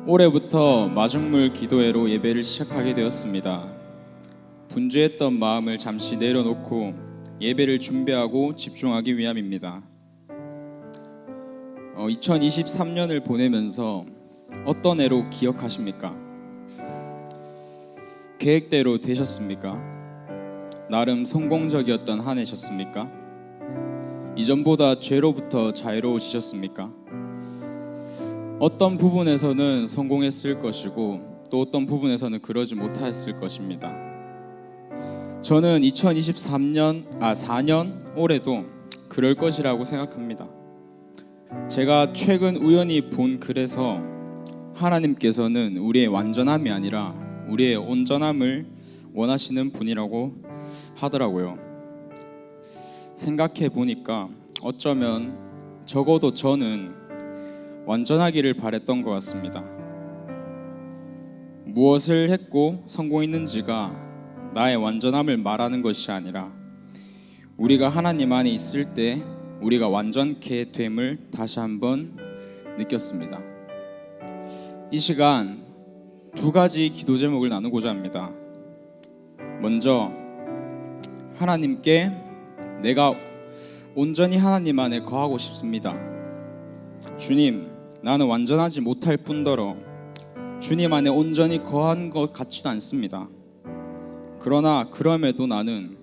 올해부터 마중물 기도회로 예배를 시작하게 되었습니다. 분주했던 마음을 잠시 내려놓고 예배를 준비하고 집중하기 위함입니다. 2023년을 보내면서 어떤 해로 기억하십니까? 계획대로 되셨습니까? 나름 성공적이었던 한 해셨습니까? 이전보다 죄로부터 자유로워지셨습니까? 어떤 부분에서는 성공했을 것이고 또 어떤 부분에서는 그러지 못했을 것입니다. 저는 4년 올해도 그럴 것이라고 생각합니다. 제가 최근 우연히 본 글에서 하나님께서는 우리의 완전함이 아니라 우리의 온전함을 원하시는 분이라고 하더라고요. 생각해 보니까 어쩌면 적어도 저는 완전하기를 바랬던 것 같습니다. 무엇을 했고 성공했는지가 나의 완전함을 말하는 것이 아니라 우리가 하나님 안에 있을 때 우리가 완전케 됨을 다시 한번 느꼈습니다. 이 시간 두 가지 기도 제목을 나누고자 합니다. 먼저 하나님께 내가 온전히 하나님 안에 거하고 싶습니다. 주님, 나는 완전하지 못할 뿐더러 주님 안에 온전히 거한 것 같지도 않습니다. 그러나 그럼에도 나는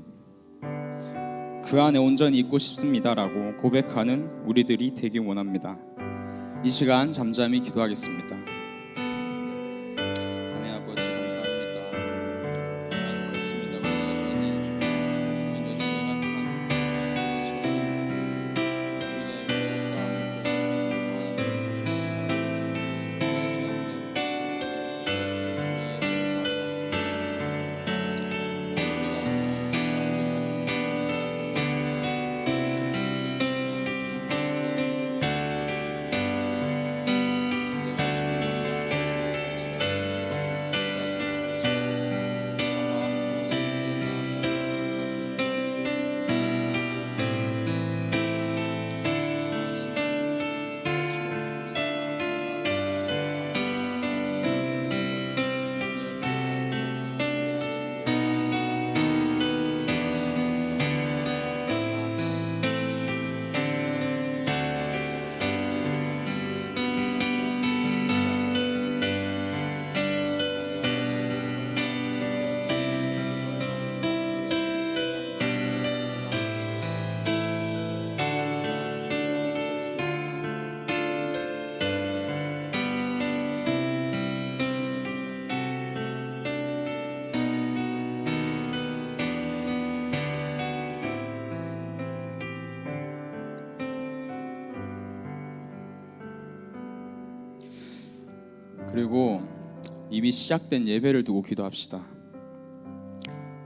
그 안에 온전히 있고 싶습니다라고 고백하는 우리들이 되기 원합니다. 이 시간 잠잠히 기도하겠습니다. 하나님 아버지 감사합니다. 하나님 그렇습니다. 우리 여전히 주님 그리고 이미 시작된 예배를 두고 기도합시다.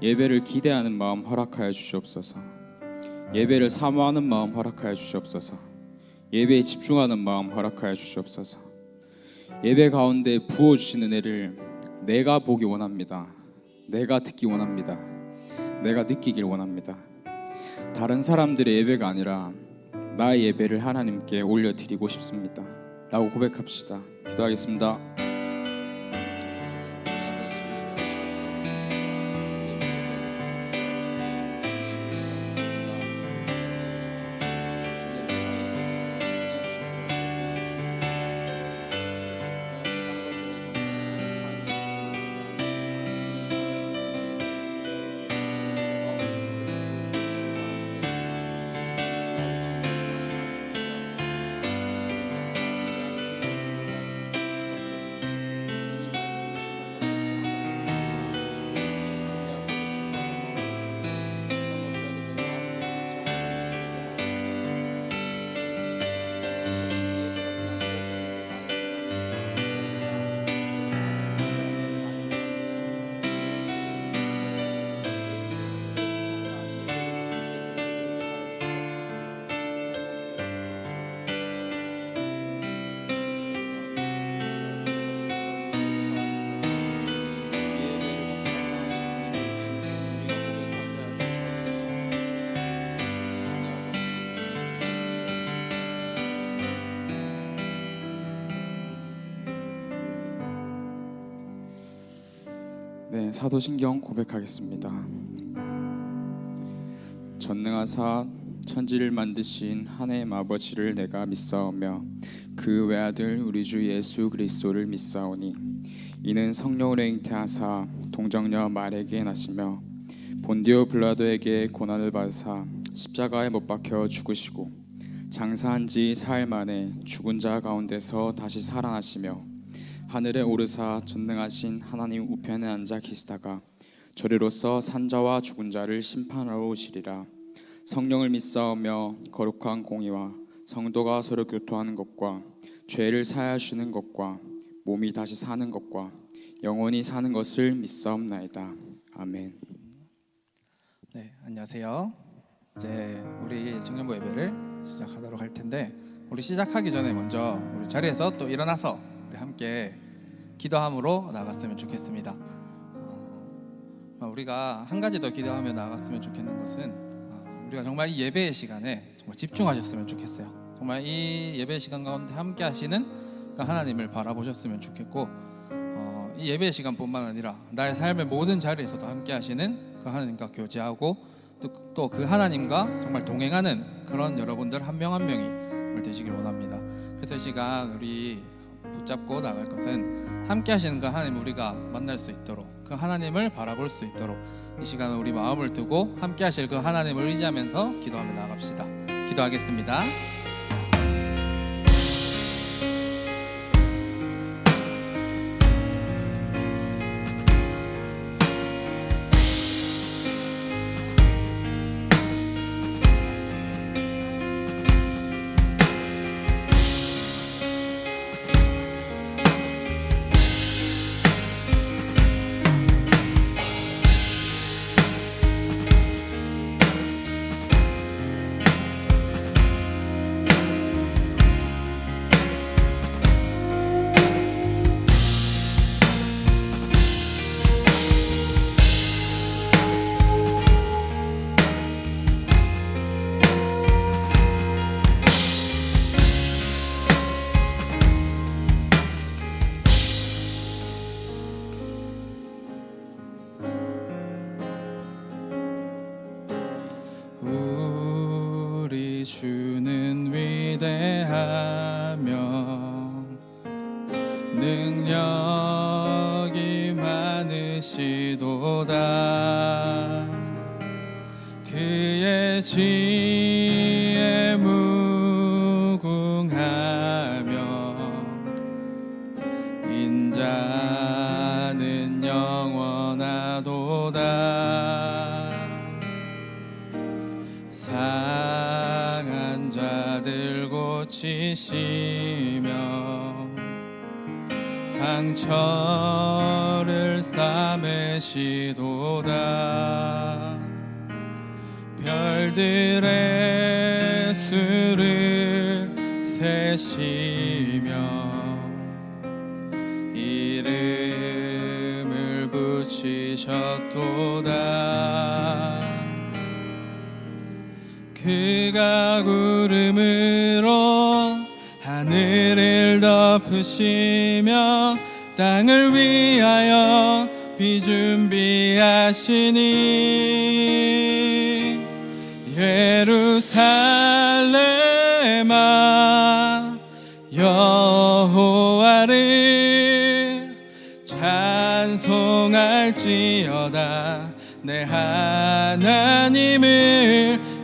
예배를 기대하는 마음 허락하여 주시옵소서. 예배를 사모하는 마음 허락하여 주시옵소서. 예배에 집중하는 마음 허락하여 주시옵소서. 예배 가운데 부어주시는 은혜를 내가 보기 원합니다. 내가 듣기 원합니다. 내가 느끼길 원합니다. 다른 사람들의 예배가 아니라 나의 예배를 하나님께 올려드리고 싶습니다 라고 고백합시다. 기도하겠습니다. 네, 사도신경 고백하겠습니다. 전능하사 천지를 만드신 하나님 아버지를 내가 믿사오며 그 외아들 우리 주 예수 그리스도를 믿사오니 이는 성령으로 잉태하사 동정녀 마리아에게 나시며 본디오 빌라도에게 고난을 받으사 십자가에 못 박혀 죽으시고 장사한 지 사흘 만에 죽은 자 가운데서 다시 살아나시며 하늘에 오르사 전능하신 하나님 우편에 앉아 계시다가 저리로서 산자와 죽은 자를 심판하러 오시리라. 성령을 믿사오며 거룩한 공의와 성도가 서로 교통하는 것과 죄를 사하시는 것과 몸이 다시 사는 것과 영원히 사는 것을 믿사옵나이다. 아멘. 네, 안녕하세요. 이제 우리 청년부 예배를 시작하도록 할 텐데, 우리 시작하기 전에 먼저 우리 자리에서 또 일어나서 우리 함께 기도함으로 나갔으면 좋겠습니다. 우리가 한 가지 더 기도하며 나갔으면 좋겠는 것은 우리가 정말 이 예배의 시간에 정말 집중하셨으면 좋겠어요. 정말 이 예배의 시간 가운데 함께 하시는 그 하나님을 바라보셨으면 좋겠고, 이 예배의 시간뿐만 아니라 나의 삶의 모든 자리에서도 함께 하시는 그 하나님과 교제하고 또 그 하나님과 정말 동행하는 그런 여러분들 한 명 한 명이 되시길 원합니다. 그래서 이 시간 우리 붙잡고 나갈 것은 함께 하시는 그 하나님 우리가 만날 수 있도록, 그 하나님을 바라볼 수 있도록 이 시간은 우리 마음을 두고 함께 하실 그 하나님을 의지하면서 기도하며 나갑시다. 기도하겠습니다. 우리 주는 위대하며 능력이 많으시도다. 그의 지혜 무궁하며 인자는 영원하도다. 상한 자들 고치시며 상처를 싸매시도다. 별들의 수를 세시며 이름을 붙이셨도다. 그가 구름으로 하늘을 덮으시며 땅을 위하여 비 준비하시니 예루살렘아 여호와를 찬송할지어다. 내 하나님을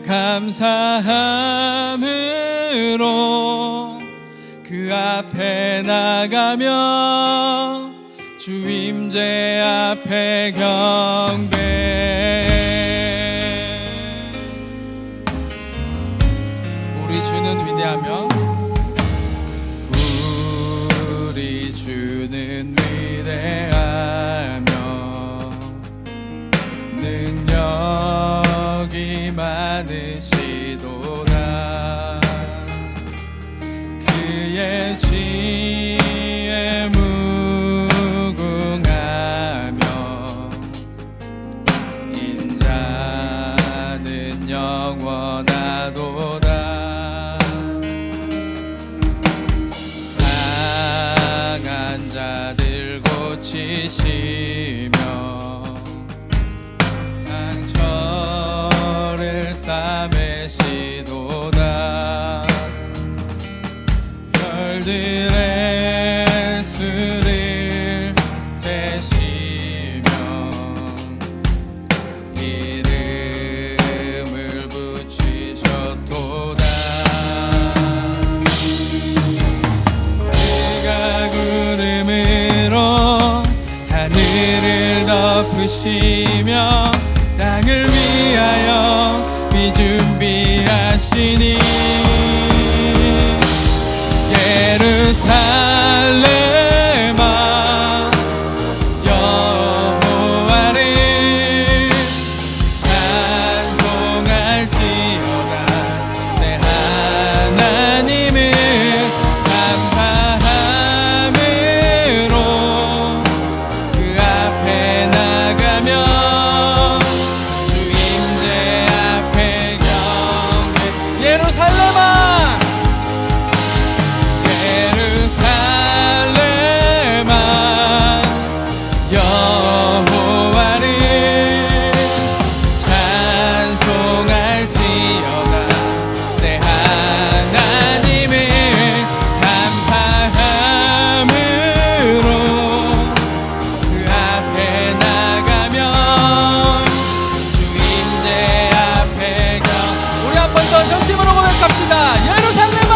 감사함으로 그 앞에 나가며 주 임재 앞에 경배. 우리 주는 위대하며 우리 주는 위대하며 능력이 많으시도다. 그의 지혜 무궁하며 인자는 영원하도다. 상한 자들 고치시며 별들의 수를 세시며 이름을 붙이셨도다. 그가 구름으로 하늘을 덮으시며 땅을 위하여 비 준비하시니 예루살렘아 여호와를 찬송할지어다. 내 하나님을 감사함으로 그 앞에 나가며 주 임재 앞에 경배. 예루살렘아 여호와를 찬송할지어다. 내 하나님을 감사함으로 그 앞에 나가며 주 임재 앞에 우리 한 번 더 전심으로 고백합시다. 예루살렘아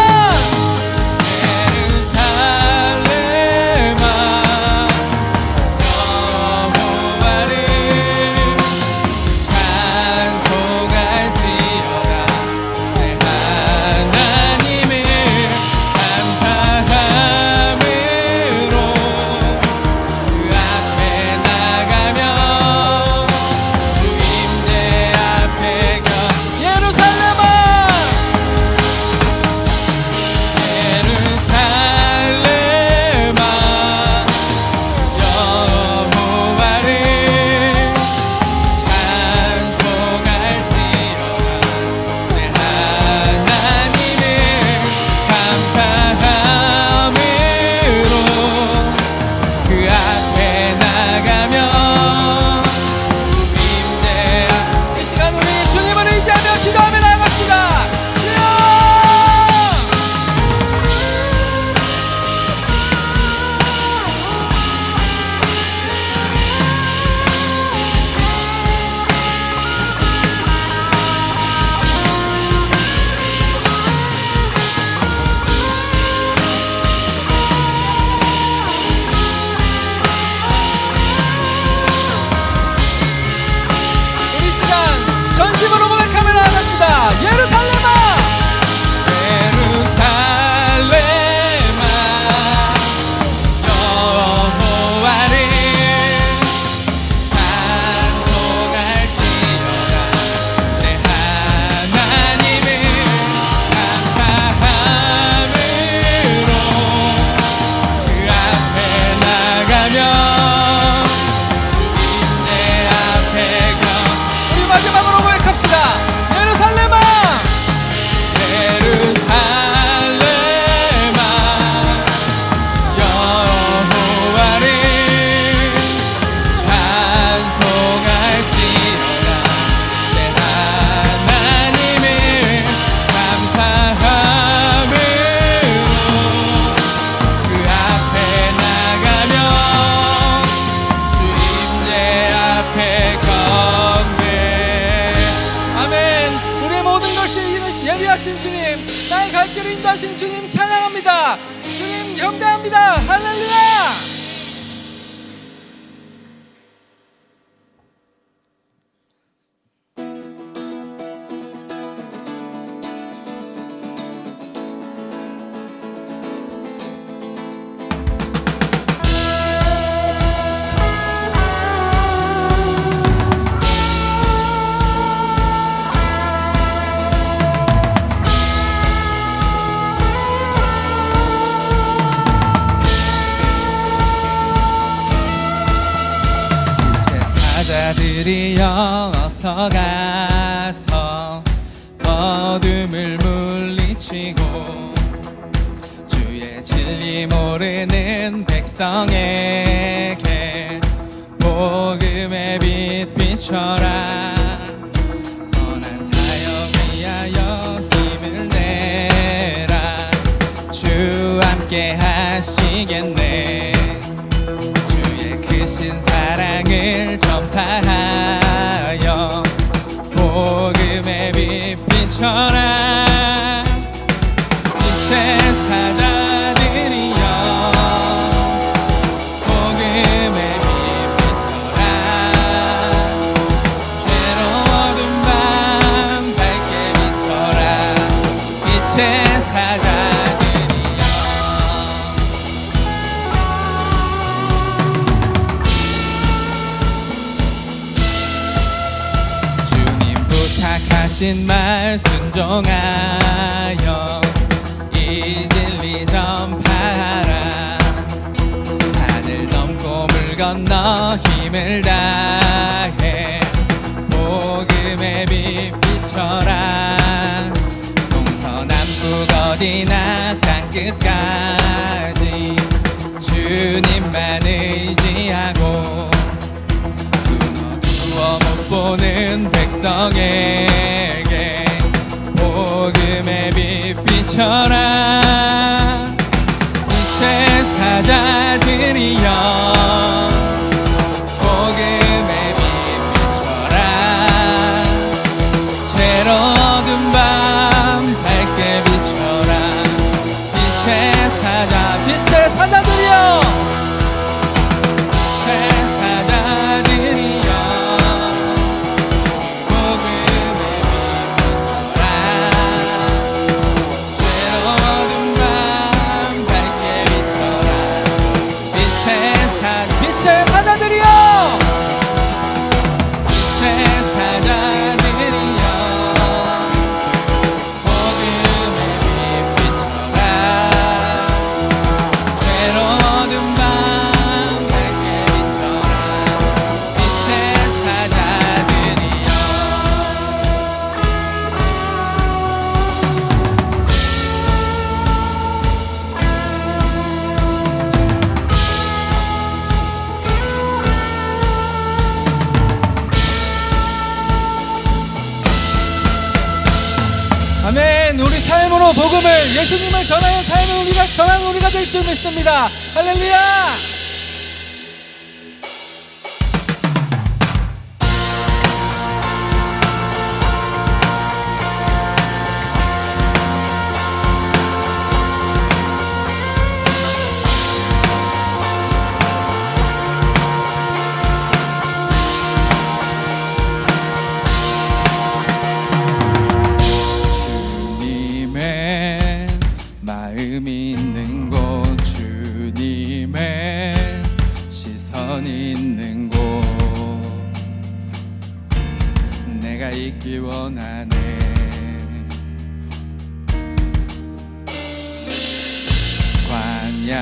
전심으로 고백하며 나아갑시다. 예루살렘아 예루살렘아 여호와를 찬송할지어다. 내 하나님을 감사함으로 그 앞에 나가며 마지막으로 고백합시다. 예루살렘아 예루살렘아 여호와를 찬송할지어다. 내 하나님을 감사함으로 그 앞에 나가며 주 임재 앞에 예비하신 주님, 나의 갈 길을 인도하신 주님 찬양합니다. 주님 경배합니다. 할렐루야. 제사들이여 어서 가서 어둠을 물리치고 주의 진리 모르는 백성에게 복음의 빛 비춰라. 선한 사역 위하여 힘을 내라. 주 안에 함께 하시겠네. 주의 크신 사랑을 전파하여 복음의 빛 비춰라. 이제 사자들이여 복음의 빛 비춰라. 괴로워둔 밤 밝게 비춰라. 이제 사자들이여. 주님 부탁하신 말 순종하여 이 진리 전파하라. 산을 넘고 물 건너 힘을 다해 복음의 빛 비춰라. 동서남북 어디나 땅끝까지 주님만 의지하고 구워 못 보는 백성에게 복음의 빛 비춰라. 이제 사자들이여 복음의 빛 비춰라. 죄로 어두운 밤 밝게 비춰라. 빛의 사자들이여 아멘. 우리 삶으로 복음을, 예수님을 전하는 삶을 우리가 전하는 우리가 될 줄 믿습니다. 할렐루야. 마음 있는 곳, 주님의 시선 있는 곳, 내가 있길 원하네.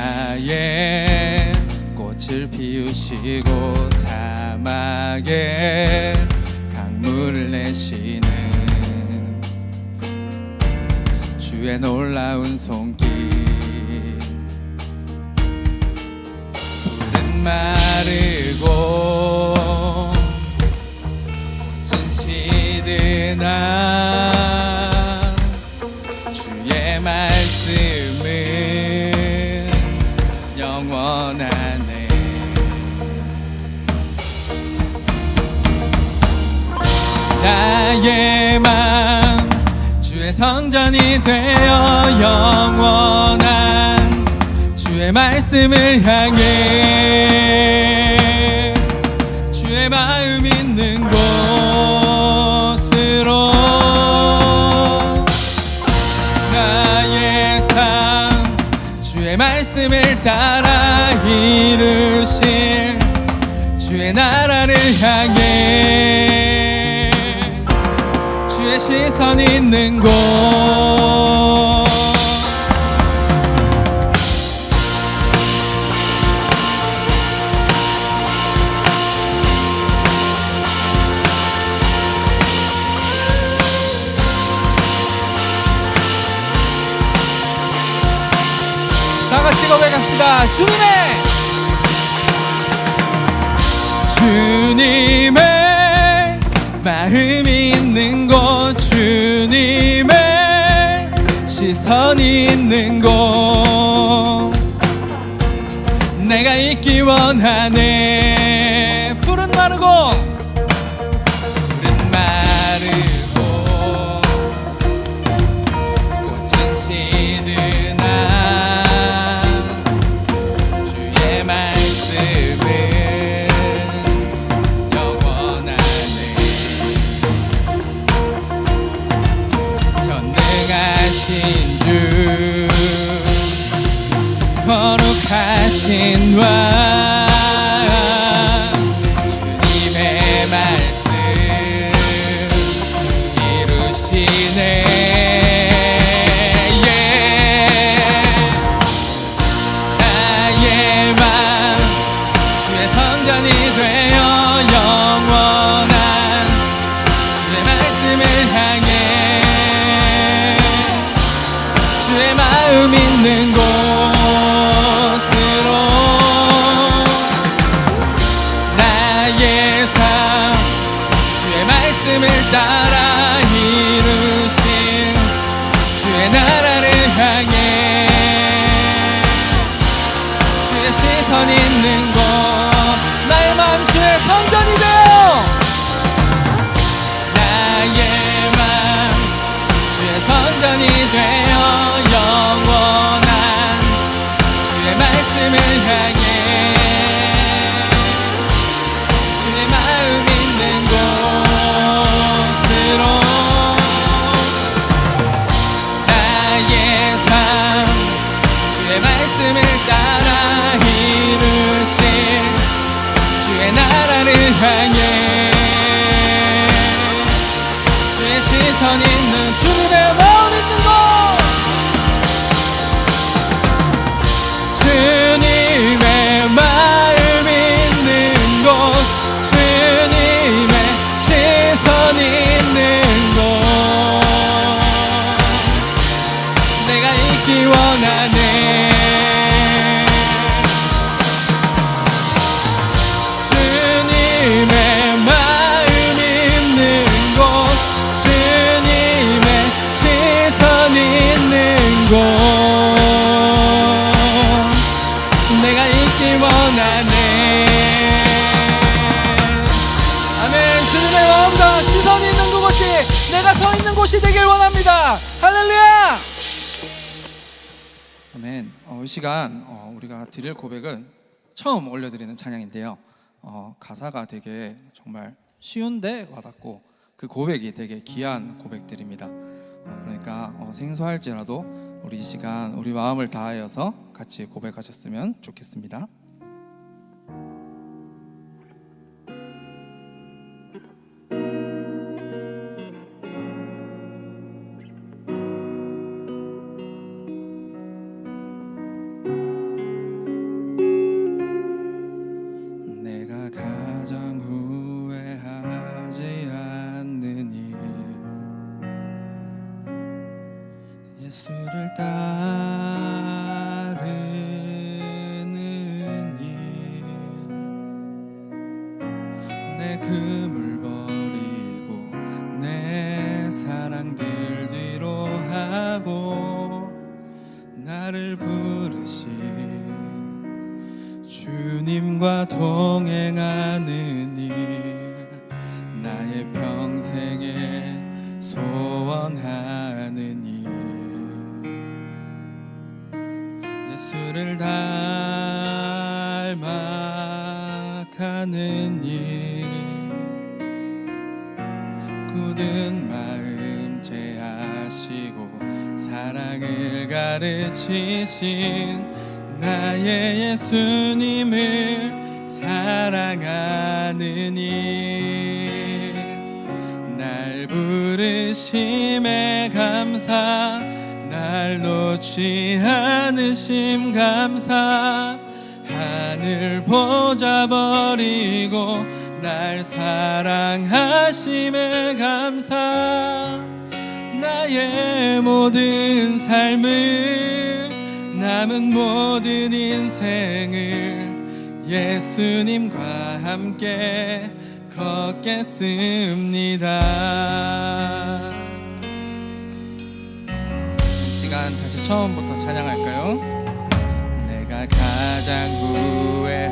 광야에 꽃을 피우시고 사막에 강물을 내시는 주의 놀라운 손길. 푸른 마르고 꽃은 시드나 주의 말씀은 영원하네. 나의 맘 주의 성전이 되어 영원한 주의 말씀을 향해 주의 마음 있는 곳으로 나의 삶 주의 말씀을 따라 이루실 주의 나라를 향해 주의 시선 있는 곳. 다 같이 고백합시다. 주님의 마음 있는 곳, 주님의 시선 있는 곳, 있기 원하네. 푸른 마르고 푸른 마르고 꽃은 시드나 주의 말씀은 영원하네. 전능하신 주 거룩하신 왕 주님의 말씀 이루시네. 나의 맘 주의 성전이 되어 영원한 주의 말씀을 향해 주의 마음 있는 곳으로 나의 삶 주의 말씀을 따라 이루신 주의 나라를 향해 주의 시선 있는 곳 나의 마음 주의 성전이 되어 나의 맘 주의 성전이 되어 영원한 주의 말씀을 향해 주의 마음 있는 곳으로 나의 삶 주의 말씀을 따라 이루신 주의 나라를 향해 주의 시선 있는 주님의 마음 있는 곳 주님의 마음 있는 곳 주님의 시선 있는 곳 내가 있기 원하네. 주님의 마음 있는 곳 주님의 시선 있는 곳 내가 있기 원하네. 아멘. 주님의 마음과 시선이 있는 그곳이 내가 서 있는 곳이 되길 원합니다. 할렐루야. 아멘. 이 시간 우리가 드릴 고백은 처음 올려드리는 찬양인데요. 가사가 되게 정말 쉬운데 와닿고 그 고백이 되게 귀한 고백들입니다. 그러니까 생소할지라도 우리 이 시간 우리 마음을 다하여서 같이 고백하셨으면 좋겠습니다. 내가 가장 후회하지 않는 일 예수를 따르는 일 내 금을 버리고 내 사랑들 뒤로 하고 나를 부르신 주님과 동행하는 일 나의 평생에 소원하는 일 예수를 닮아가는 일 굳은 마음 제하시고 사랑을 가르치신 나의 예수님을 사랑하는 일 날 부르심에 감사 날 놓지 않으심 감사 하늘 보좌 버리고 날 사랑하심에 감사 나의 모든 삶을 남은 모든 인생을 예수님과 함께 걷겠습니다. 이 시간 다시 처음부터 찬양할까요? 내가 가장 후회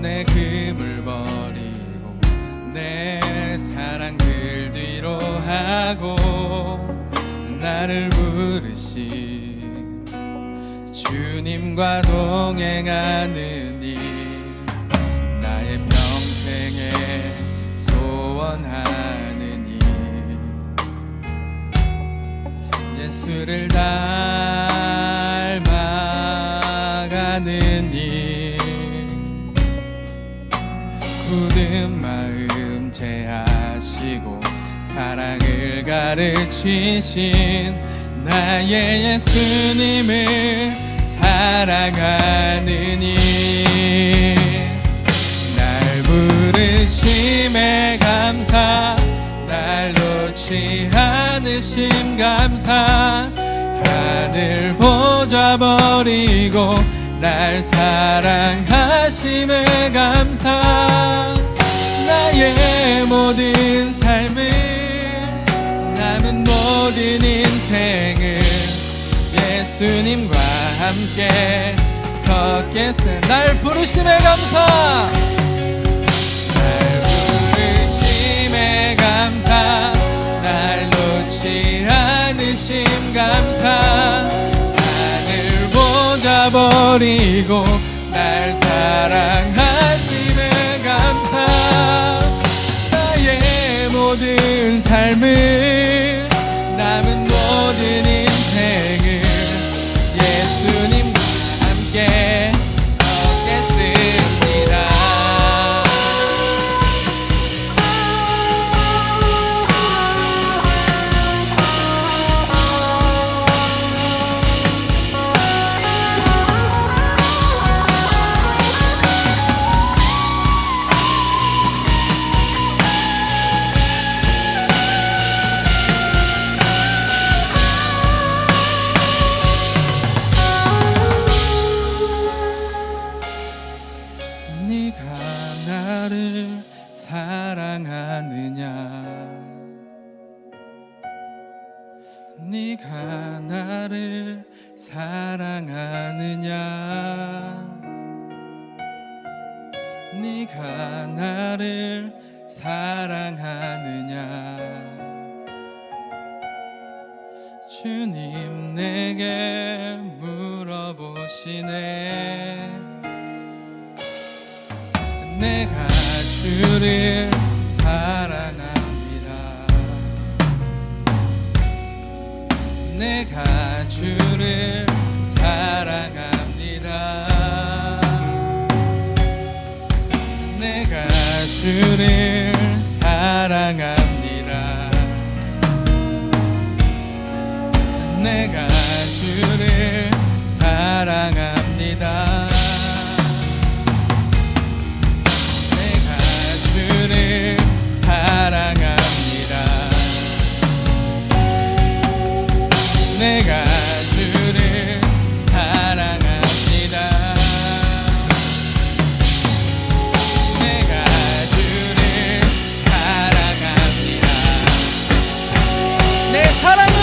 내 금을 버리고 내 사랑들 뒤로 하고 나를 부르신 주님과 동행하느니 나의 평생에 소원하느니 예수를 닮아가느니 굳은 마음 제하시고 사랑을 가르치신 나의 예수님을 사랑하느니 날 부르심에 감사 날 놓지 않으심 감사 하늘 보좌 버리고 날 사랑하심에 감사 나의 모든 삶을 남은 모든 인생을 예수님과 함께 걷겠네 날 부르심에 감사 날 부르심에 감사 날 놓지 않으심 감사 하늘 보좌 버리고 날 사랑하심에 감사 나의 모든 삶을 남은 모든 인생을 예수님과 함께 걷겠습니다. 네가 나를 사랑하느냐 네가 나를 사랑하느냐 네가 나를 사랑하느냐 주님 내게 물어보시네 내가 주를 사랑합니다 내가 주를 사랑합니다 내가 주를 사랑합니다 내가 주를 사랑합니다 주를 사랑합니다 내가 주를 사랑합니다 내가 주를 사랑합니다 내 사랑을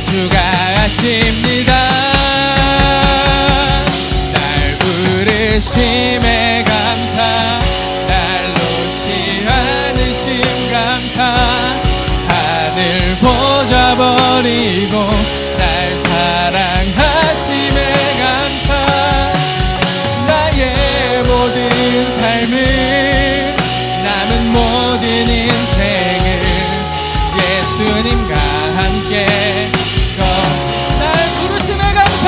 주가 하십니다 날 부르심에 감사 날 놓지 않으심 감사 하늘 보좌 버리고 날 사랑하심에 감사 나의 모든 삶을 남은 모든 인생을 예수님과 함께 날 부르심에 감사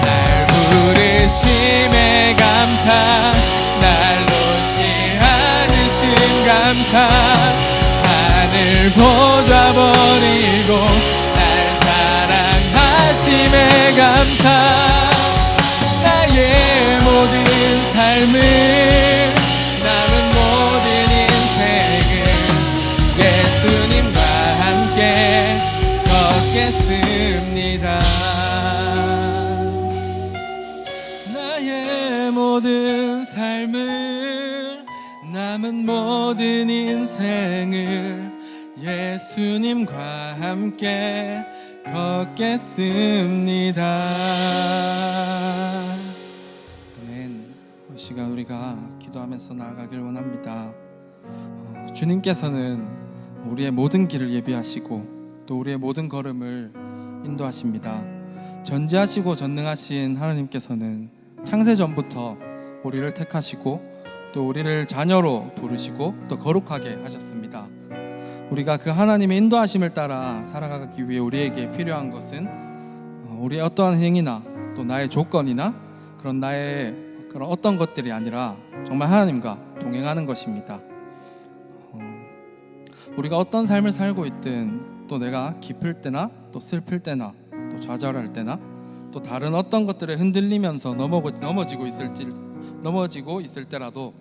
날 부르심에 감사 날 놓지 않으심 감사 하늘 보좌 버리고 날 사랑하심에 감사 나의 모든 삶을 남은 모든 인생을 예수님과 함께 걷겠습니다 나의 모든 삶을 남은 모든 인생을 예수님과 함께 걷겠습니다 시간 우리가 기도하면서 나아가길 원합니다. 주님께서는 우리의 모든 길을 예비하시고 또 우리의 모든 걸음을 인도하십니다. 전지하시고 전능하신 하나님께서는 창세 전부터 우리를 택하시고 또 우리를 자녀로 부르시고 또 거룩하게 하셨습니다. 우리가 그 하나님의 인도하심을 따라 살아가기 위해 우리에게 필요한 것은 우리의 어떠한 행위나 또 나의 조건이나 나의 그런 어떤 것들이 아니라 정말 하나님과 동행하는 것입니다. 우리가 어떤 삶을 살고 있든 또 내가 기쁠 때나 또 슬플 때나 또 좌절할 때나 또 다른 어떤 것들에 흔들리면서 넘어지고 있을 때라도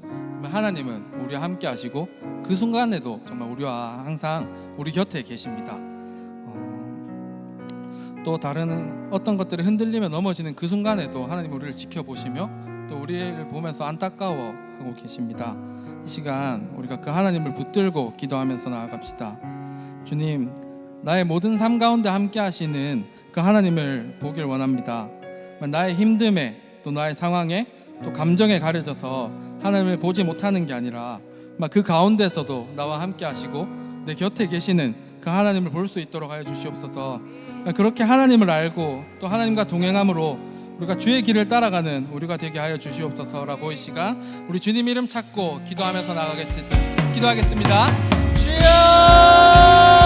하나님은 우리와 함께 하시고 그 순간에도 정말 우리와 항상 우리 곁에 계십니다. 또 다른 어떤 것들이 흔들리며 넘어지는 그 순간에도 하나님 우리를 지켜보시며 또 우리를 보면서 안타까워하고 계십니다. 이 시간 우리가 그 하나님을 붙들고 기도하면서 나아갑시다. 주님, 나의 모든 삶 가운데 함께 하시는 그 하나님을 보길 원합니다. 나의 힘듦에 또 나의 상황에 또 감정에 가려져서 하나님을 보지 못하는 게 아니라 그 가운데서도 나와 함께 하시고 내 곁에 계시는 그 하나님을 볼 수 있도록 하여 주시옵소서. 그렇게 하나님을 알고 또 하나님과 동행함으로 우리가 주의 길을 따라가는 우리가 되게 하여 주시옵소서라고 이 시간 우리 주님 이름 찾고 기도하면서 기도하겠습니다. 주여!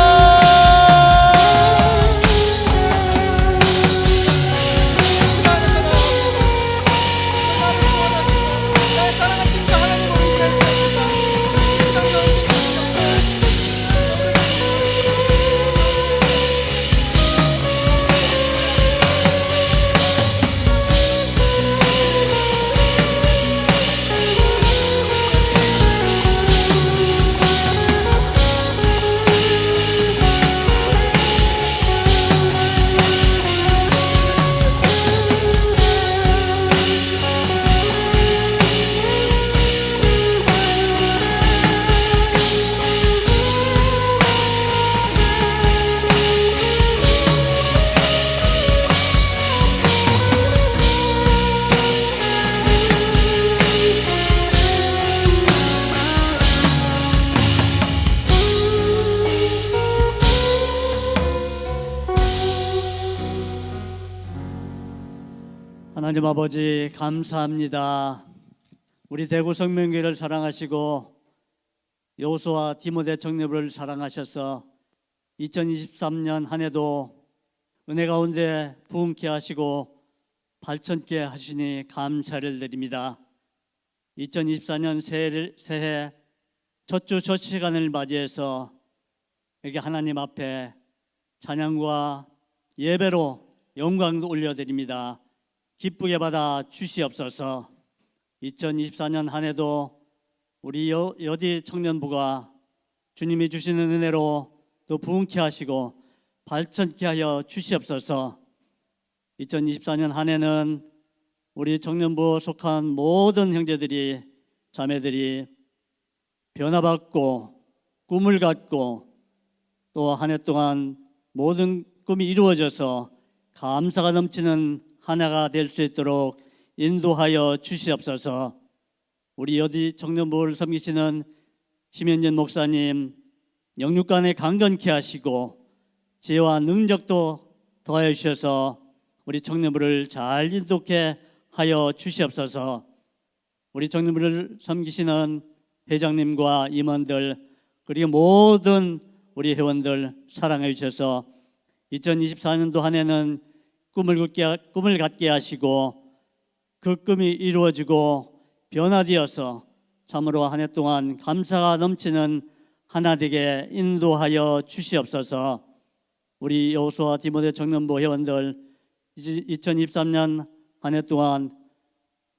하나님 아버지 감사합니다. 우리 대구 성명교회를 사랑하시고 여호수아 디모데 청년부를 사랑하셔서 2023년 한 해도 은혜 가운데 부흥케 하시고 발전케 하시니 감사를 드립니다. 2024년 새해 첫 주 첫 시간을 맞이해서 여기 하나님 앞에 찬양과 예배로 영광도 올려드립니다. 기쁘게 받아 주시옵소서. 2024년 한 해도 우리 여디 청년부가 주님이 주시는 은혜로 또 부흥케 하시고 발전케 하여 주시옵소서. 2024년 한 해는 우리 청년부 속한 모든 형제들이 자매들이 변화받고 꿈을 갖고 또 한 해 동안 모든 꿈이 이루어져서 감사가 넘치는 한 해가 될 수 있도록 인도하여 주시옵소서. 우리 여디 청년부를 섬기시는 심현진 목사님 영육간에 강건케 하시고 지혜와 능력도 더하여 주셔서 우리 청년부를 잘 인도케 하여 주시옵소서. 우리 청년부를 섬기시는 회장님과 임원들 그리고 모든 우리 회원들 사랑해 주셔서 2024년도 한 해는 꿈을 갖게 하시고 그 꿈이 이루어지고 변화되어서 참으로 한 해 동안 감사가 넘치는 하나 되게 인도하여 주시옵소서. 우리 여호수아 디모데 청년부 회원들 2023년 한 해 동안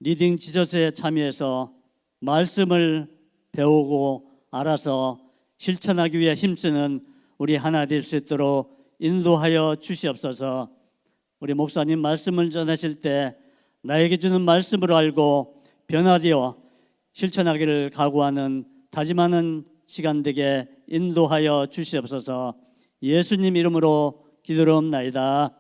리딩 지저스에 참여해서 말씀을 배우고 알아서 실천하기 위해 힘쓰는 우리 하나 될 수 있도록 인도하여 주시옵소서. 우리 목사님 말씀을 전하실 때 나에게 주는 말씀으로 알고 변화되어 실천하기를 각오하는 다짐하는 시간 되게 인도하여 주시옵소서. 예수님 이름으로 기도하옵나이다.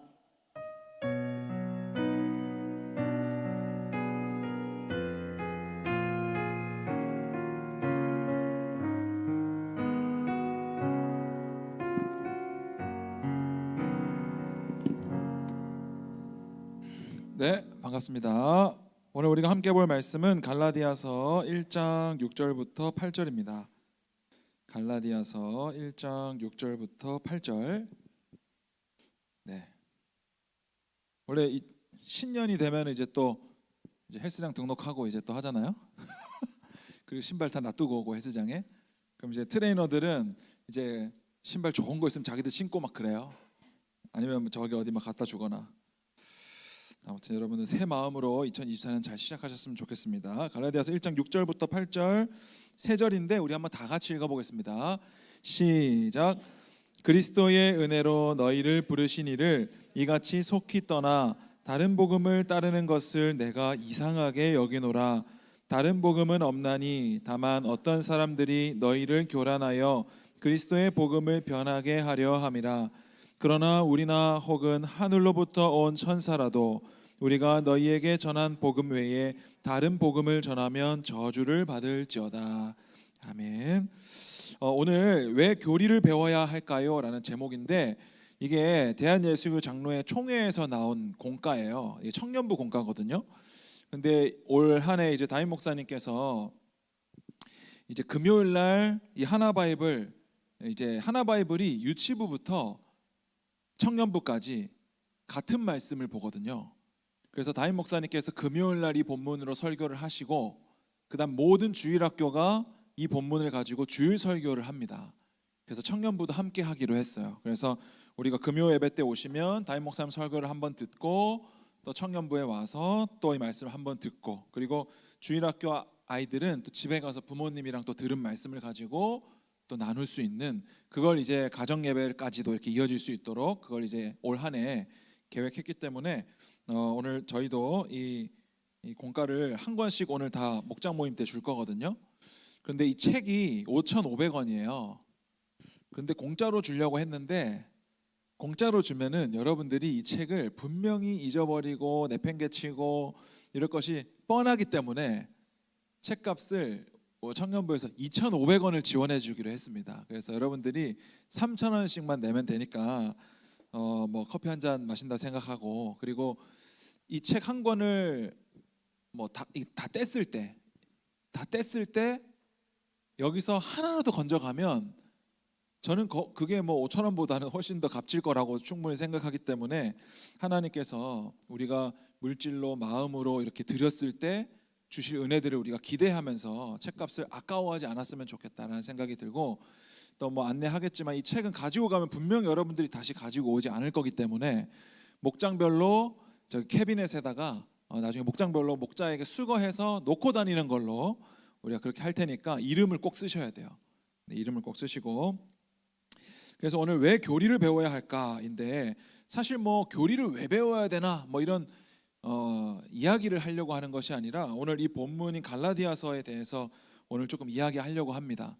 네, 반갑습니다. 오늘 우리가 함께 볼 말씀은 갈라디아서 1장 6절부터 8절입니다. 갈라디아서 1장 6절부터 8절. 네. 원래 이 신년이 되면 이제 또 이제 헬스장 등록하고 이제 또 하잖아요. 그리고 신발 다 놔두고 오고 헬스장에. 그럼 이제 트레이너들은 이제 신발 좋은 거 있으면 자기들 신고 막 그래요. 아니면 저기 어디 막 갖다 주거나. 아무튼 여러분들 새 마음으로 2024년 잘 시작하셨으면 좋겠습니다. 갈라디아서 1장 6절부터 8절 세 절인데 우리 한번 다 같이 읽어보겠습니다. 시작. 그리스도의 은혜로 너희를 부르신 이를 이같이 속히 떠나 다른 복음을 따르는 것을 내가 이상하게 여기노라. 다른 복음은 없나니 다만 어떤 사람들이 너희를 교란하여 그리스도의 복음을 변하게 하려 함이라. 그러나 우리나 혹은 하늘로부터 온 천사라도 우리가 너희에게 전한 복음 외에 다른 복음을 전하면 저주를 받을지어다. 아멘. 오늘 왜 교리를 배워야 할까요? 라는 제목인데 이게 대한예수교 장로회 총회에서 나온 공과예요. 이게 청년부 공과거든요. 근데 올 한 해 이제 담임 목사님께서 이제 금요일 날 이 하나바이블 이제 하나바이블이 유치부부터 청년부까지 같은 말씀을 보거든요. 그래서 담임 목사님께서 금요일 날 이 본문으로 설교를 하시고 그다음 모든 주일학교가 이 본문을 가지고 주일 설교를 합니다. 그래서 청년부도 함께 하기로 했어요. 그래서 우리가 금요 예배 때 오시면 담임 목사님 설교를 한번 듣고 또 청년부에 와서 또 이 말씀을 한번 듣고 그리고 주일학교 아이들은 또 집에 가서 부모님이랑 또 들은 말씀을 가지고 또 나눌 수 있는 그걸 이제 가정 예배까지도 이렇게 이어질 수 있도록 그걸 이제 올 한 해 계획했기 때문에 오늘 저희도 이 공과를 한 권씩 오늘 다 목장 모임 때 줄 거거든요. 그런데 이 책이 5,500원이에요. 그런데 공짜로 주려고 했는데 공짜로 주면은 여러분들이 이 책을 분명히 잊어버리고 내팽개치고 이럴 것이 뻔하기 때문에 책값을 청년부에서 2,500원을 지원해 주기로 했습니다. 그래서 여러분들이 3,000원씩만 내면 되니까 뭐 커피 한 잔 마신다 생각하고 그리고 이 책 한 권을 뭐 다 뗐을 때 여기서 하나라도 건져가면 저는 그게 뭐 5,000원보다는 훨씬 더 값질 거라고 충분히 생각하기 때문에 하나님께서 우리가 물질로 마음으로 이렇게 드렸을 때 주실 은혜들을 우리가 기대하면서 책값을 아까워하지 않았으면 좋겠다라는 생각이 들고 또 뭐 안내하겠지만 이 책은 가지고 가면 분명 여러분들이 다시 가지고 오지 않을 거기 때문에 목장별로 저기 캐비넷에다가 나중에 목장별로 목자에게 수거해서 놓고 다니는 걸로 우리가 그렇게 할 테니까 이름을 꼭 쓰셔야 돼요. 네, 이름을 꼭 쓰시고 그래서 오늘 왜 교리를 배워야 할까인데 사실 뭐 교리를 왜 배워야 되나 뭐 이런 이야기를 하려고 하는 것이 아니라 오늘 이 본문인 갈라디아서에 대해서 오늘 조금 이야기하려고 합니다.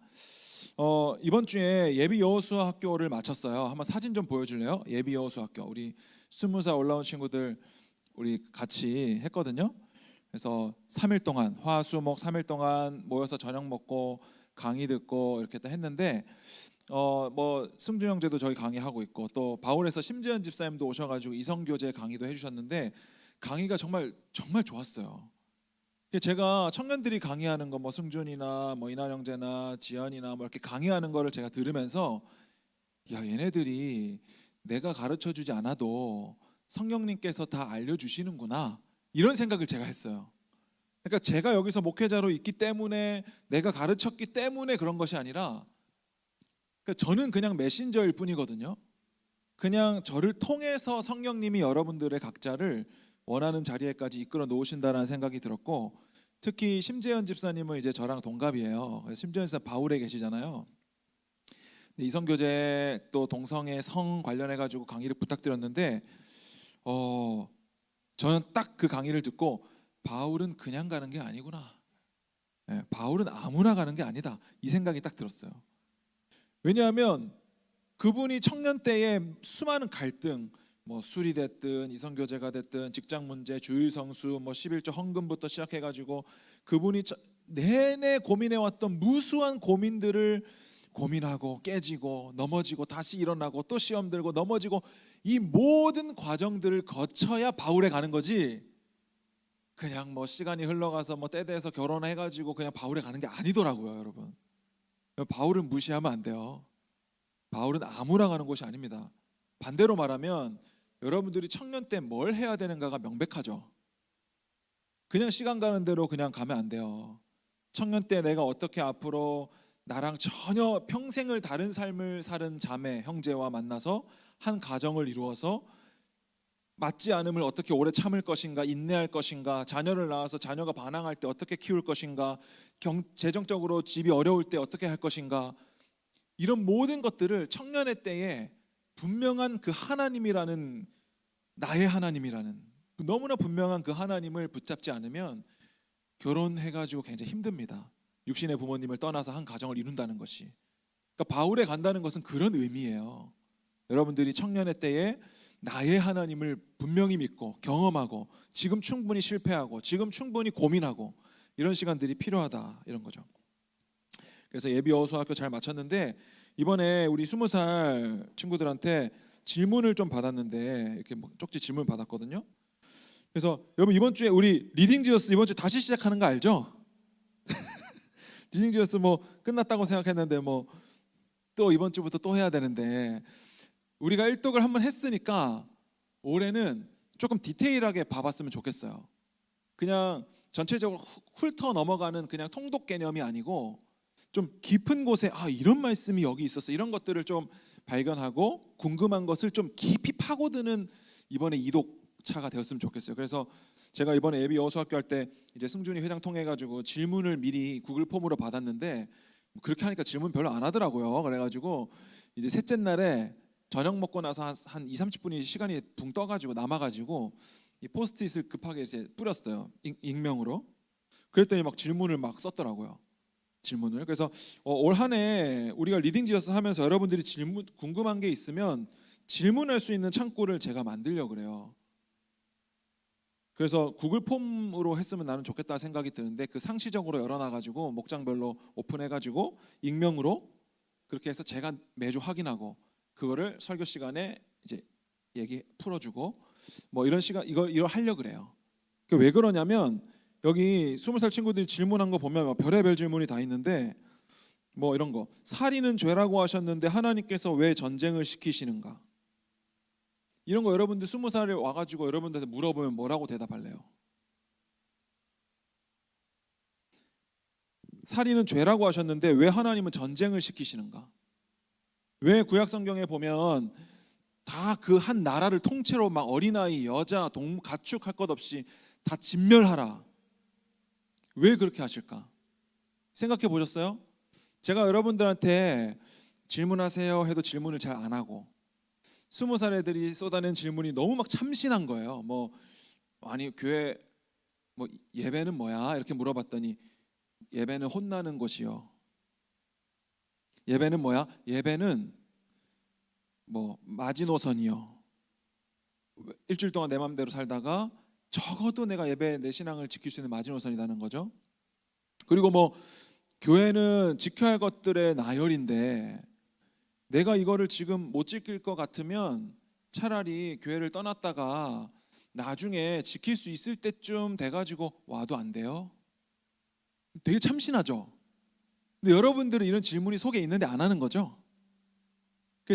이번 주에 예비 여호수아 학교를 마쳤어요. 한번 사진 좀 보여줄래요? 예비 여호수아 학교 우리 20살 올라온 친구들 우리 같이 했거든요. 그래서 3일 동안 화수목 3일 동안 모여서 저녁 먹고 강의 듣고 이렇게 다 했는데 뭐 승준 형제도 저희 강의하고 있고 또 바울에서 심재현 집사님도 오셔가지고 이성교제 강의도 해주셨는데 강의가 정말 좋았어요. 제가 청년들이 강의하는 거 뭐 승준이나 뭐 이난 형제나 지연이나 뭐 이렇게 강의하는 거를 제가 들으면서 야 얘네들이 내가 가르쳐주지 않아도 성령님께서 다 알려주시는구나 이런 생각을 제가 했어요. 그러니까 제가 여기서 목회자로 있기 때문에 내가 가르쳤기 때문에 그런 것이 아니라 그러니까 저는 그냥 메신저일 뿐이거든요. 그냥 저를 통해서 성령님이 여러분들의 각자를 원하는 자리에까지 이끌어 놓으신다라는 생각이 들었고 특히 심재현 집사님은 이제 저랑 동갑이에요. 심재현 집사 바울에 계시잖아요. 이성교제 또 동성애 성 관련해 가지고 강의를 부탁드렸는데 저는 딱 그 강의를 듣고 바울은 그냥 가는 게 아니구나. 바울은 아무나 가는 게 아니다. 이 생각이 딱 들었어요. 왜냐하면 그분이 청년 때에 수많은 갈등 뭐 술이 됐든 이성교제가 됐든 직장 문제, 주일 성수, 뭐 11조 헌금부터 시작해가지고 그분이 내내 고민해왔던 무수한 고민들을 고민하고 깨지고 넘어지고 다시 일어나고 또 시험 들고 넘어지고 이 모든 과정들을 거쳐야 바울에 가는 거지. 그냥 뭐 시간이 흘러가서 뭐 때 돼서 결혼해가지고 그냥 바울에 가는 게 아니더라고요, 여러분. 바울을 무시하면 안 돼요. 바울은 아무나 가는 곳이 아닙니다. 반대로 말하면 여러분들이 청년 때 뭘 해야 되는가가 명백하죠. 그냥 시간 가는 대로 그냥 가면 안 돼요. 청년 때 내가 어떻게 앞으로 나랑 전혀 평생을 다른 삶을 사는 자매, 형제와 만나서 한 가정을 이루어서 맞지 않음을 어떻게 오래 참을 것인가, 인내할 것인가, 자녀를 낳아서 자녀가 반항할 때 어떻게 키울 것인가, 재정적으로 집이 어려울 때 어떻게 할 것인가, 이런 모든 것들을 청년의 때에 분명한 그 하나님이라는, 나의 하나님이라는 너무나 분명한 그 하나님을 붙잡지 않으면 결혼해가지고 굉장히 힘듭니다. 육신의 부모님을 떠나서 한 가정을 이룬다는 것이. 그러니까 바울에 간다는 것은 그런 의미예요. 여러분들이 청년의 때에 나의 하나님을 분명히 믿고 경험하고 지금 충분히 실패하고 지금 충분히 고민하고 이런 시간들이 필요하다, 이런 거죠. 그래서 예비 여호수아학교 잘 마쳤는데 이번에 우리 20살 친구들한테 질문을 좀 받았는데, 이렇게 뭐 쪽지 질문 받았거든요. 그래서 여러분 이번 주에 우리 리딩 지어스 이번 주 다시 시작하는 거 알죠? 리딩 지어스 뭐 끝났다고 생각했는데 뭐 또 이번 주부터 또 해야 되는데, 우리가 1독을 한번 했으니까 올해는 조금 디테일하게 봐봤으면 좋겠어요. 그냥 전체적으로 훑어 넘어가는 그냥 통독 개념이 아니고 좀 깊은 곳에 이런 말씀이 여기 있었어, 이런 것들을 좀 발견하고 궁금한 것을 좀 깊이 파고드는 이번에 2독차가 되었으면 좋겠어요. 그래서 제가 이번에 예비 여호수아학교 할 때 이제 승준이 회장 통해 가지고 질문을 미리 구글 폼으로 받았는데 그렇게 하니까 질문 별로 안 하더라고요. 그래가지고 이제 셋째 날에 저녁 먹고 나서 한 2-30분이 시간이 붕 떠가지고 남아가지고 이 포스트잇을 급하게 이제 뿌렸어요. 익명으로. 그랬더니 막 질문을 막 썼더라고요. 질문을. 그래서 올 한 해 우리가 리딩 지어서 하면서 여러분들이 질문 궁금한 게 있으면 질문할 수 있는 창구를 제가 만들려고 그래요. 그래서 구글 폼으로 했으면 나는 좋겠다 생각이 드는데, 그 상시적으로 열어놔가지고 목장별로 오픈해가지고 익명으로 그렇게 해서 제가 매주 확인하고 그거를 설교 시간에 이제 얘기 풀어주고 뭐 이런 시간 이걸 하려고 그래요. 왜 그러냐면 여기 20살 친구들이 질문한 거 보면 막 별의별 질문이 다 있는데, 뭐 이런 거, 살인은 죄라고 하셨는데 하나님께서 왜 전쟁을 시키시는가, 이런 거 여러분들 20살에 와가지고 여러분들한테 물어보면 뭐라고 대답할래요? 살인은 죄라고 하셨는데 왜 하나님은 전쟁을 시키시는가? 왜 구약 성경에 보면 다 그 한 나라를 통째로 막 어린아이, 여자, 가축 할 것 없이 다 진멸하라, 왜 그렇게 하실까? 생각해 보셨어요? 제가 여러분들한테 질문하세요 해도 질문을 잘 안 하고 20살 애들이 쏟아낸 질문이 너무 막 참신한 거예요. 뭐 아니 교회 뭐 예배는 뭐야 이렇게 물어봤더니 예배는 혼나는 곳이요. 예배는 뭐야? 예배는 뭐 마지노선이요. 일주일 동안 내 마음대로 살다가 적어도 내가 예배, 내 신앙을 지킬 수 있는 마지노선이라는 거죠. 그리고 뭐 교회는 지켜야 할 것들의 나열인데 내가 이거를 지금 못 지킬 것 같으면 차라리 교회를 떠났다가 나중에 지킬 수 있을 때쯤 돼가지고 와도 안 돼요? 되게 참신하죠. 근데 여러분들은 이런 질문이 속에 있는데 안 하는 거죠.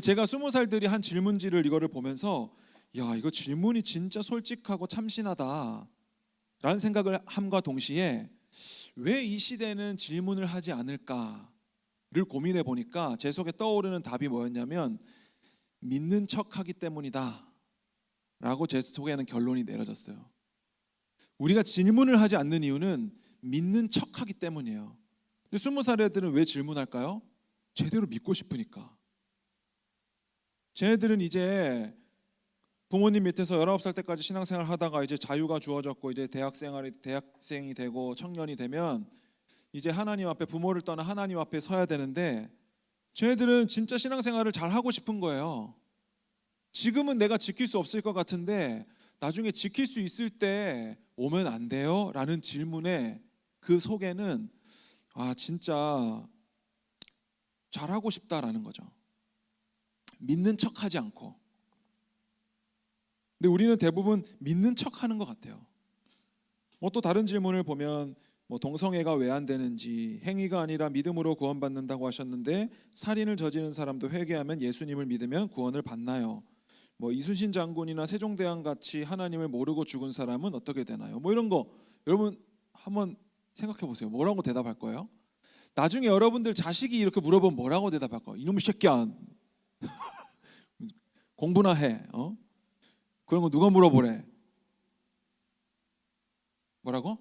제가 20살들이 한 질문지를 이거를 보면서 야, 이거 질문이 진짜 솔직하고 참신하다 라는 생각을 함과 동시에 왜 이 시대는 질문을 하지 않을까를 고민해 보니까 제 속에 떠오르는 답이 뭐였냐면 믿는 척하기 때문이다 라고 제 속에는 결론이 내려졌어요. 우리가 질문을 하지 않는 이유는 믿는 척하기 때문이에요. 근데 20살 애들은 왜 질문할까요? 제대로 믿고 싶으니까. 쟤네들은 이제 부모님 밑에서 19살 때까지 신앙생활 하다가 이제 자유가 주어졌고 이제 대학생이 되고 청년이 되면 이제 하나님 앞에, 부모를 떠나 하나님 앞에 서야 되는데 쟤네들은 진짜 신앙생활을 잘 하고 싶은 거예요. 지금은 내가 지킬 수 없을 것 같은데 나중에 지킬 수 있을 때 오면 안 돼요? 라는 질문에 그 속에는 진짜 잘하고 싶다라는 거죠. 믿는 척하지 않고. 근데 우리는 대부분 믿는 척하는 것 같아요. 뭐 또 다른 질문을 보면 뭐 동성애가 왜 안 되는지, 행위가 아니라 믿음으로 구원받는다고 하셨는데 살인을 저지른 사람도 회개하면 예수님을 믿으면 구원을 받나요? 뭐 이순신 장군이나 세종대왕 같이 하나님을 모르고 죽은 사람은 어떻게 되나요? 뭐 이런 거 여러분 한번 생각해 보세요. 뭐라고 대답할 거예요? 나중에 여러분들 자식이 이렇게 물어보면 뭐라고 대답할 거예요? 이놈의 새끼야, 공부나 해. 그런 거 누가 물어보래? 뭐라고?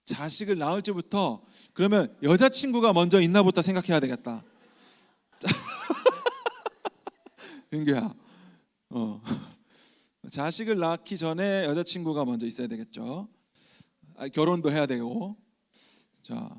자식을 낳을 때부터 그러면 여자친구가 먼저 있나부터 생각해야 되겠다. 윤규야, 자식을 낳기 전에 여자친구가 먼저 있어야 되겠죠. 결혼도 해야 되고. 자,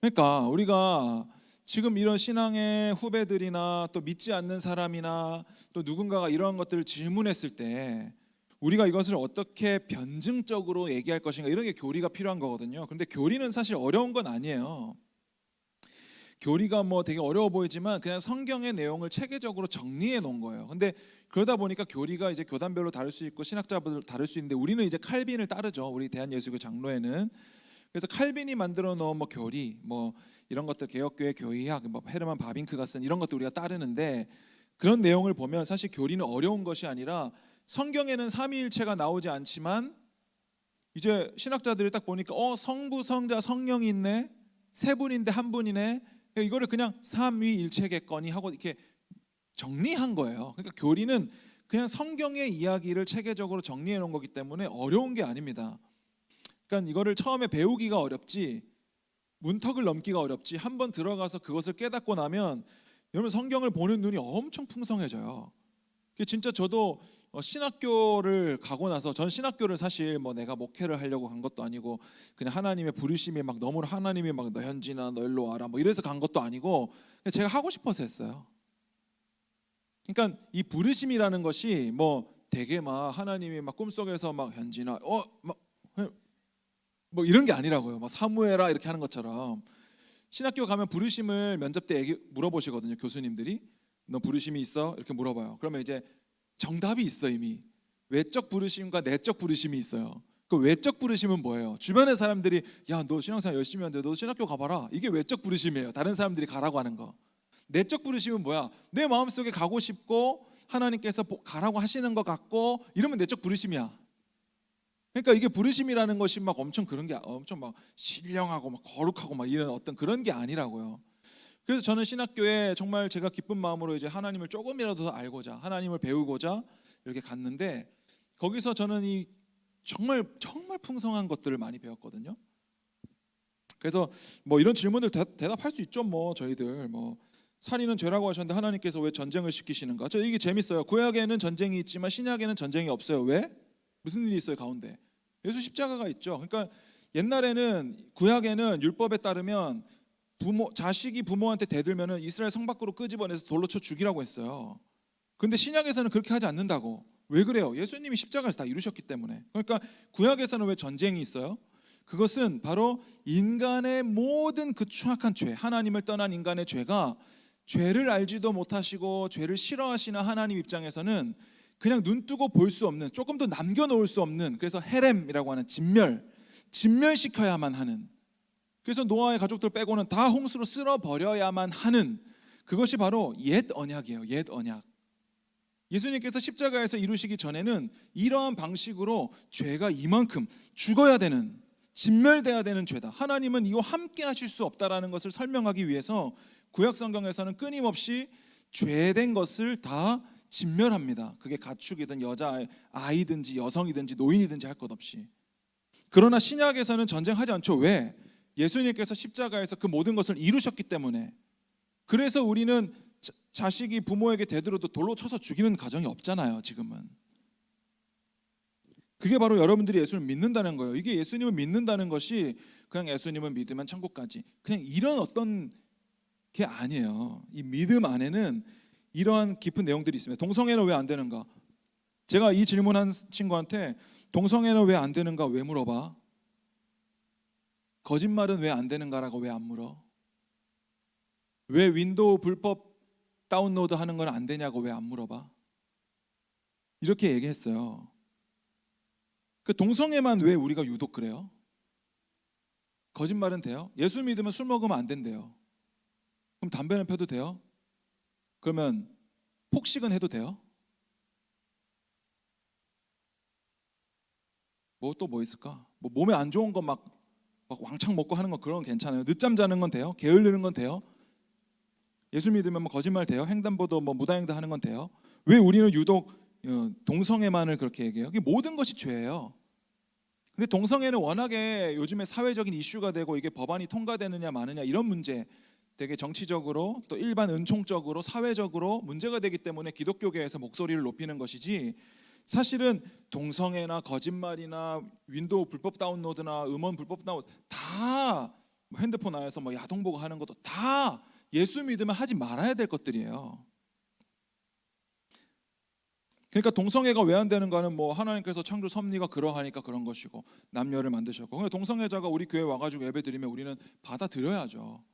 그러니까 우리가 지금 이런 신앙의 후배들이나 또 믿지 않는 사람이나 또 누군가가 이런 것들을 질문했을 때 우리가 이것을 어떻게 변증적으로 얘기할 것인가, 이런 게 교리가 필요한 거거든요. 그런데 교리는 사실 어려운 건 아니에요. 교리가 뭐 되게 어려워 보이지만 그냥 성경의 내용을 체계적으로 정리해 놓은 거예요. 근데 그러다 보니까 교리가 이제 교단별로 다를 수 있고 신학자별로 다를 수 있는데 우리는 이제 칼빈을 따르죠. 우리 대한예수교 장로회는. 그래서 칼빈이 만들어 놓은 뭐 교리, 뭐 이런 것들, 개혁교회 교의학, 뭐 헤르만 바빙크가 쓴 이런 것들 우리가 따르는데, 그런 내용을 보면 사실 교리는 어려운 것이 아니라 성경에는 삼위일체가 나오지 않지만 이제 신학자들이 딱 보니까 성부, 성자, 성령이 있네, 세 분인데 한 분이네, 이거를 그냥 삼위일체겠거니 하고 이렇게 정리한 거예요. 그러니까 교리는 그냥 성경의 이야기를 체계적으로 정리해 놓은 거기 때문에 어려운 게 아닙니다. 그러니까 이거를 처음에 배우기가 어렵지, 문턱을 넘기가 어렵지, 한번 들어가서 그것을 깨닫고 나면 여러분 성경을 보는 눈이 엄청 풍성해져요. 진짜 저도 신학교를 가고 나서, 전 신학교를 사실 뭐 내가 목회를 하려고 간 것도 아니고 그냥 하나님의 부르심이 막 너무, 하나님이 막 너 현진아 너 일로 와라 뭐 이래서 간 것도 아니고 그냥 제가 하고 싶어서 했어요. 그러니까 이 부르심이라는 것이 뭐 되게 막 하나님이 막 꿈속에서 막 현진아 뭐 이런 게 아니라고요. 막 사무엘아 이렇게 하는 것처럼. 신학교 가면 부르심을 면접 때 물어보시거든요. 교수님들이 너 부르심이 있어? 이렇게 물어봐요. 그러면 이제 정답이 있어. 이미 외적 부르심과 내적 부르심이 있어요. 그 외적 부르심은 뭐예요? 주변의 사람들이 야 너 신앙생활 열심히 하는데 너 신학교 가봐라, 이게 외적 부르심이에요. 다른 사람들이 가라고 하는 거. 내적 부르심은 뭐야? 내 마음속에 가고 싶고 하나님께서 가라고 하시는 것 같고 이러면 내적 부르심이야. 그러니까 이게 부르심이라는 것이 막 엄청 그런 게 엄청 막 신령하고 막 거룩하고 막 이런 어떤 그런 게 아니라고요. 그래서 저는 신학교에 정말 제가 기쁜 마음으로 이제 하나님을 조금이라도 더 알고자, 하나님을 배우고자 이렇게 갔는데, 거기서 저는 이 정말 풍성한 것들을 많이 배웠거든요. 그래서 뭐 이런 질문들 대답할 수 있죠. 뭐 저희들 뭐 살인은 죄라고 하셨는데 하나님께서 왜 전쟁을 시키시는가? 저 이게 재밌어요. 구약에는 전쟁이 있지만 신약에는 전쟁이 없어요. 왜? 무슨 일이 있어요 가운데? 예수 십자가가 있죠. 그러니까 옛날에는, 구약에는 율법에 따르면 자식이 부모한테 대들면은 이스라엘 성 밖으로 끄집어내서 돌로 쳐 죽이라고 했어요. 그런데 신약에서는 그렇게 하지 않는다고. 왜 그래요? 예수님이 십자가에서 다 이루셨기 때문에. 그러니까 구약에서는 왜 전쟁이 있어요? 그것은 바로 인간의 모든 그 추악한 죄, 하나님을 떠난 인간의 죄가, 죄를 알지도 못하시고 죄를 싫어하시는 하나님 입장에서는 그냥 눈 뜨고 볼 수 없는, 조금 더 남겨놓을 수 없는, 그래서 헤렘이라고 하는 진멸시켜야만 하는, 그래서 노아의 가족들 빼고는 다 홍수로 쓸어버려야만 하는, 그것이 바로 옛 언약이에요. 옛 언약. 예수님께서 십자가에서 이루시기 전에는 이러한 방식으로 죄가 이만큼 죽어야 되는, 진멸돼야 되는 죄다, 하나님은 이거 함께 하실 수 없다라는 것을 설명하기 위해서 구약 성경에서는 끊임없이 죄된 것을 다 진멸합니다. 그게 가축이든 여자아이든지 여성이든지 노인이든지 할 것 없이. 그러나 신약에서는 전쟁하지 않죠. 왜? 예수님께서 십자가에서 그 모든 것을 이루셨기 때문에. 그래서 우리는 자식이 부모에게 대들어도 돌로 쳐서 죽이는 가정이 없잖아요. 지금은. 그게 바로 여러분들이 예수를 믿는다는 거예요. 이게 예수님을 믿는다는 것이 그냥 예수님을 믿으면 천국 가지, 그냥 이런 어떤 게 아니에요. 이 믿음 안에는 이러한 깊은 내용들이 있습니다. 동성애는 왜 안 되는가? 제가 이 질문한 친구한테 동성애는 왜 안 되는가 왜 물어봐? 거짓말은 왜 안 되는가라고 왜 안 물어? 왜 윈도우 불법 다운로드 하는 건 안 되냐고 왜 안 물어봐? 이렇게 얘기했어요. 그 동성애만 왜 우리가 유독 그래요? 거짓말은 돼요? 예수 믿으면 술 먹으면 안 된대요. 그럼 담배는 펴도 돼요? 그러면 폭식은 해도 돼요? 뭐 또 뭐 있을까? 뭐 몸에 안 좋은 거 막 왕창 먹고 하는 거 그런 건 괜찮아요. 늦잠 자는 건 돼요? 게으르는 건 돼요? 예수 믿으면 뭐 거짓말 돼요? 횡단보도 뭐 무단횡단 하는 건 돼요? 왜 우리는 유독 동성애만을 그렇게 얘기해요? 이게 모든 것이 죄예요. 근데 동성애는 워낙에 요즘에 사회적인 이슈가 되고 이게 법안이 통과되느냐 마느냐 이런 문제, 되게 정치적으로 또 일반 은총적으로 사회적으로 문제가 되기 때문에 기독교계에서 목소리를 높이는 것이지, 사실은 동성애나 거짓말이나 윈도우 불법 다운로드나 음원 불법 다운로드 다 핸드폰 안에서 뭐 야동 보고 하는 것도 다 예수 믿으면 하지 말아야 될 것들이에요. 그러니까 동성애가 왜 안 되는가는 뭐 하나님께서 창조 섭리가 그러하니까 그런 것이고 남녀를 만드셨고, 그러니까 동성애자가 우리 교회 와가지고 예배 드리면 우리는 받아들여야죠.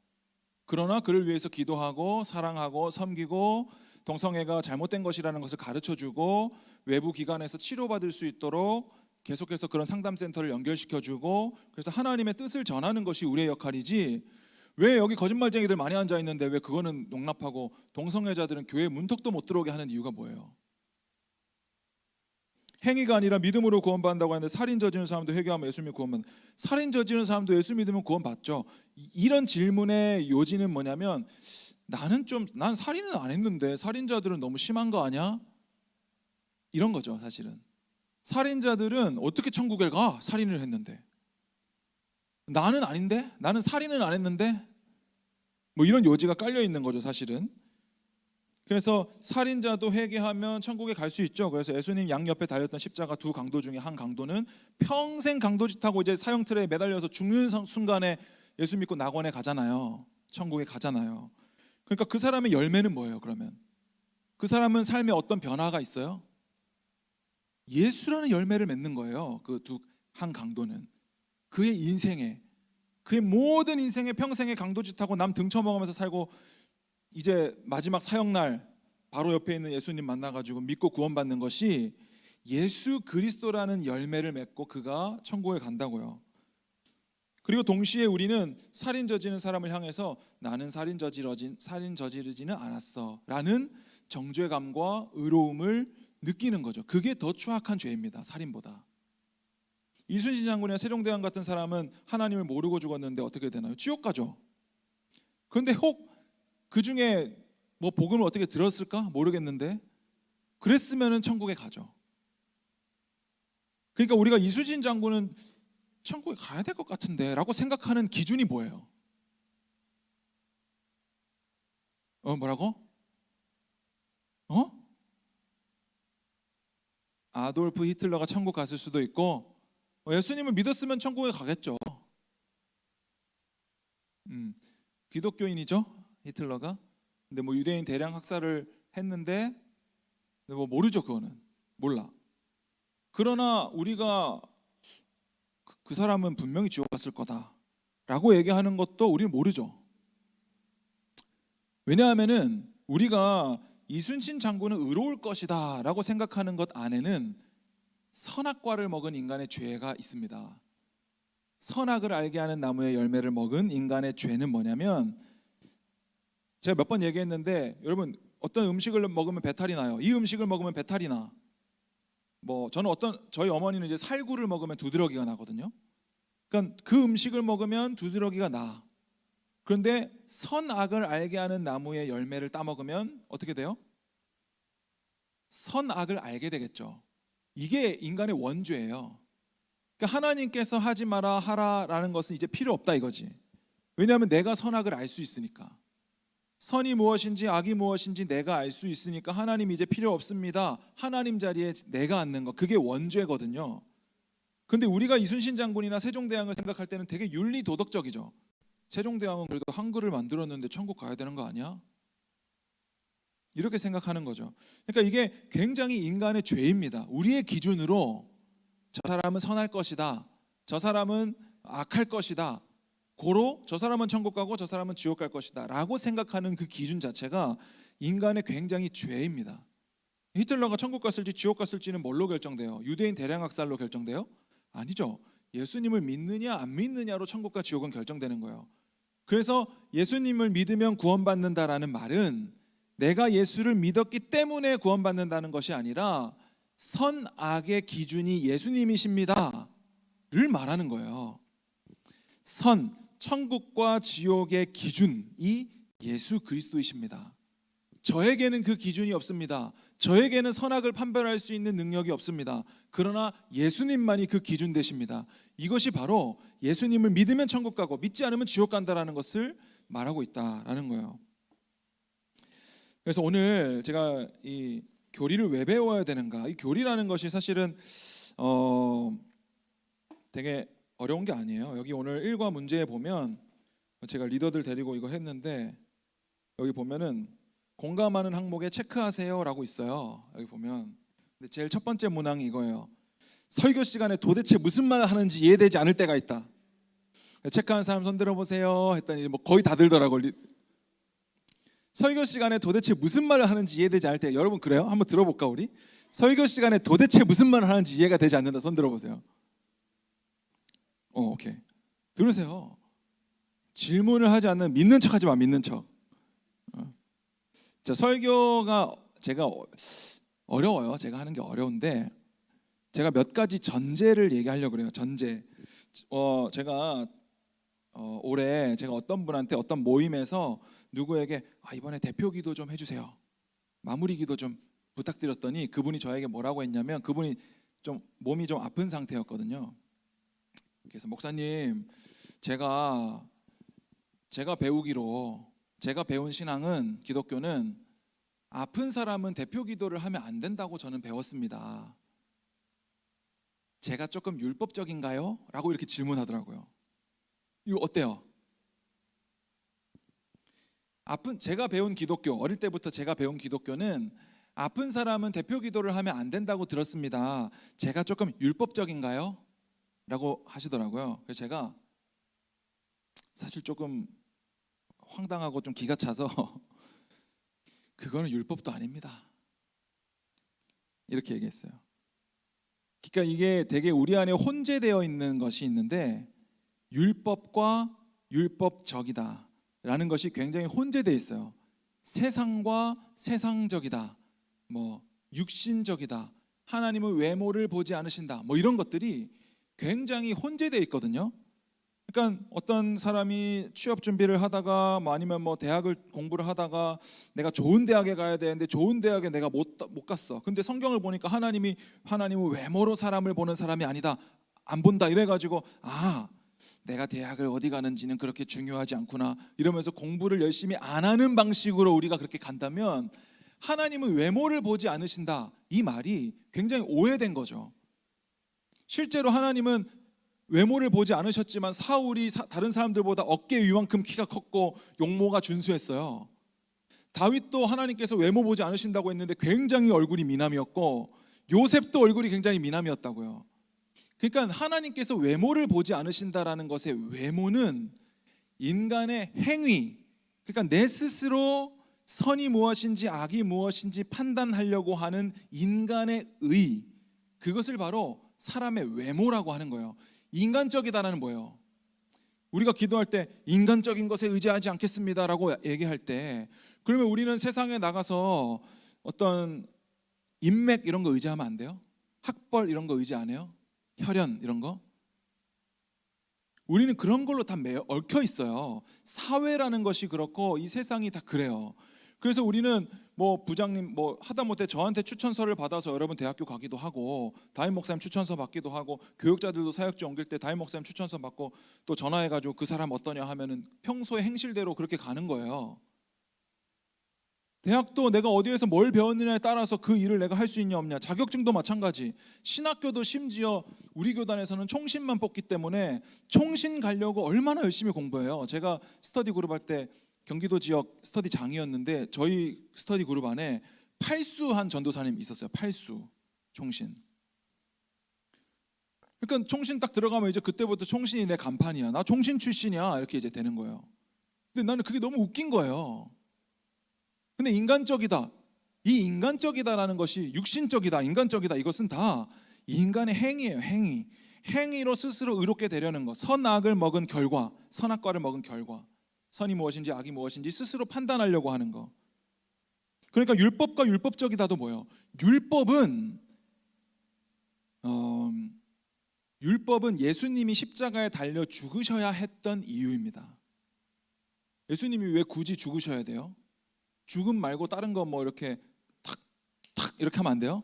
그러나 그를 위해서 기도하고 사랑하고 섬기고 동성애가 잘못된 것이라는 것을 가르쳐주고 외부 기관에서 치료받을 수 있도록 계속해서 그런 상담센터를 연결시켜주고, 그래서 하나님의 뜻을 전하는 것이 우리의 역할이지, 왜 여기 거짓말쟁이들 많이 앉아있는데 왜 그거는 농락하고 동성애자들은 교회 문턱도 못 들어오게 하는 이유가 뭐예요? 행위가 아니라 믿음으로 구원받는다고 하는데 살인 저지르는 사람도 회개하면 예수 믿으면 구원받는, 살인 저지르는 사람도 예수 믿으면 구원받죠. 이런 질문의 요지는 뭐냐면, 난 살인은 안 했는데 살인자들은 너무 심한 거 아니야? 이런 거죠. 사실은 살인자들은 어떻게 천국에 가? 살인을 했는데. 나는 아닌데? 나는 살인은 안 했는데? 뭐 이런 요지가 깔려 있는 거죠, 사실은. 그래서 살인자도 회개하면 천국에 갈 수 있죠. 그래서 예수님 양옆에 달렸던 십자가 두 강도 중에 한 강도는 평생 강도짓하고 이제 사형틀에 매달려서 죽는 순간에 예수 믿고 낙원에 가잖아요. 천국에 가잖아요. 그러니까 그 사람의 열매는 뭐예요? 그러면 그 사람은 삶에 어떤 변화가 있어요? 예수라는 열매를 맺는 거예요. 그 한 강도는 그의 인생에, 그의 모든 인생에 평생에 강도짓하고 남 등쳐먹으면서 살고 이제 마지막 사형날 바로 옆에 있는 예수님 만나가지고 믿고 구원받는 것이 예수 그리스도라는 열매를 맺고 그가 천국에 간다고요. 그리고 동시에 우리는 살인 저지르는 사람을 향해서 나는 살인 저지르지는 않았어 라는 정죄감과 의로움을 느끼는 거죠. 그게 더 추악한 죄입니다, 살인보다. 이순신 장군이나 세종대왕 같은 사람은 하나님을 모르고 죽었는데 어떻게 되나요? 지옥 가죠. 그런데 혹 그 중에 뭐 복음을 어떻게 들었을까? 모르겠는데 그랬으면은 천국에 가죠. 그러니까 우리가 이순신 장군은 천국에 가야 될 것 같은데 라고 생각하는 기준이 뭐예요? 뭐라고? 아돌프 히틀러가 천국 갔을 수도 있고, 예수님을 믿었으면 천국에 가겠죠. 기독교인이죠, 히틀러가. 근데 뭐 유대인 대량 학살을 했는데 뭐 모르죠, 그거는 몰라. 그러나 우리가 그 사람은 분명히 지옥 갔을 거다라고 얘기하는 것도 우리는 모르죠. 왜냐하면은 우리가 이순신 장군은 의로울 것이다라고 생각하는 것 안에는 선악과를 먹은 인간의 죄가 있습니다. 선악을 알게 하는 나무의 열매를 먹은 인간의 죄는 뭐냐면, 제가 몇 번 얘기했는데 여러분 어떤 음식을 먹으면 배탈이 나요. 이 음식을 먹으면 배탈이 나. 뭐 저희 어머니는 이제 살구를 먹으면 두드러기가 나거든요. 그러니까 그 음식을 먹으면 두드러기가 나. 그런데 선악을 알게 하는 나무의 열매를 따먹으면 어떻게 돼요? 선악을 알게 되겠죠. 이게 인간의 원죄예요. 그러니까 하나님께서 하지 마라 하라라는 것은 이제 필요 없다 이거지. 왜냐하면 내가 선악을 알 수 있으니까. 선이 무엇인지 악이 무엇인지 내가 알 수 있으니까 하나님 이제 필요 없습니다. 하나님 자리에 내가 앉는 거, 그게 원죄거든요. 근데 우리가 이순신 장군이나 세종대왕을 생각할 때는 되게 윤리 도덕적이죠. 세종대왕은 그래도 한글을 만들었는데 천국 가야 되는 거 아니야? 이렇게 생각하는 거죠. 그러니까 이게 굉장히 인간의 죄입니다. 우리의 기준으로 저 사람은 선할 것이다, 저 사람은 악할 것이다, 고로 저 사람은 천국 가고 저 사람은 지옥 갈 것이다 라고 생각하는 그 기준 자체가 인간의 굉장히 죄입니다. 히틀러가 천국 갔을지 지옥 갔을지는 뭘로 결정돼요? 유대인 대량학살로 결정돼요? 아니죠. 예수님을 믿느냐 안 믿느냐로 천국과 지옥은 결정되는 거예요. 그래서 예수님을 믿으면 구원받는다라는 말은 내가 예수를 믿었기 때문에 구원받는다는 것이 아니라 선악의 기준이 예수님이십니다를 말하는 거예요. 천국과 지옥의 기준이 예수 그리스도이십니다. 저에게는 그 기준이 없습니다. 저에게는 선악을 판별할 수 있는 능력이 없습니다. 그러나 예수님만이 그 기준 되십니다. 이것이 바로 예수님을 믿으면 천국 가고 믿지 않으면 지옥 간다라는 것을 말하고 있다라는 거예요. 그래서 오늘 제가 이 교리를 왜 배워야 되는가? 이 교리라는 것이 사실은 되게 어려운 게 아니에요. 여기 오늘 1과 문제에 보면 제가 리더들 데리고 이거 했는데 여기 보면은 공감하는 항목에 체크하세요라고 있어요. 여기 보면 근데 제일 첫 번째 문항이 이거예요. 설교 시간에 도대체 무슨 말을 하는지 이해되지 않을 때가 있다. 체크한 사람 손 들어보세요 했더니 뭐 거의 다 들더라고요. 설교 시간에 도대체 무슨 말을 하는지 이해되지 않을 때, 여러분 그래요? 한번 들어볼까 우리? 설교 시간에 도대체 무슨 말을 하는지 이해가 되지 않는다. 손 들어보세요. 오케이. 들으세요. 질문을 하지 않는 믿는 척하지 마. 믿는 척. 자, 설교가 제가 어려워요. 제가 하는 게 어려운데 제가 몇 가지 전제를 얘기하려고 그래요. 전제. 제가 올해 제가 어떤 분한테 어떤 모임에서 누구에게 이번에 대표 기도 좀 해주세요. 마무리 기도 좀 부탁드렸더니 그분이 저에게 뭐라고 했냐면 그분이 좀 몸이 좀 아픈 상태였거든요. 그래서 목사님 제가 배우기로 제가 배운 신앙은 기독교는 아픈 사람은 대표 기도를 하면 안 된다고 저는 배웠습니다. 제가 조금 율법적인가요? 라고 이렇게 질문하더라고요. 이거 어때요? 제가 배운 기독교, 어릴 때부터 제가 배운 기독교는 아픈 사람은 대표 기도를 하면 안 된다고 들었습니다. 제가 조금 율법적인가요? 라고 하시더라고요. 그래서 제가 사실 조금 황당하고 좀 기가 차서 그거는 율법도 아닙니다. 이렇게 얘기했어요. 그러니까 이게 되게 우리 안에 혼재되어 있는 것이 있는데 율법과 율법적이다 라는 것이 굉장히 혼재되어 있어요. 세상과 세상적이다, 뭐 육신적이다, 하나님은 외모를 보지 않으신다, 뭐 이런 것들이 굉장히 혼재되어 있거든요. 그러니까 어떤 사람이 취업 준비를 하다가 아니면 뭐 대학을 공부를 하다가 내가 좋은 대학에 가야 되는데 좋은 대학에 내가 못 갔어. 근데 성경을 보니까 하나님은 외모로 사람을 보는 사람이 아니다, 안 본다 이래가지고 내가 대학을 어디 가는지는 그렇게 중요하지 않구나 이러면서 공부를 열심히 안 하는 방식으로 우리가 그렇게 간다면 하나님은 외모를 보지 않으신다 이 말이 굉장히 오해된 거죠. 실제로 하나님은 외모를 보지 않으셨지만 사울이 다른 사람들보다 어깨 위만큼 키가 컸고 용모가 준수했어요. 다윗도 하나님께서 외모 보지 않으신다고 했는데 굉장히 얼굴이 미남이었고 요셉도 얼굴이 굉장히 미남이었다고요. 그러니까 하나님께서 외모를 보지 않으신다라는 것의 외모는 인간의 행위, 그러니까 내 스스로 선이 무엇인지 악이 무엇인지 판단하려고 하는 인간의 의, 그것을 바로 사람의 외모라고 하는 거예요. 인간적이다라는 뭐예요? 우리가 기도할 때 인간적인 것에 의지하지 않겠습니다라고 얘기할 때 그러면 우리는 세상에 나가서 어떤 인맥 이런 거 의지하면 안 돼요? 학벌 이런 거 의지 안 해요? 혈연 이런 거? 우리는 그런 걸로 다 얽혀 있어요. 사회라는 것이 그렇고 이 세상이 다 그래요. 그래서 우리는 뭐 부장님 뭐 하다못해 저한테 추천서를 받아서 여러분 대학교 가기도 하고 담임 목사님 추천서 받기도 하고 교육자들도 사역지 옮길 때 담임 목사님 추천서 받고 또 전화해가지고 그 사람 어떠냐 하면은 평소의 행실대로 그렇게 가는 거예요. 대학도 내가 어디에서 뭘 배웠느냐에 따라서 그 일을 내가 할 수 있냐 없냐. 자격증도 마찬가지. 신학교도 심지어 우리 교단에서는 총신만 뽑기 때문에 총신 가려고 얼마나 열심히 공부해요. 제가 스터디 그룹 할 때 경기도 지역 스터디 장이었는데 저희 스터디 그룹 안에 8수한 전도사님이 있었어요. 8수 총신. 그러니까 총신 딱 들어가면 이제 그때부터 총신이 내 간판이야. 나 총신 출신이야. 이렇게 이제 되는 거예요. 근데 나는 그게 너무 웃긴 거예요. 근데 인간적이다. 이 인간적이다라는 것이 육신적이다, 인간적이다, 이것은 다 인간의 행위예요. 행위로 스스로 의롭게 되려는 것. 선악을 먹은 결과, 선악과를 먹은 결과, 선이 무엇인지 악이 무엇인지 스스로 판단하려고 하는 것. 그러니까 율법과 율법적이다도 뭐예요? 율법은 예수님이 십자가에 달려 죽으셔야 했던 이유입니다. 예수님이 왜 굳이 죽으셔야 돼요? 죽음 말고 다른 거 뭐 이렇게 탁 이렇게 하면 안 돼요?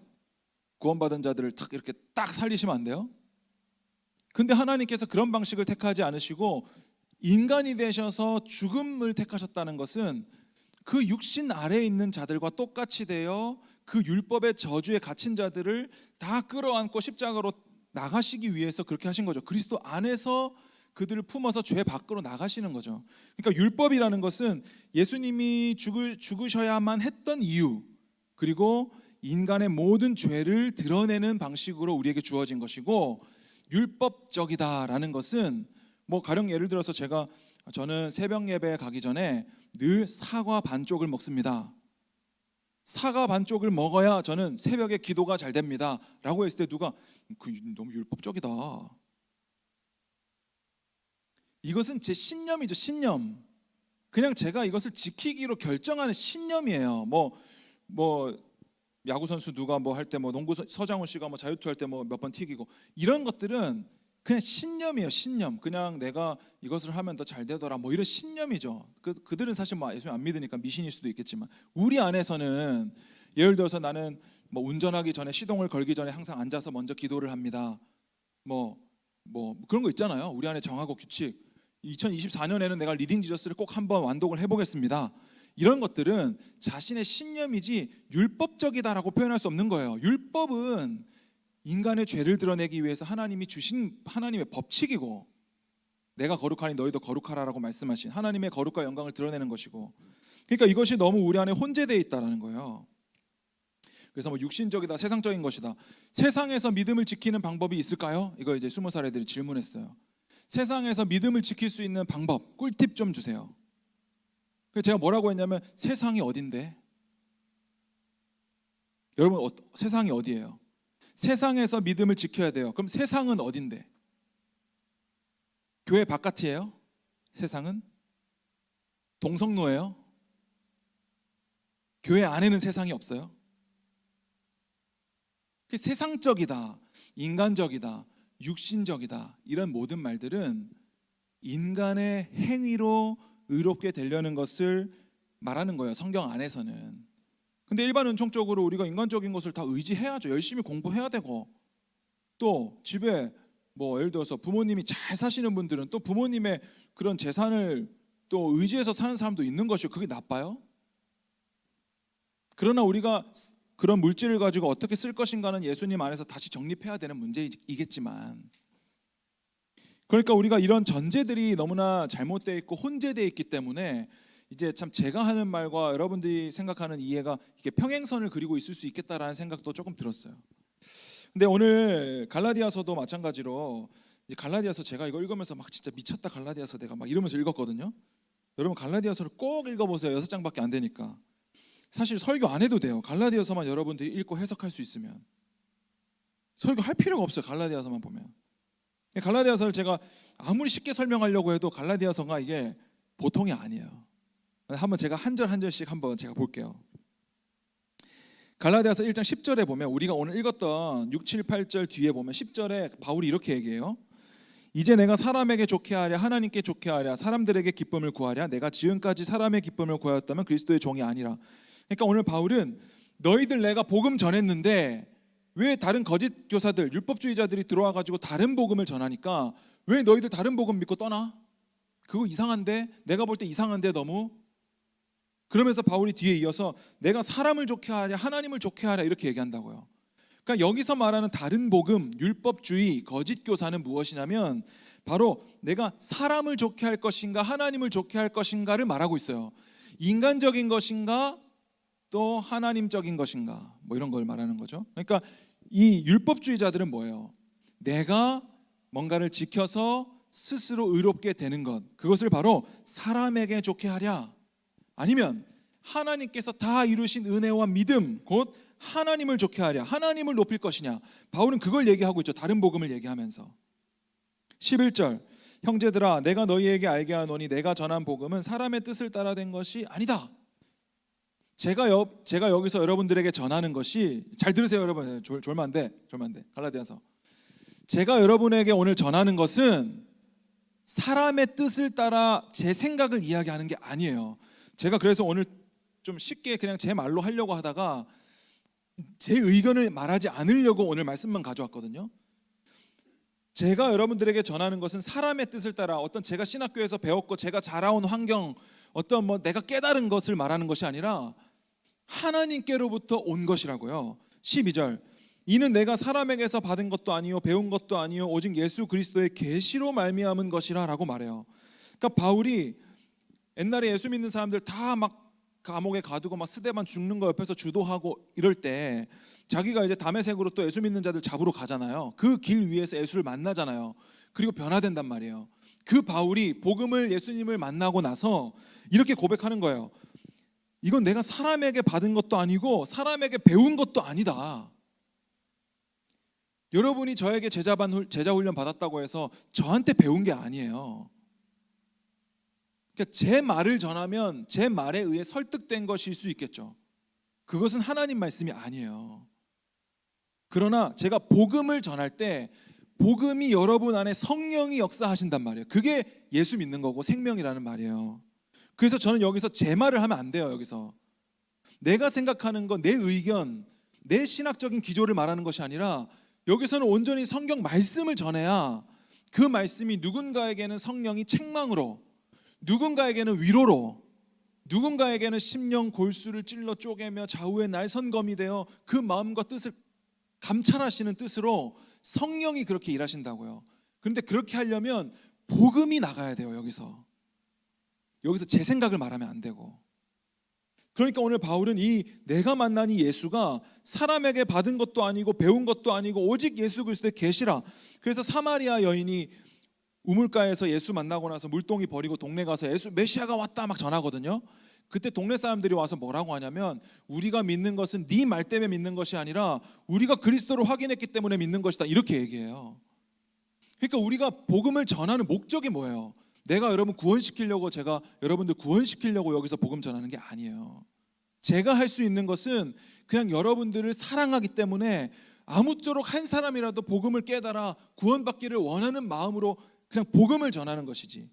구원받은 자들을 탁 이렇게 딱 살리시면 안 돼요? 근데 하나님께서 그런 방식을 택하지 않으시고 인간이 되셔서 죽음을 택하셨다는 것은 그 육신 아래에 있는 자들과 똑같이 되어 그 율법의 저주에 갇힌 자들을 다 끌어안고 십자가로 나가시기 위해서 그렇게 하신 거죠. 그리스도 안에서 그들을 품어서 죄 밖으로 나가시는 거죠. 그러니까 율법이라는 것은 예수님이 죽으셔야만 했던 이유, 그리고 인간의 모든 죄를 드러내는 방식으로 우리에게 주어진 것이고, 율법적이다라는 것은 뭐 가령 예를 들어서 저는 새벽 예배에 가기 전에 늘 사과 반쪽을 먹습니다. 사과 반쪽을 먹어야 저는 새벽에 기도가 잘 됩니다 라고 했을 때 누가 너무 율법적이다. 이것은 제 신념이죠. 신념. 그냥 제가 이것을 지키기로 결정하는 신념이에요. 뭐 야구 선수 누가 뭐 할 때 뭐 농구 서장훈 씨가 뭐 자유투 할 때 뭐 몇 번 튀기고, 이런 것들은 그냥 신념이에요. 신념. 그냥 내가 이것을 하면 더 잘 되더라 뭐 이런 신념이죠. 그들은 사실 뭐 예수 안 믿으니까 미신일 수도 있겠지만, 우리 안에서는 예를 들어서 나는 뭐 운전하기 전에, 시동을 걸기 전에 항상 앉아서 먼저 기도를 합니다. 뭐 그런 거 있잖아요. 우리 안에 정하고 규칙. 2024년에는 내가 리딩 지저스를 꼭 한번 완독을 해보겠습니다. 이런 것들은 자신의 신념이지 율법적이다라고 표현할 수 없는 거예요. 율법은 인간의 죄를 드러내기 위해서 하나님이 주신 하나님의 법칙이고, 내가 거룩하니 너희도 거룩하라라고 말씀하신 하나님의 거룩과 영광을 드러내는 것이고, 그러니까 이것이 너무 우리 안에 혼재되어 있다라는 거예요. 그래서 뭐 육신적이다, 세상적인 것이다. 세상에서 믿음을 지키는 방법이 있을까요? 이거 이제 20살 애들이 질문했어요. 세상에서 믿음을 지킬 수 있는 방법, 꿀팁 좀 주세요. 그래서 제가 뭐라고 했냐면, 세상이 어딘데? 여러분, 세상이 어디예요? 세상에서 믿음을 지켜야 돼요. 그럼 세상은 어딘데? 교회 바깥이에요? 세상은? 동성로예요? 교회 안에는 세상이 없어요? 세상적이다, 인간적이다, 육신적이다, 이런 모든 말들은 인간의 행위로 의롭게 되려는 것을 말하는 거예요, 성경 안에서는. 근데 일반 은총적으로 우리가 인간적인 것을 다 의지해야죠. 열심히 공부해야 되고, 또 집에 뭐 예를 들어서 부모님이 잘 사시는 분들은 또 부모님의 그런 재산을 또 의지해서 사는 사람도 있는 것이요. 그게 나빠요? 그러나 우리가 그런 물질을 가지고 어떻게 쓸 것인가는 예수님 안에서 다시 정립해야 되는 문제이겠지만, 그러니까 우리가 이런 전제들이 너무나 잘못되어 있고 혼재되어 있기 때문에 이제 참 제가 하는 말과 여러분들이 생각하는 이해가 이게 평행선을 그리고 있을 수 있겠다라는 생각도 조금 들었어요. 근데 오늘 갈라디아서도 마찬가지로, 이제 갈라디아서 제가 이거 읽으면서 막 진짜 미쳤다 갈라디아서 내가 막 이러면서 읽었거든요. 여러분 갈라디아서를 꼭 읽어보세요. 6장밖에 안 되니까. 사실 설교 안 해도 돼요. 갈라디아서만 여러분들이 읽고 해석할 수 있으면 설교할 필요가 없어요. 갈라디아서만 보면. 갈라디아서를 제가 아무리 쉽게 설명하려고 해도 갈라디아서가 이게 보통이 아니에요. 한번 제가 한 절 한 절씩 한번 제가 볼게요. 갈라디아서 1장 10절에 보면, 우리가 오늘 읽었던 6, 7, 8절 뒤에 보면 10절에 바울이 이렇게 얘기해요. 이제 내가 사람에게 좋게 하랴 하나님께 좋게 하랴 사람들에게 기쁨을 구하랴 내가 지금까지 사람의 기쁨을 구하였다면 그리스도의 종이 아니라. 그러니까 오늘 바울은 너희들 내가 복음 전했는데 왜 다른 거짓 교사들, 율법주의자들이 들어와 가지고 다른 복음을 전하니까 왜 너희들 다른 복음 믿고 떠나? 그거 이상한데? 내가 볼 때 이상한데 너무? 그러면서 바울이 뒤에 이어서 내가 사람을 좋게 하랴 하나님을 좋게 하랴 이렇게 얘기한다고요. 그러니까 여기서 말하는 다른 복음, 율법주의, 거짓 교사는 무엇이냐면 바로 내가 사람을 좋게 할 것인가 하나님을 좋게 할 것인가를 말하고 있어요. 인간적인 것인가 또 하나님적인 것인가, 뭐 이런 걸 말하는 거죠. 그러니까 이 율법주의자들은 뭐예요? 내가 뭔가를 지켜서 스스로 의롭게 되는 것, 그것을 바로 사람에게 좋게 하랴, 아니면 하나님께서 다 이루신 은혜와 믿음, 곧 하나님을 좋게 하랴, 하나님을 높일 것이냐. 바울은 그걸 얘기하고 있죠. 다른 복음을 얘기하면서. 11절, 형제들아 내가 너희에게 알게 하노니 내가 전한 복음은 사람의 뜻을 따라 된 것이 아니다. 제가 여기서 여러분들에게 전하는 것이, 잘 들으세요 여러분. 졸면 안 돼. 갈라디아서. 제가 여러분에게 오늘 전하는 것은 사람의 뜻을 따라 제 생각을 이야기하는 게 아니에요. 제가 그래서 오늘 좀 쉽게 그냥 제 말로 하려고 하다가 제 의견을 말하지 않으려고 오늘 말씀만 가져왔거든요. 제가 여러분들에게 전하는 것은 사람의 뜻을 따라 어떤 제가 신학교에서 배웠고 제가 자라온 환경, 어떤 내가 깨달은 것을 말하는 것이 아니라 하나님께로부터 온 것이라고요. 12절, 이는 내가 사람에게서 받은 것도 아니요 배운 것도 아니요 오직 예수 그리스도의 계시로 말미암은 것이라 라고 말해요. 그러니까 바울이 옛날에 예수 믿는 사람들 다 막 감옥에 가두고 막 스데반 죽는 거 옆에서 주도하고 이럴 때 자기가 이제 다메섹으로 또 예수 믿는 자들 잡으러 가잖아요. 그 길 위에서 예수를 만나잖아요. 그리고 변화된단 말이에요. 그 바울이 복음을, 예수님을 만나고 나서 이렇게 고백하는 거예요. 이건 내가 사람에게 받은 것도 아니고 사람에게 배운 것도 아니다. 여러분이 저에게 제자 훈련 받았다고 해서 저한테 배운 게 아니에요. 그러니까 제 말을 전하면 제 말에 의해 설득된 것일 수 있겠죠. 그것은 하나님 말씀이 아니에요. 그러나 제가 복음을 전할 때 복음이 여러분 안에 성령이 역사하신단 말이에요. 그게 예수 믿는 거고 생명이라는 말이에요. 그래서 저는 여기서 제 말을 하면 안 돼요. 여기서 내가 생각하는 거, 내 의견, 내 신학적인 기조를 말하는 것이 아니라 여기서는 온전히 성경 말씀을 전해야 그 말씀이 누군가에게는 성령이 책망으로, 누군가에게는 위로로, 누군가에게는 심령 골수를 찔러 쪼개며 좌우의 날선검이 되어 그 마음과 뜻을 감찰하시는 뜻으로 성령이 그렇게 일하신다고요. 그런데 그렇게 하려면 복음이 나가야 돼요. 여기서 제 생각을 말하면 안 되고. 그러니까 오늘 바울은 이 내가 만난 이 예수가 사람에게 받은 것도 아니고 배운 것도 아니고 오직 예수 그리스도의 계시라. 그래서 사마리아 여인이 우물가에서 예수 만나고 나서 물동이 버리고 동네 가서 예수 메시아가 왔다 막 전하거든요. 그때 동네 사람들이 와서 뭐라고 하냐면 우리가 믿는 것은 네 말 때문에 믿는 것이 아니라 우리가 그리스도를 확인했기 때문에 믿는 것이다. 이렇게 얘기해요. 그러니까 우리가 복음을 전하는 목적이 뭐예요? 내가 여러분 구원시키려고, 제가 여러분들 구원시키려고 여기서 복음 전하는 게 아니에요. 제가 할 수 있는 것은 그냥 여러분들을 사랑하기 때문에 아무쪼록 한 사람이라도 복음을 깨달아 구원받기를 원하는 마음으로 그냥 복음을 전하는 것이지.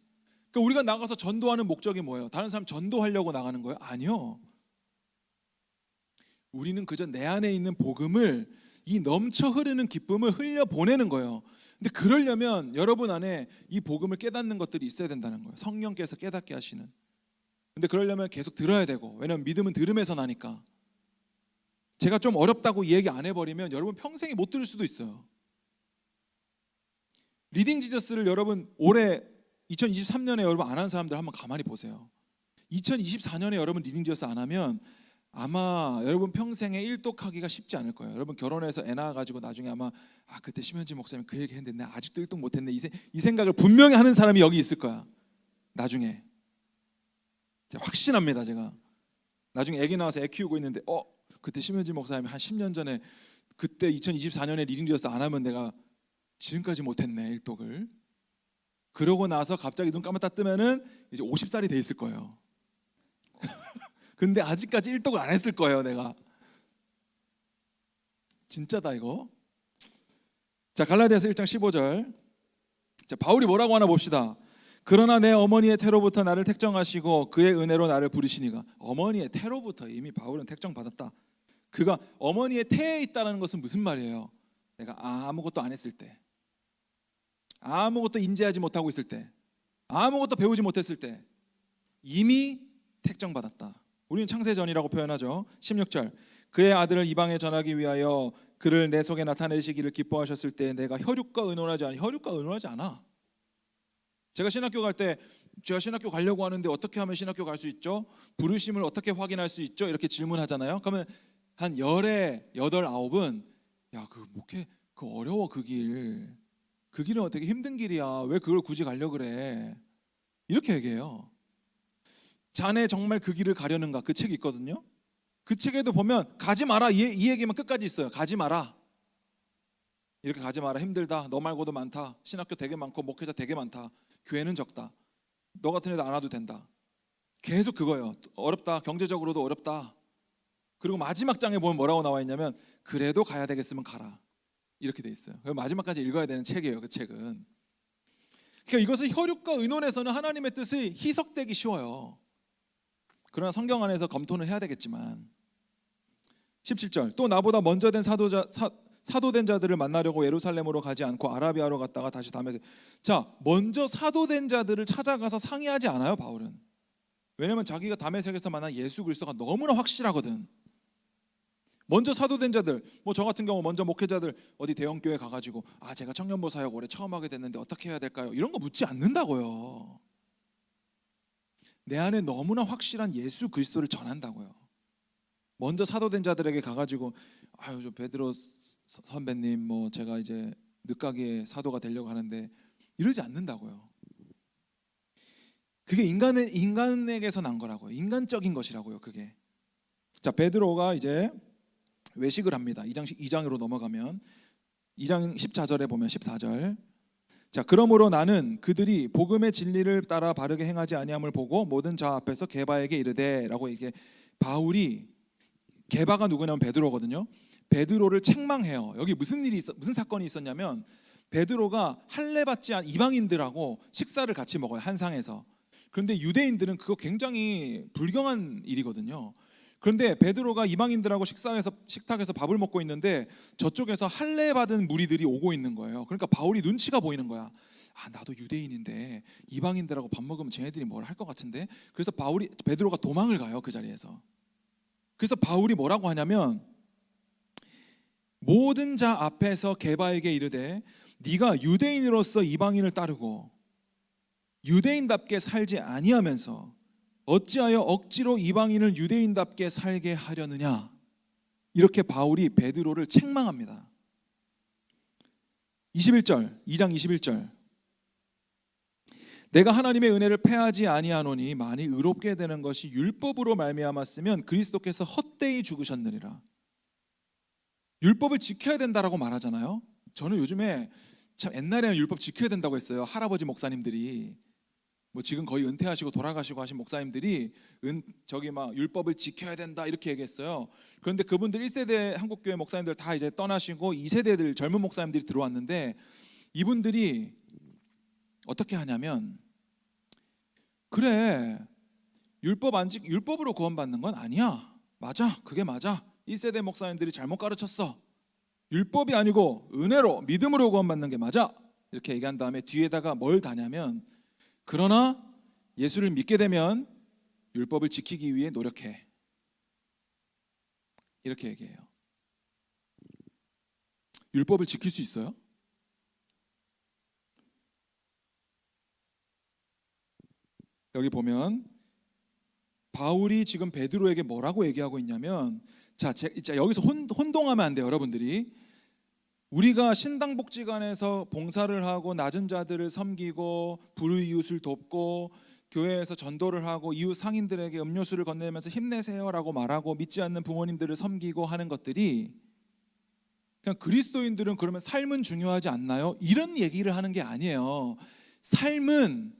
그러니까 우리가 나가서 전도하는 목적이 뭐예요? 다른 사람 전도하려고 나가는 거예요? 아니요. 우리는 그저 내 안에 있는 복음을, 이 넘쳐 흐르는 기쁨을 흘려보내는 거예요. 근데 그러려면 여러분 안에 이 복음을 깨닫는 것들이 있어야 된다는 거예요. 성령께서 깨닫게 하시는. 근데 그러려면 계속 들어야 되고, 왜냐하면 믿음은 들음에서 나니까. 제가 좀 어렵다고 얘기 안 해버리면 여러분 평생에 못 들을 수도 있어요. 리딩 지저스를 여러분 올해 2023년에 여러분 안 한 사람들 한번 가만히 보세요. 2024년에 여러분 리딩 지저스 안 하면 아마 여러분 평생에 일독하기가 쉽지 않을 거예요. 여러분 결혼해서 애 낳아가지고 나중에 아마 그때 심현지 목사님 그 얘기 했는데 나 아직도 일독 못했네, 이 생각을 분명히 하는 사람이 여기 있을 거야. 나중에 제가 확신합니다. 제가 나중에 애기 나와서 애 키우고 있는데 그때 심현지 목사님이 한 10년 전에 그때 2024년에 리딩 지저스 안 하면 내가 지금까지 못했네 일독을. 그러고 나서 갑자기 눈 감았다 뜨면은 이제 50살이 돼 있을 거예요. 근데 아직까지 일독을 안 했을 거예요. 내가 진짜다 이거. 자, 갈라디아서 1장 15절. 자, 바울이 뭐라고 하나 봅시다. 그러나 내 어머니의 태로부터 나를 택정하시고 그의 은혜로 나를 부르시니가. 어머니의 태로부터 이미 바울은 택정받았다. 그가 어머니의 태에 있다는 것은 무슨 말이에요? 내가 아무것도 안 했을 때, 아무것도 인지하지 못하고 있을 때, 아무것도 배우지 못했을 때 이미 택정받았다. 우리는 창세전이라고 표현하죠. 16절. 그의 아들을 이방에 전하기 위하여 그를 내 속에 나타내시기를 기뻐하셨을 때 내가 혈육과 의논하지 않아. 제가 신학교 갈 때 제가 신학교 가려고 하는데 어떻게 하면 신학교 갈 수 있죠? 부르심을 어떻게 확인할 수 있죠? 이렇게 질문하잖아요. 그러면 한 열에 8, 9은 야, 그 목회 그 어려워 그 길은 되게 힘든 길이야. 왜 그걸 굳이 가려고 그래? 이렇게 얘기해요. 자네 정말 그 길을 가려는가? 그 책이 있거든요. 그 책에도 보면 가지 마라 이 얘기만 끝까지 있어요. 가지 마라. 이렇게 가지 마라. 힘들다. 너 말고도 많다. 신학교 되게 많고 목회자 되게 많다. 교회는 적다. 너 같은 애도 안 와도 된다. 계속 그거예요. 어렵다. 경제적으로도 어렵다. 그리고 마지막 장에 보면 뭐라고 나와 있냐면 그래도 가야 되겠으면 가라. 이렇게 돼 있어요. 마지막까지 읽어야 되는 책이에요. 그 책은. 그러니까 이것을 혈육과 의논에서는 하나님의 뜻이 희석되기 쉬워요. 그러나 성경 안에서 검토는 해야 되겠지만 17절 또 나보다 먼저 된 사도된 자들을 만나려고 예루살렘으로 가지 않고 아라비아로 갔다가 다시 다메섹. 자, 먼저 사도된 자들을 찾아가서 상의하지 않아요, 바울은. 왜냐하면 자기가 다메섹에서 만난 예수 그리스도가 너무나 확실하거든. 먼저 사도된 자들, 뭐 저 같은 경우 먼저 목회자들 어디 대형 교회 가가지고 제가 청년부 사역 올해 처음 하게 됐는데 어떻게 해야 될까요? 이런 거 묻지 않는다고요. 내 안에 너무나 확실한 예수 그리스도를 전한다고요. 먼저 사도된 자들에게 가가지고 저 베드로 선배님 뭐 제가 이제 늦가기에 사도가 되려고 하는데 이러지 않는다고요. 그게 인간에게서 난 거라고요. 인간적인 것이라고요. 그게. 자, 베드로가 이제 외식을 합니다. 2장으로 넘어가면 2장 14절에 보면 14절. 자, 그러므로 나는 그들이 복음의 진리를 따라 바르게 행하지 아니함을 보고 모든 자 앞에서 게바에게 이르되라고 이게 바울이 게바가 누구냐면 베드로거든요. 베드로를 책망해요. 여기 무슨 사건이 있었냐면 베드로가 할례 받지 않은 이방인들하고 식사를 같이 먹어요. 한 상에서. 그런데 유대인들은 그거 굉장히 불경한 일이거든요. 그런데 베드로가 이방인들하고 식탁에서 밥을 먹고 있는데 저쪽에서 할례 받은 무리들이 오고 있는 거예요. 그러니까 바울이 눈치가 보이는 거야. 나도 유대인인데 이방인들하고 밥 먹으면 쟤네들이 뭘 할 것 같은데. 그래서 베드로가 도망을 가요. 그 자리에서. 그래서 바울이 뭐라고 하냐면 모든 자 앞에서 게바에게 이르되 네가 유대인으로서 이방인을 따르고 유대인답게 살지 아니하면서 어찌하여 억지로 이방인을 유대인답게 살게 하려느냐. 이렇게 바울이 베드로를 책망합니다. 21절, 2장 21절. 내가 하나님의 은혜를 패하지 아니하노니 만일 의롭게 되는 것이 율법으로 말미암았으면 그리스도께서 헛되이 죽으셨느니라. 율법을 지켜야 된다라고 말하잖아요. 저는 요즘에 참 옛날에는 율법 지켜야 된다고 했어요. 할아버지 목사님들이 뭐 지금 거의 은퇴하시고 돌아가시고 하신 목사님들이 막 율법을 지켜야 된다 이렇게 얘기했어요. 그런데 그분들 1세대 한국교회 목사님들 다 이제 떠나시고 2세대들 젊은 목사님들이 들어왔는데 이분들이 어떻게 하냐면 그래 율법으로 구원받는 건 아니야. 맞아, 그게 맞아. 1세대 목사님들이 잘못 가르쳤어. 율법이 아니고 은혜로 믿음으로 구원받는 게 맞아. 이렇게 얘기한 다음에 뒤에다가 뭘 다냐면 그러나 예수를 믿게 되면 율법을 지키기 위해 노력해. 이렇게 얘기해요. 율법을 지킬 수 있어요? 여기 보면 바울이 지금 베드로에게 뭐라고 얘기하고 있냐면 자 여기서 혼동하면 안 돼요. 여러분들이 우리가 신당복지관에서 봉사를 하고 낮은 자들을 섬기고 불의이웃을 돕고 교회에서 전도를 하고 이웃 상인들에게 음료수를 건네면서 힘내세요라고 말하고 믿지 않는 부모님들을 섬기고 하는 것들이 그냥 그리스도인들은 그러면 삶은 중요하지 않나요? 이런 얘기를 하는 게 아니에요. 삶은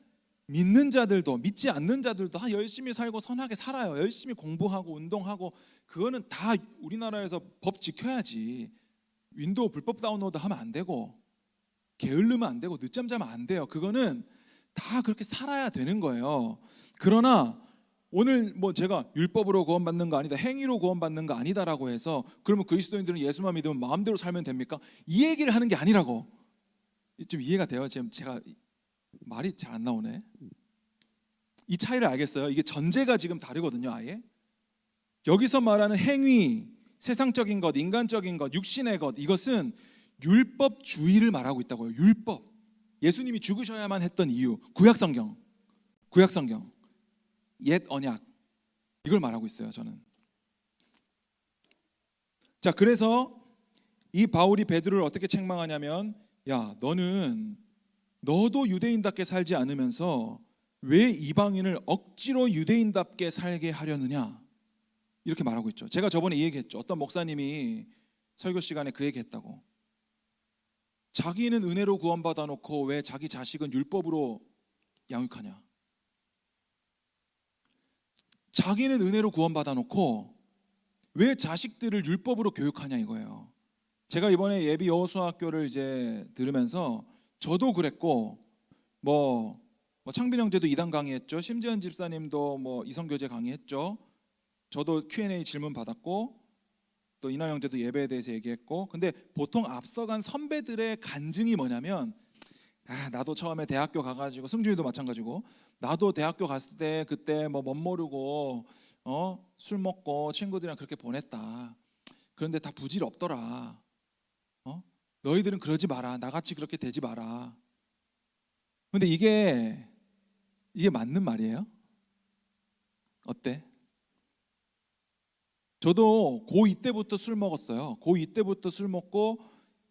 믿는 자들도 믿지 않는 자들도 다 열심히 살고 선하게 살아요. 열심히 공부하고 운동하고 그거는 다 우리나라에서 법 지켜야지. 윈도우 불법 다운로드 하면 안 되고 게을르면 안 되고 늦잠 자면 안 돼요. 그거는 다 그렇게 살아야 되는 거예요. 그러나 오늘 뭐 제가 율법으로 구원받는 거 아니다, 행위로 구원받는 거 아니다라고 해서 그러면 그리스도인들은 예수만 믿으면 마음대로 살면 됩니까? 이 얘기를 하는 게 아니라고. 좀 이해가 돼요? 지금 제가 말이 잘 안 나오네. 이 차이를 알겠어요? 이게 전제가 지금 다르거든요. 아예 여기서 말하는 행위, 세상적인 것, 인간적인 것, 육신의 것, 이것은 율법주의를 말하고 있다고요. 율법. 예수님이 죽으셔야만 했던 이유. 구약성경, 옛 언약, 이걸 말하고 있어요. 저는. 자, 그래서 이 바울이 베드로를 어떻게 책망하냐면 야, 너도 유대인답게 살지 않으면서 왜 이방인을 억지로 유대인답게 살게 하려느냐 이렇게 말하고 있죠. 제가 저번에 이 얘기했죠. 어떤 목사님이 설교 시간에 그 얘기했다고. 자기는 은혜로 구원받아 놓고 왜 자기 자식은 율법으로 양육하냐. 자기는 은혜로 구원받아 놓고 왜 자식들을 율법으로 교육하냐 이거예요. 제가 이번에 예비 여호수아학교를 이제 들으면서 저도 그랬고 뭐 창빈 형제도 이단 강의했죠. 심재현 집사님도 뭐 이성교제 강의했죠. 저도 Q&A 질문 받았고 또 이나 형제도 예배에 대해서 얘기했고. 근데 보통 앞서간 선배들의 간증이 뭐냐면 나도 처음에 대학교 가가지고 승준이도 마찬가지고 나도 대학교 갔을 때 그때 뭐 멋모르고 술 먹고 친구들이랑 그렇게 보냈다. 그런데 다 부질없더라. 너희들은 그러지 마라. 나같이 그렇게 되지 마라. 근데 이게 맞는 말이에요? 어때? 저도 고2 때부터 술 먹었어요. 고2 때부터 술 먹고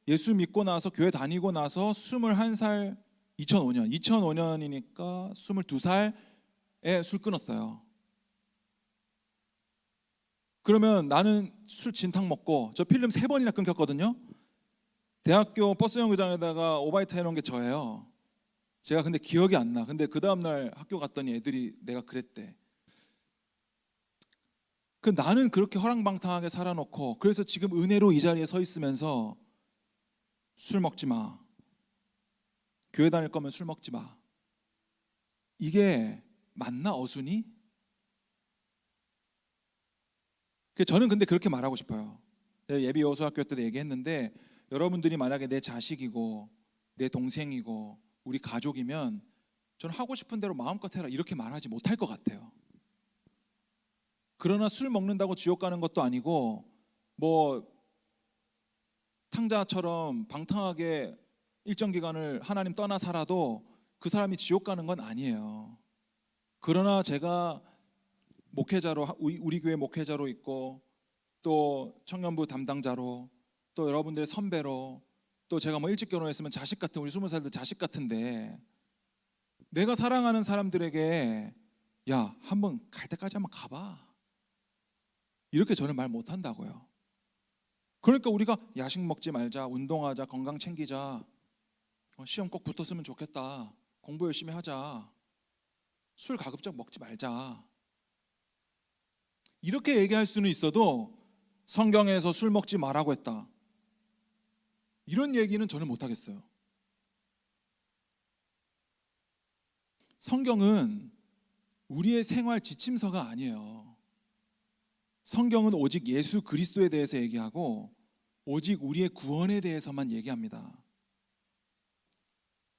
예수 믿고 나서 교회 다니고 나서 21살 2005년이니까 22살에 술 끊었어요. 그러면 나는 술 진탕 먹고 저 필름 3번이나 끊겼거든요. 대학교 버스 정류장에다가 오바이트 해놓은 게 저예요. 제가 근데 기억이 안 나. 근데 그 다음날 학교 갔더니 애들이 내가 그랬대. 나는 그렇게 허랑방탕하게 살아놓고 그래서 지금 은혜로 이 자리에 서 있으면서 술 먹지 마. 교회 다닐 거면 술 먹지 마. 이게 맞나 어순이? 저는 근데 그렇게 말하고 싶어요. 예비 여호수아학교 때도 얘기했는데 여러분들이 만약에 내 자식이고 내 동생이고 우리 가족이면 저는 하고 싶은 대로 마음껏 해라 이렇게 말하지 못할 것 같아요. 그러나 술 먹는다고 지옥 가는 것도 아니고 뭐 탕자처럼 방탕하게 일정 기간을 하나님 떠나 살아도 그 사람이 지옥 가는 건 아니에요. 그러나 제가 목회자로 우리 교회 목회자로 있고 또 청년부 담당자로 또 여러분들의 선배로 또 제가 뭐 일찍 결혼했으면 자식 같은 우리 20살들 자식 같은데 내가 사랑하는 사람들에게 야 한번 갈 때까지 한번 가봐 이렇게 저는 말 못한다고요. 그러니까 우리가 야식 먹지 말자, 운동하자, 건강 챙기자, 시험 꼭 붙었으면 좋겠다, 공부 열심히 하자, 술 가급적 먹지 말자 이렇게 얘기할 수는 있어도 성경에서 술 먹지 말라고 했다 이런 얘기는 저는 못하겠어요. 성경은 우리의 생활 지침서가 아니에요. 성경은 오직 예수 그리스도에 대해서 얘기하고 오직 우리의 구원에 대해서만 얘기합니다.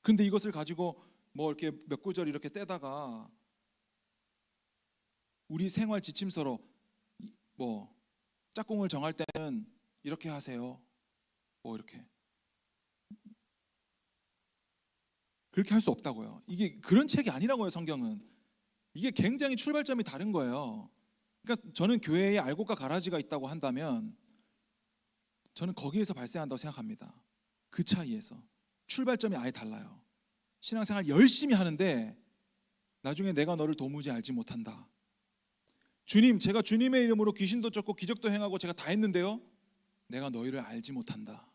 근데 이것을 가지고 뭐 이렇게 몇 구절 이렇게 떼다가 우리 생활 지침서로 뭐 짝꿍을 정할 때는 이렇게 하세요. 뭐 이렇게 그렇게 할 수 없다고요. 이게 그런 책이 아니라고요. 성경은 이게 굉장히 출발점이 다른 거예요. 그러니까 저는 교회에 알곡과 가라지가 있다고 한다면 저는 거기에서 발생한다고 생각합니다. 그 차이에서 출발점이 아예 달라요. 신앙생활 열심히 하는데 나중에 내가 너를 도무지 알지 못한다. 주님, 제가 주님의 이름으로 귀신도 쫓고 기적도 행하고 제가 다 했는데요, 내가 너희를 알지 못한다.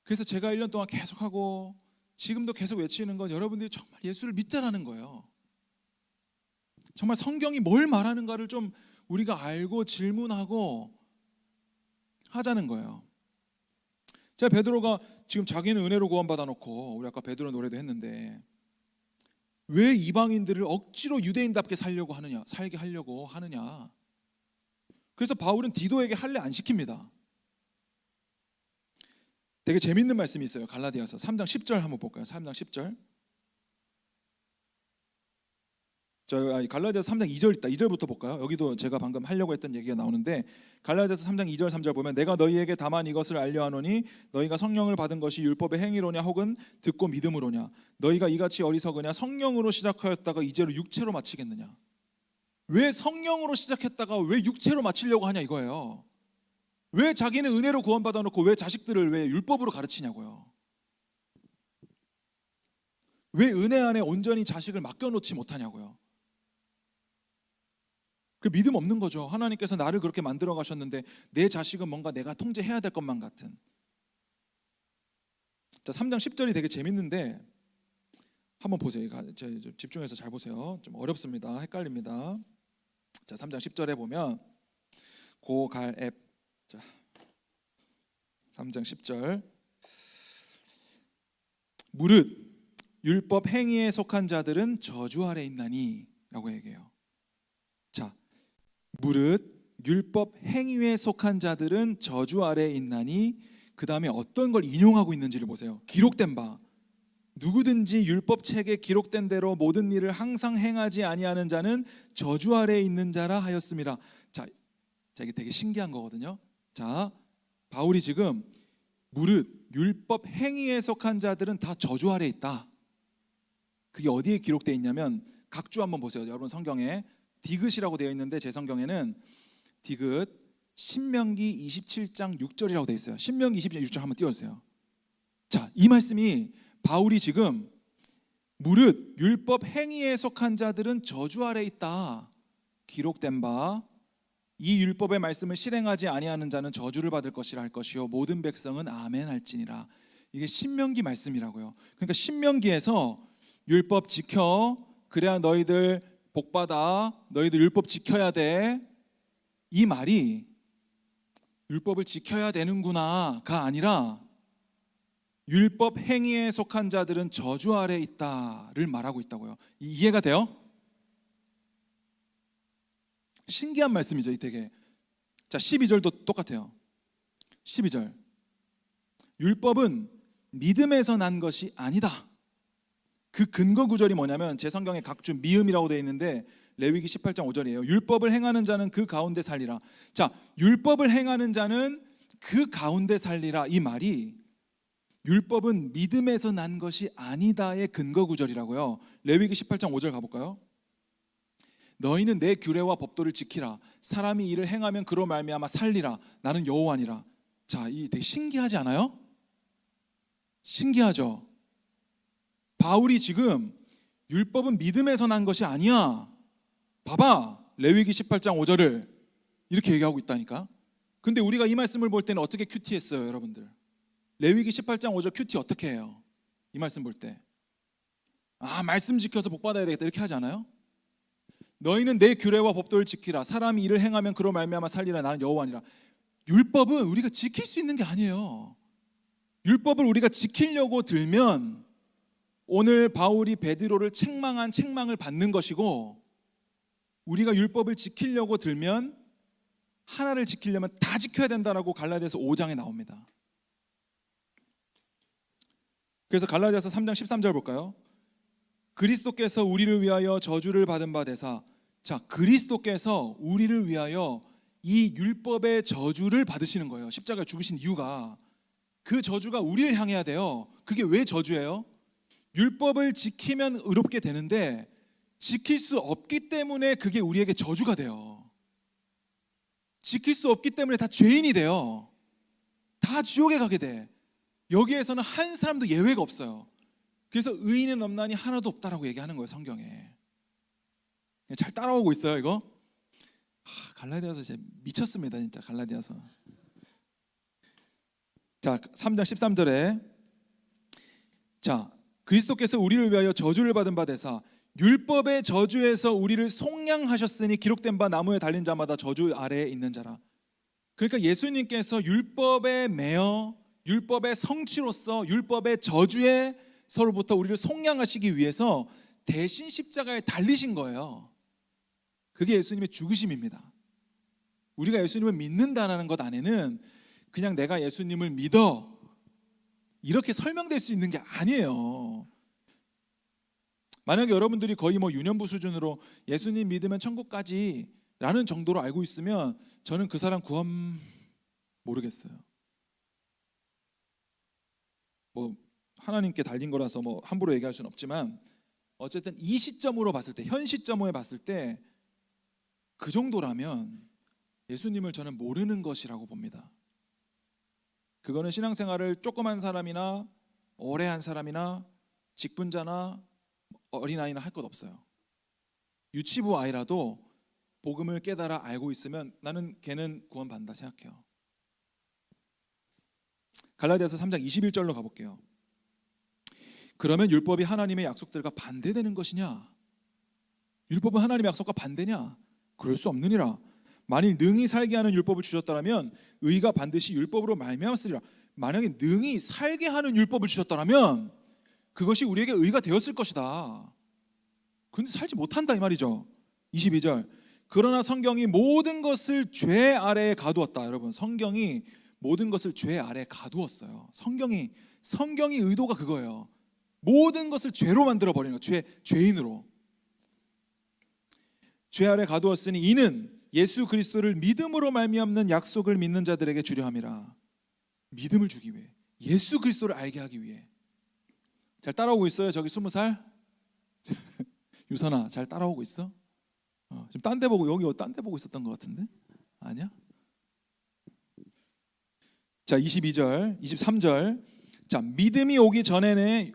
그래서 제가 1년 동안 계속하고 지금도 계속 외치는 건 여러분들이 정말 예수를 믿자라는 거예요. 정말 성경이 뭘 말하는가를 좀 우리가 알고 질문하고 하자는 거예요. 제가 베드로가 지금 자기는 은혜로 구원받아 놓고 우리 아까 베드로 노래도 했는데 왜 이방인들을 억지로 유대인답게 살게 하려고 하느냐. 그래서 바울은 디도에게 할례 안 시킵니다. 되게 재밌는 말씀이 있어요. 갈라디아서 3장 10절 한번 볼까요? 3장 10절. 갈라디아서 3장 2절 있다. 2절부터 볼까요? 여기도 제가 방금 하려고 했던 얘기가 나오는데 갈라디아서 3장 2절 3절 보면 내가 너희에게 다만 이것을 알려 하노니 너희가 성령을 받은 것이 율법의 행위로냐 혹은 듣고 믿음으로냐 너희가 이같이 어리석으냐 성령으로 시작하였다가 이제로 육체로 마치겠느냐. 왜 성령으로 시작했다가 왜 육체로 마치려고 하냐 이거예요. 왜 자기는 은혜로 구원받아 놓고 왜 자식들을 왜 율법으로 가르치냐고요. 왜 은혜 안에 온전히 자식을 맡겨놓지 못하냐고요. 그 믿음 없는 거죠. 하나님께서 나를 그렇게 만들어 가셨는데 내 자식은 뭔가 내가 통제해야 될 것만 같은. 자, 3장 10절이 되게 재밌는데 한번 보세요. 좀 집중해서 잘 보세요. 좀 어렵습니다. 헷갈립니다. 자, 3장 10절에 보면 고갈앱. 자, 3장 10절. 무릇 율법 행위에 속한 자들은 저주 아래 있나니라고 얘기해요. 자, 무릇 율법 행위에 속한 자들은 저주 아래 있나니, 그 다음에 어떤 걸 인용하고 있는지를 보세요. 기록된 바 누구든지 율법책에 기록된 대로 모든 일을 항상 행하지 아니하는 자는 저주 아래에 있는 자라 하였습니다. 자, 이게 되게 신기한 거거든요. 자, 바울이 지금 무릇 율법 행위에 속한 자들은 다 저주 아래에 있다. 그게 어디에 기록되어 있냐면 각주 한번 보세요. 여러분 성경에 디귿이라고 되어 있는데 제 성경에는 디귿 신명기 27장 6절이라고 되어 있어요. 신명기 27장 6절 한번 띄워주세요. 자, 이 말씀이 바울이 지금 무릇 율법 행위에 속한 자들은 저주 아래 있다. 기록된 바 이 율법의 말씀을 실행하지 아니하는 자는 저주를 받을 것이라 할 것이요 모든 백성은 아멘 할지니라. 이게 신명기 말씀이라고요. 그러니까 신명기에서 율법 지켜 그래야 너희들 복받아, 너희들 율법 지켜야 돼, 이 말이 율법을 지켜야 되는구나가 아니라 율법 행위에 속한 자들은 저주 아래 있다를 말하고 있다고요. 이해가 돼요? 신기한 말씀이죠. 이 되게. 자, 12절도 똑같아요. 12절. 율법은 믿음에서 난 것이 아니다. 그 근거 구절이 뭐냐면 제 성경에 각주 미음이라고 되어 있는데 레위기 18장 5절이에요. 율법을 행하는 자는 그 가운데 살리라. 자, 율법을 행하는 자는 그 가운데 살리라. 이 말이 율법은 믿음에서 난 것이 아니다의 근거 구절이라고요. 레위기 18장 5절 가볼까요? 너희는 내 규례와 법도를 지키라. 사람이 이를 행하면 그로 말미암아 살리라. 나는 여호와니라. 자, 이 되게 신기하지 않아요? 신기하죠? 바울이 지금 율법은 믿음에서 난 것이 아니야. 봐봐, 레위기 18장 5절을 이렇게 얘기하고 있다니까. 근데 우리가 이 말씀을 볼 때는 어떻게 큐티했어요, 여러분들? 레위기 18장 5절 큐티 어떻게 해요? 이 말씀 볼 때 말씀 지켜서 복 받아야 되겠다 이렇게 하지 않아요? 너희는 내 규례와 법도를 지키라. 사람이 이를 행하면 그로 말미암아 살리라. 나는 여호와니라. 율법은 우리가 지킬 수 있는 게 아니에요. 율법을 우리가 지키려고 들면 오늘 바울이 베드로를 책망한 책망을 받는 것이고, 우리가 율법을 지키려고 들면 하나를 지키려면 다 지켜야 된다라고 갈라디아서 5장에 나옵니다. 그래서 갈라디아서 3장 13절 볼까요? 그리스도께서 우리를 위하여 저주를 받은 바 되사. 자, 그리스도께서 우리를 위하여 이 율법의 저주를 받으시는 거예요. 십자가에 죽으신 이유가, 그 저주가 우리를 향해야 돼요. 그게 왜 저주예요? 율법을 지키면 의롭게 되는데 지킬 수 없기 때문에 그게 우리에게 저주가 돼요. 지킬 수 없기 때문에 다 죄인이 돼요. 다 지옥에 가게 돼. 여기에서는 한 사람도 예외가 없어요. 그래서 의인은 없나니 하나도 없다라고 얘기하는 거예요, 성경에. 잘 따라오고 있어요, 이거? 갈라디아서 진짜 미쳤습니다, 진짜 갈라디아서. 자, 3장 13절에 자, 그리스도께서 우리를 위하여 저주를 받은 바 되사 율법의 저주에서 우리를 속량하셨으니 기록된 바 나무에 달린 자마다 저주 아래에 있는 자라. 그러니까 예수님께서 율법에 매여 율법의 성취로서 율법의 저주에서로부터 우리를 속량하시기 위해서 대신 십자가에 달리신 거예요. 그게 예수님의 죽으심입니다. 우리가 예수님을 믿는다는 것 안에는 그냥 내가 예수님을 믿어 이렇게 설명될 수 있는 게 아니에요. 만약에 여러분들이 거의 유년부 수준으로 예수님 믿으면 천국까지 라는 정도로 알고 있으면 저는 그 사람 구원 모르겠어요. 하나님께 달린 거라서 함부로 얘기할 수는 없지만 어쨌든 이 시점으로 봤을 때, 현 시점에 봤을 때 그 정도라면 예수님을 저는 모르는 것이라고 봅니다. 그거는 신앙생활을 조그만 사람이나 오래 한 사람이나 직분자나 어린아이나 할 것 없어요. 유치부 아이라도 복음을 깨달아 알고 있으면 나는 걔는 구원받는다 생각해요. 갈라디아서 3장 21절로 가볼게요. 그러면 율법이 하나님의 약속들과 반대되는 것이냐? 율법은 하나님의 약속과 반대냐? 그럴 수 없느니라. 만일 능히 살게 하는 율법을 주셨더라면 의가 반드시 율법으로 말미암았으리라. 만약에 능히 살게 하는 율법을 주셨더라면 그것이 우리에게 의가 되었을 것이다. 근데 살지 못한다 이 말이죠. 22절. 그러나 성경이 모든 것을 죄 아래에 가두었다. 여러분, 성경이 모든 것을 죄 아래에 가두었어요. 성경이 의도가 그거예요. 모든 것을 죄로 만들어 버리는 거. 죄인으로. 죄 아래 가두었으니 이는 예수 그리스도를 믿음으로 말미암는 약속을 믿는 자들에게 주려 함이라. 믿음을 주기 위해, 예수 그리스도를 알게 하기 위해. 잘 따라오고 있어요? 저기 20살? 유선아, 잘 따라오고 있어? 지금 딴 데 보고, 여기 딴 데 보고 있었던 것 같은데? 아니야? 자, 22절, 23절. 자, 믿음이 오기 전에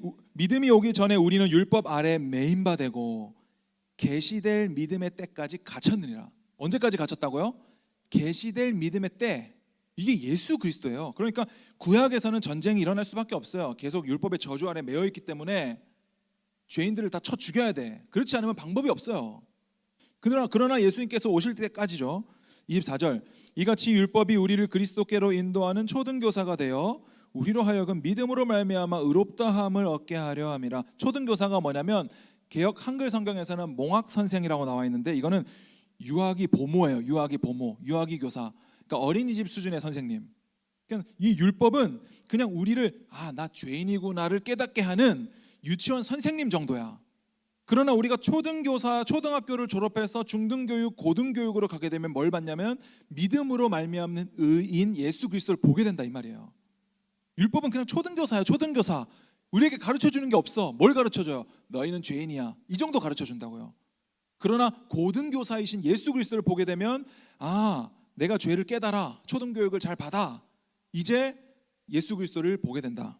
우리는 율법 아래 매인 바 되고 계시될 믿음의 때까지 갇혔느니라. 언제까지 갇혔다고요? 계시될 믿음의 때. 이게 예수 그리스도예요. 그러니까 구약에서는 전쟁이 일어날 수밖에 없어요. 계속 율법의 저주 아래 매여 있기 때문에 죄인들을 다 쳐 죽여야 돼. 그렇지 않으면 방법이 없어요. 그러나 예수님께서 오실 때까지죠. 24절. 이같이 율법이 우리를 그리스도께로 인도하는 초등교사가 되어 우리로 하여금 믿음으로 말미암아 의롭다함을 얻게 하려 함이라. 초등교사가 뭐냐면 개역 한글 성경에서는 몽학 선생이라고 나와 있는데 이거는 유아기 보모예요. 유아기 보모, 유아기 교사. 그러니까 어린이집 수준의 선생님. 그러니까 이 율법은 그냥 우리를 나 죄인이구나를 깨닫게 하는 유치원 선생님 정도야. 그러나 우리가 초등학교를 졸업해서 중등교육, 고등교육으로 가게 되면 뭘 받냐면 믿음으로 말미암는 의인 예수 그리스도를 보게 된다 이 말이에요. 율법은 그냥 초등교사예요. 초등교사. 우리에게 가르쳐주는 게 없어. 뭘 가르쳐줘요? 너희는 죄인이야. 이 정도 가르쳐준다고요. 그러나 고등교사이신 예수 그리스도를 보게 되면 내가 죄를 깨달아. 초등교육을 잘 받아. 이제 예수 그리스도를 보게 된다.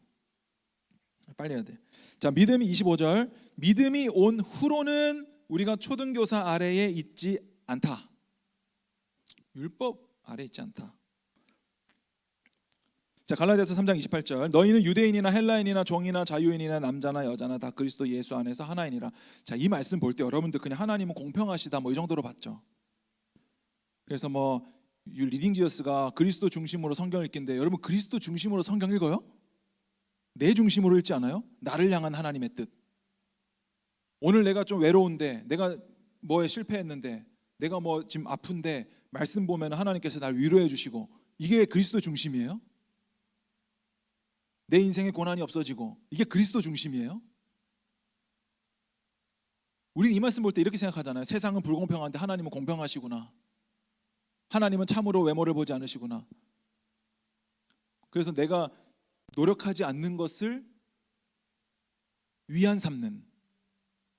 빨리 해야 돼. 자, 믿음이 25절. 믿음이 온 후로는 우리가 초등교사 아래에 있지 않다. 율법 아래에 있지 않다. 자, 갈라디아서 3장 28절. 너희는 유대인이나 헬라인이나 종이나 자유인이나 남자나 여자나 다 그리스도 예수 안에서 하나이니라. 자, 이 말씀 볼 때 여러분들 그냥 하나님은 공평하시다 이 정도로 봤죠. 그래서 리딩 지어스가 그리스도 중심으로 성경 읽기인데 여러분 그리스도 중심으로 성경 읽어요? 내 중심으로 읽지 않아요? 나를 향한 하나님의 뜻. 오늘 내가 좀 외로운데, 내가 뭐에 실패했는데, 내가 지금 아픈데 말씀 보면 하나님께서 날 위로해 주시고, 이게 그리스도 중심이에요? 내 인생에 고난이 없어지고, 이게 그리스도 중심이에요? 우리는 이 말씀 볼 때 이렇게 생각하잖아요. 세상은 불공평한데 하나님은 공평하시구나. 하나님은 참으로 외모를 보지 않으시구나. 그래서 내가 노력하지 않는 것을 위안 삼는.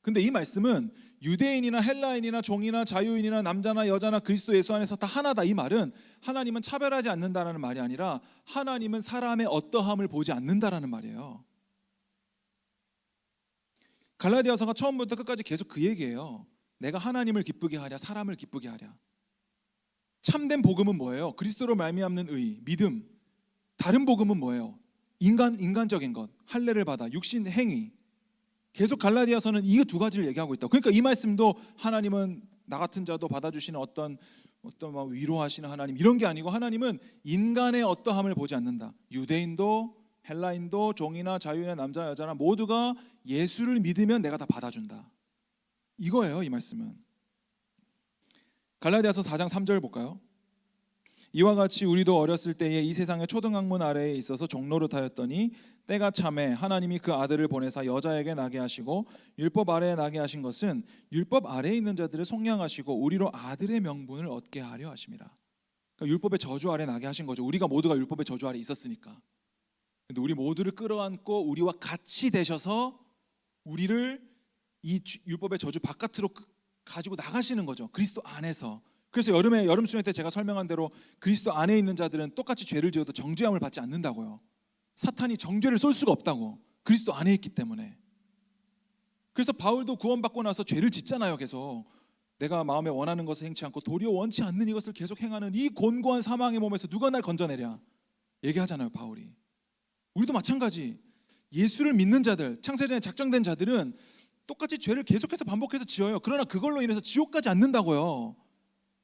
근데 이 말씀은 유대인이나 헬라인이나 종이나 자유인이나 남자나 여자나 그리스도 예수 안에서 다 하나다. 이 말은 하나님은 차별하지 않는다라는 말이 아니라 하나님은 사람의 어떠함을 보지 않는다라는 말이에요. 갈라디아서가 처음부터 끝까지 계속 그 얘기예요. 내가 하나님을 기쁘게 하랴 사람을 기쁘게 하랴. 참된 복음은 뭐예요? 그리스도로 말미암는 의, 믿음. 다른 복음은 뭐예요? 인간적인 것, 할례를 받아, 육신 행위. 계속 갈라디아서는 이 두 가지를 얘기하고 있다. 그러니까 이 말씀도 하나님은 나 같은 자도 받아주시는 어떤 위로하시는 하나님 이런 게 아니고 하나님은 인간의 어떠함을 보지 않는다. 유대인도 헬라인도 종이나 자유인의 남자 여자나 모두가 예수를 믿으면 내가 다 받아준다. 이거예요, 이 말씀은. 갈라디아서 4장 3절 볼까요? 이와 같이 우리도 어렸을 때에 이 세상의 초등학문 아래에 있어서 종노릇하였더니 때가 차매 하나님이 그 아들을 보내사 여자에게 나게 하시고 율법 아래에 나게 하신 것은 율법 아래에 있는 자들을 속량하시고 우리로 아들의 명분을 얻게 하려 하심이라. 그러니까 율법의 저주 아래 나게 하신 거죠. 우리가 모두가 율법의 저주 아래 있었으니까. 근데 우리 모두를 끌어안고 우리와 같이 되셔서 우리를 이 율법의 저주 바깥으로 가지고 나가시는 거죠. 그리스도 안에서. 그래서 여름 수련 때 제가 설명한 대로 그리스도 안에 있는 자들은 똑같이 죄를 지어도 정죄함을 받지 않는다고요. 사탄이 정죄를 쏠 수가 없다고. 그리스도 안에 있기 때문에. 그래서 바울도 구원받고 나서 죄를 짓잖아요. 계속 내가 마음에 원하는 것을 행치 않고 도리어 원치 않는 이것을 계속 행하는 이 곤고한 사망의 몸에서 누가 날 건져내랴 얘기하잖아요, 바울이. 우리도 마찬가지. 예수를 믿는 자들, 창세전에 작정된 자들은 똑같이 죄를 계속해서 반복해서 지어요. 그러나 그걸로 인해서 지옥 가지 않는다고요.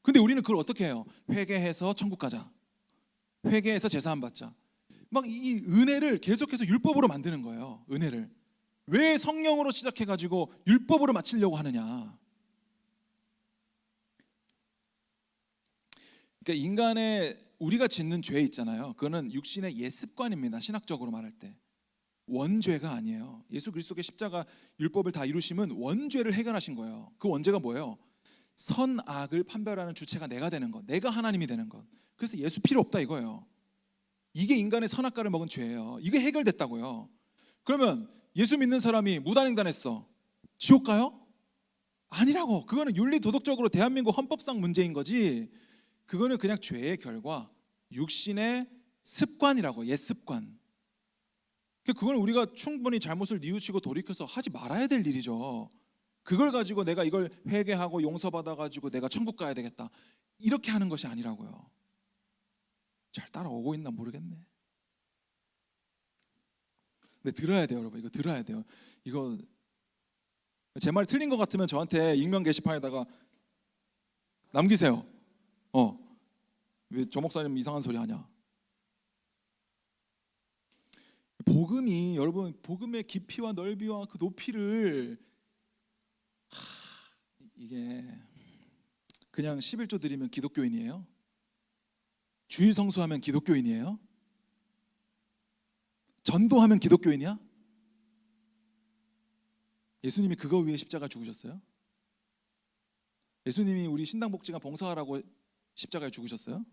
근데 우리는 그걸 어떻게 해요? 회개해서 천국 가자, 회개해서 제사함 받자. 막 이 은혜를 계속해서 율법으로 만드는 거예요. 은혜를 왜 성령으로 시작해가지고 율법으로 마치려고 하느냐. 그러니까 인간의 우리가 짓는 죄 있잖아요. 그거는 육신의 예습관입니다. 신학적으로 말할 때 원죄가 아니에요. 예수 그리스도의 십자가 율법을 다 이루심은 원죄를 해결하신 거예요. 그 원죄가 뭐예요? 선악을 판별하는 주체가 내가 되는 것, 내가 하나님이 되는 것. 그래서 예수 필요 없다 이거예요. 이게 인간의 선악과를 먹은 죄예요. 이게 해결됐다고요. 그러면 예수 믿는 사람이 무단횡단했어, 지옥 가요? 아니라고. 그거는 윤리 도덕적으로 대한민국 헌법상 문제인 거지, 그거는 그냥 죄의 결과, 육신의 습관이라고. 옛습관. 그건 우리가 충분히 잘못을 뉘우치고 돌이켜서 하지 말아야 될 일이죠. 그걸 가지고 내가 이걸 회개하고 용서받아가지고 내가 천국 가야 되겠다, 이렇게 하는 것이 아니라고요. 잘 따라오고 있나 모르겠네. 근데 들어야 돼요, 여러분. 이거 들어야 돼요. 이거 제 말 틀린 것 같으면 저한테 익명 게시판에다가 남기세요. 왜 조 목사님 이상한 소리 하냐. 복음이, 여러분, 복음의 깊이와 넓이와 그 높이를 이게 그냥 11조 드리면 기독교인이에요? 주일 성수하면 기독교인이에요? 전도하면 기독교인이야? 예수님이 그거 위해 십자가 죽으셨어요? 예수님이 우리 신당복지관 봉사하라고 십자가에 죽으셨어요?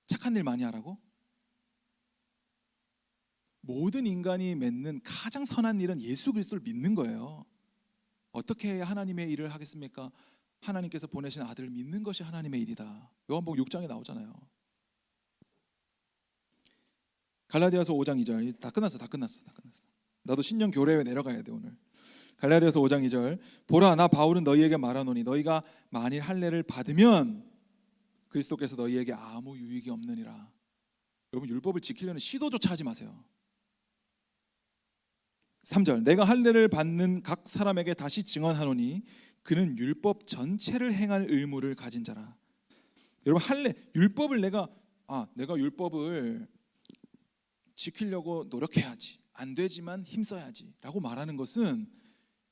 착한 일 많이 하라고? 모든 인간이 맺는 가장 선한 일은 예수 그리스도를 믿는 거예요. 어떻게 해야 하나님의 일을 하겠습니까? 하나님께서 보내신 아들을 믿는 것이 하나님의 일이다. 요한복음 6장에 나오잖아요. 갈라디아서 5장 2절. 다 끝났어. 나도 신년 교례에 내려가야 돼 오늘. 갈라디아서 5장 2절. 보라, 나 바울은 너희에게 말하노니 너희가 만일 할례를 받으면 그리스도께서 너희에게 아무 유익이 없느니라. 여러분, 율법을 지키려는 시도조차 하지 마세요. 3절. 내가 할례를 받는 각 사람에게 다시 증언하노니 그는 율법 전체를 행할 의무를 가진 자라. 여러분, 할례, 율법을 내가 율법을 지키려고 노력해야지, 안 되지만 힘써야지 라고 말하는 것은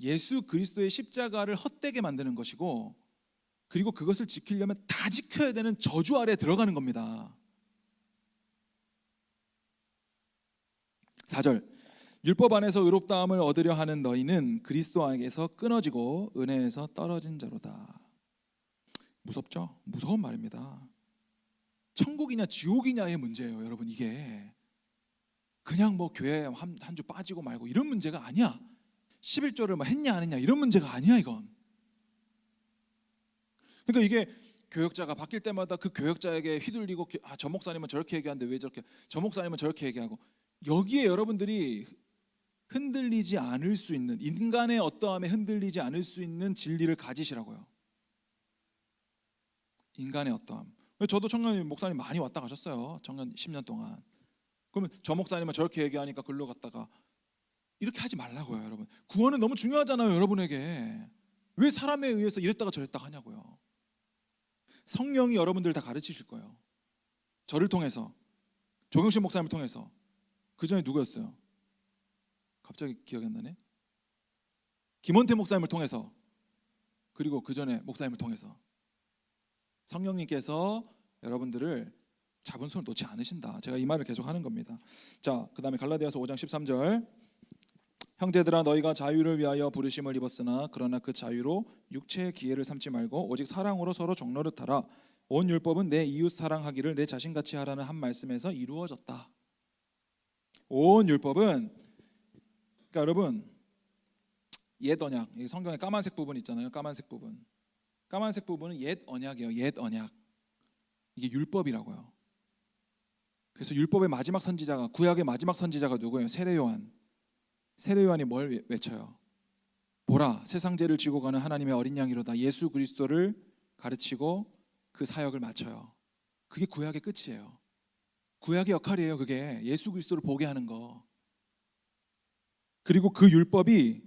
예수 그리스도의 십자가를 헛되게 만드는 것이고, 그리고 그것을 지키려면 다 지켜야 되는 저주 아래에 들어가는 겁니다. 4절. 율법 안에서 의롭다함을 얻으려 하는 너희는 그리스도 안에서 끊어지고 은혜에서 떨어진 자로다. 무섭죠? 무서운 말입니다. 천국이냐 지옥이냐의 문제예요, 여러분. 이게 그냥 뭐 교회 한 주 빠지고 말고 이런 문제가 아니야. 11조를 뭐 했냐 안 했냐 이런 문제가 아니야, 이건. 그러니까 이게 교역자가 바뀔 때마다 그 교역자에게 휘둘리고, 저 목사님은 저렇게 얘기하는데 왜 저렇게, 저 목사님은 저렇게 얘기하고, 여기에 여러분들이 흔들리지 않을 수 있는, 인간의 어떠함에 흔들리지 않을 수 있는 진리를 가지시라고요. 인간의 어떠함. 저도 청년 목사님 많이 왔다 가셨어요. 청년 10년 동안. 그러면 저 목사님은 저렇게 얘기하니까 글로 갔다가, 이렇게 하지 말라고요, 여러분. 구원은 너무 중요하잖아요, 여러분에게. 왜 사람에 의해서 이랬다가 저랬다가 하냐고요. 성령이 여러분들 다 가르치실 거예요. 저를 통해서, 조경신 목사님을 통해서. 그 전에 누구였어요? 갑자기 기억이 안 나네. 김원태 목사님을 통해서, 그리고 그 전에 목사님을 통해서 성령님께서 여러분들을 잡은 손을 놓지 않으신다. 제가 이 말을 계속 하는 겁니다. 자, 그 다음에 갈라디아서 5장 13절. 형제들아, 너희가 자유를 위하여 부르심을 입었으나 그러나 그 자유로 육체의 기회를 삼지 말고 오직 사랑으로 서로 종노릇하라. 온 율법은 내 이웃 사랑하기를 내 자신같이 하라는 한 말씀에서 이루어졌다. 온 율법은, 그러니까 여러분, 옛 언약, 성경에 까만색 부분 있잖아요. 까만색 부분은 옛 언약이에요. 옛 언약. 이게 율법이라고요. 그래서 율법의 마지막 선지자가, 구약의 마지막 선지자가 누구예요? 세례 요한. 세례 요한이 뭘 외쳐요? 보라, 세상 죄를 지고 가는 하나님의 어린 양이로다. 예수 그리스도를 가르치고 그 사역을 마쳐요. 그게 구약의 끝이에요. 구약의 역할이에요. 그게 예수 그리스도를 보게 하는 거. 그리고 그 율법이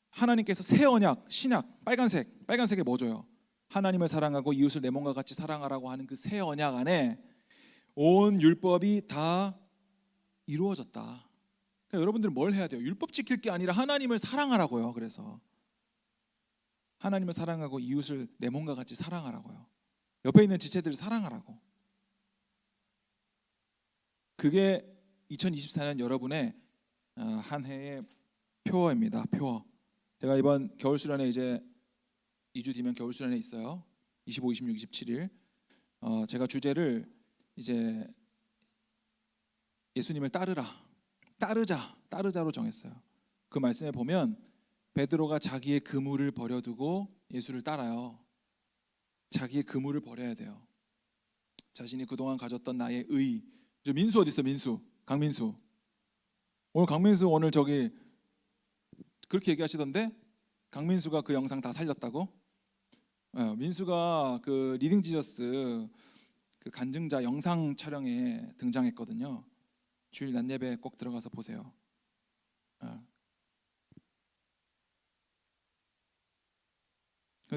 하나님께서 새 언약, 신약, 빨간색에 뭐 줘요? 하나님을 사랑하고 이웃을 내 몸과 같이 사랑하라고 하는 그 새 언약 안에 온 율법이 다 이루어졌다. 그러니까 여러분들은 뭘 해야 돼요? 율법 지킬 게 아니라 하나님을 사랑하라고요. 그래서 하나님을 사랑하고 이웃을 내 몸과 같이 사랑하라고요. 옆에 있는 지체들을 사랑하라고. 그게 2024년 여러분의 한 해의 표어입니다. 표어. 제가 이번 겨울 수련회 이제 2주 뒤면 겨울 수련회 있어요. 25, 26, 27일. 제가 주제를 이제 예수님을 따르자로 정했어요. 그 말씀에 보면 베드로가 자기의 그물을 버려두고 예수를 따라요. 자기의 그물을 버려야 돼요. 자신이 그동안 가졌던 나의 의. 민수 어디 있어? 민수. 강민수. 강민수 오늘 저기 그렇게 얘기하시던데 강민수가 그 영상 다 살렸다고? 민수가 그 리딩 지저스 그 간증자 영상 촬영에 등장했거든요. 주일 낮 예배 꼭 들어가서 보세요.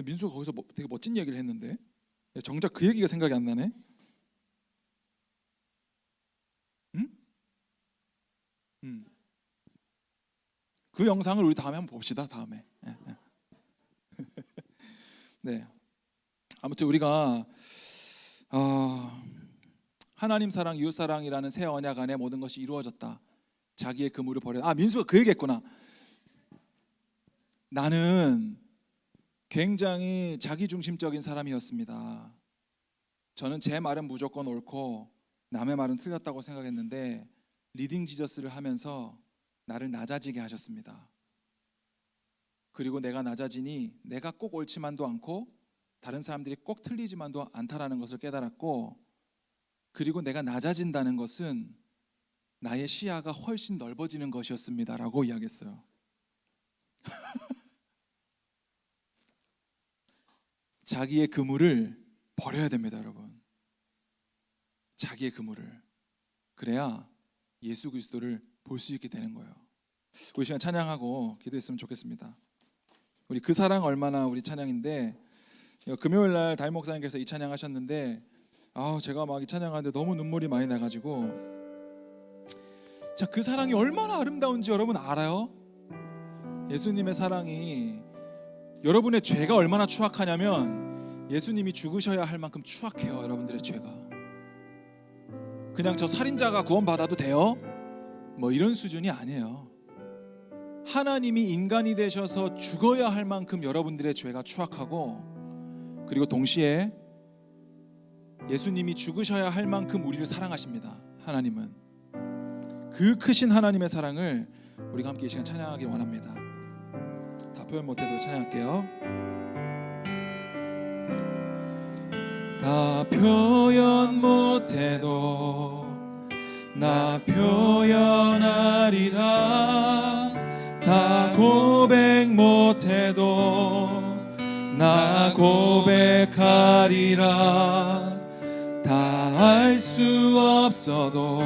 민수가 거기서 되게 멋진 얘기를 했는데 정작 그 얘기가 생각이 안 나네. 그 영상을 우리 다음에 한번 봅시다. 다음에. 네. 아무튼 우리가 하나님 사랑, 이웃 사랑이라는 새 언약 안에 모든 것이 이루어졌다. 자기의 그물을 버려. 민수가 그 얘기했구나. 나는 굉장히 자기중심적인 사람이었습니다. 저는 제 말은 무조건 옳고 남의 말은 틀렸다고 생각했는데 리딩 지저스를 하면서 나를 낮아지게 하셨습니다. 그리고 내가 낮아지니 내가 꼭 옳지만도 않고 다른 사람들이 꼭 틀리지만도 않다라는 것을 깨달았고, 그리고 내가 낮아진다는 것은 나의 시야가 훨씬 넓어지는 것이었습니다라고 이야기했어요. 자기의 그물을 버려야 됩니다, 여러분. 자기의 그물을. 그래야 예수 그리스도를 볼 수 있게 되는 거예요. 우리 시간 찬양하고 기도했으면 좋겠습니다. 우리 그 사랑 얼마나 우리 찬양인데, 금요일 날 담임 목사님께서 이 찬양 하셨는데 제가 막 이 찬양하는데 너무 눈물이 많이 나가지고, 자, 그 사랑이 얼마나 아름다운지 여러분 알아요? 예수님의 사랑이, 여러분의 죄가 얼마나 추악하냐면 예수님이 죽으셔야 할 만큼 추악해요. 여러분들의 죄가 그냥 저 살인자가 구원받아도 돼요? 뭐 이런 수준이 아니에요. 하나님이 인간이 되셔서 죽어야 할 만큼 여러분들의 죄가 추악하고, 그리고 동시에 예수님이 죽으셔야 할 만큼 우리를 사랑하십니다. 하나님은 그 크신 하나님의 사랑을 우리가 함께 이 시간 찬양하기 원합니다. 다 표현 못해도 찬양할게요. 다 표현 못해도 나 표현하리라. 다 고백 못해도 나 고백하리라. 다 알 수 없어도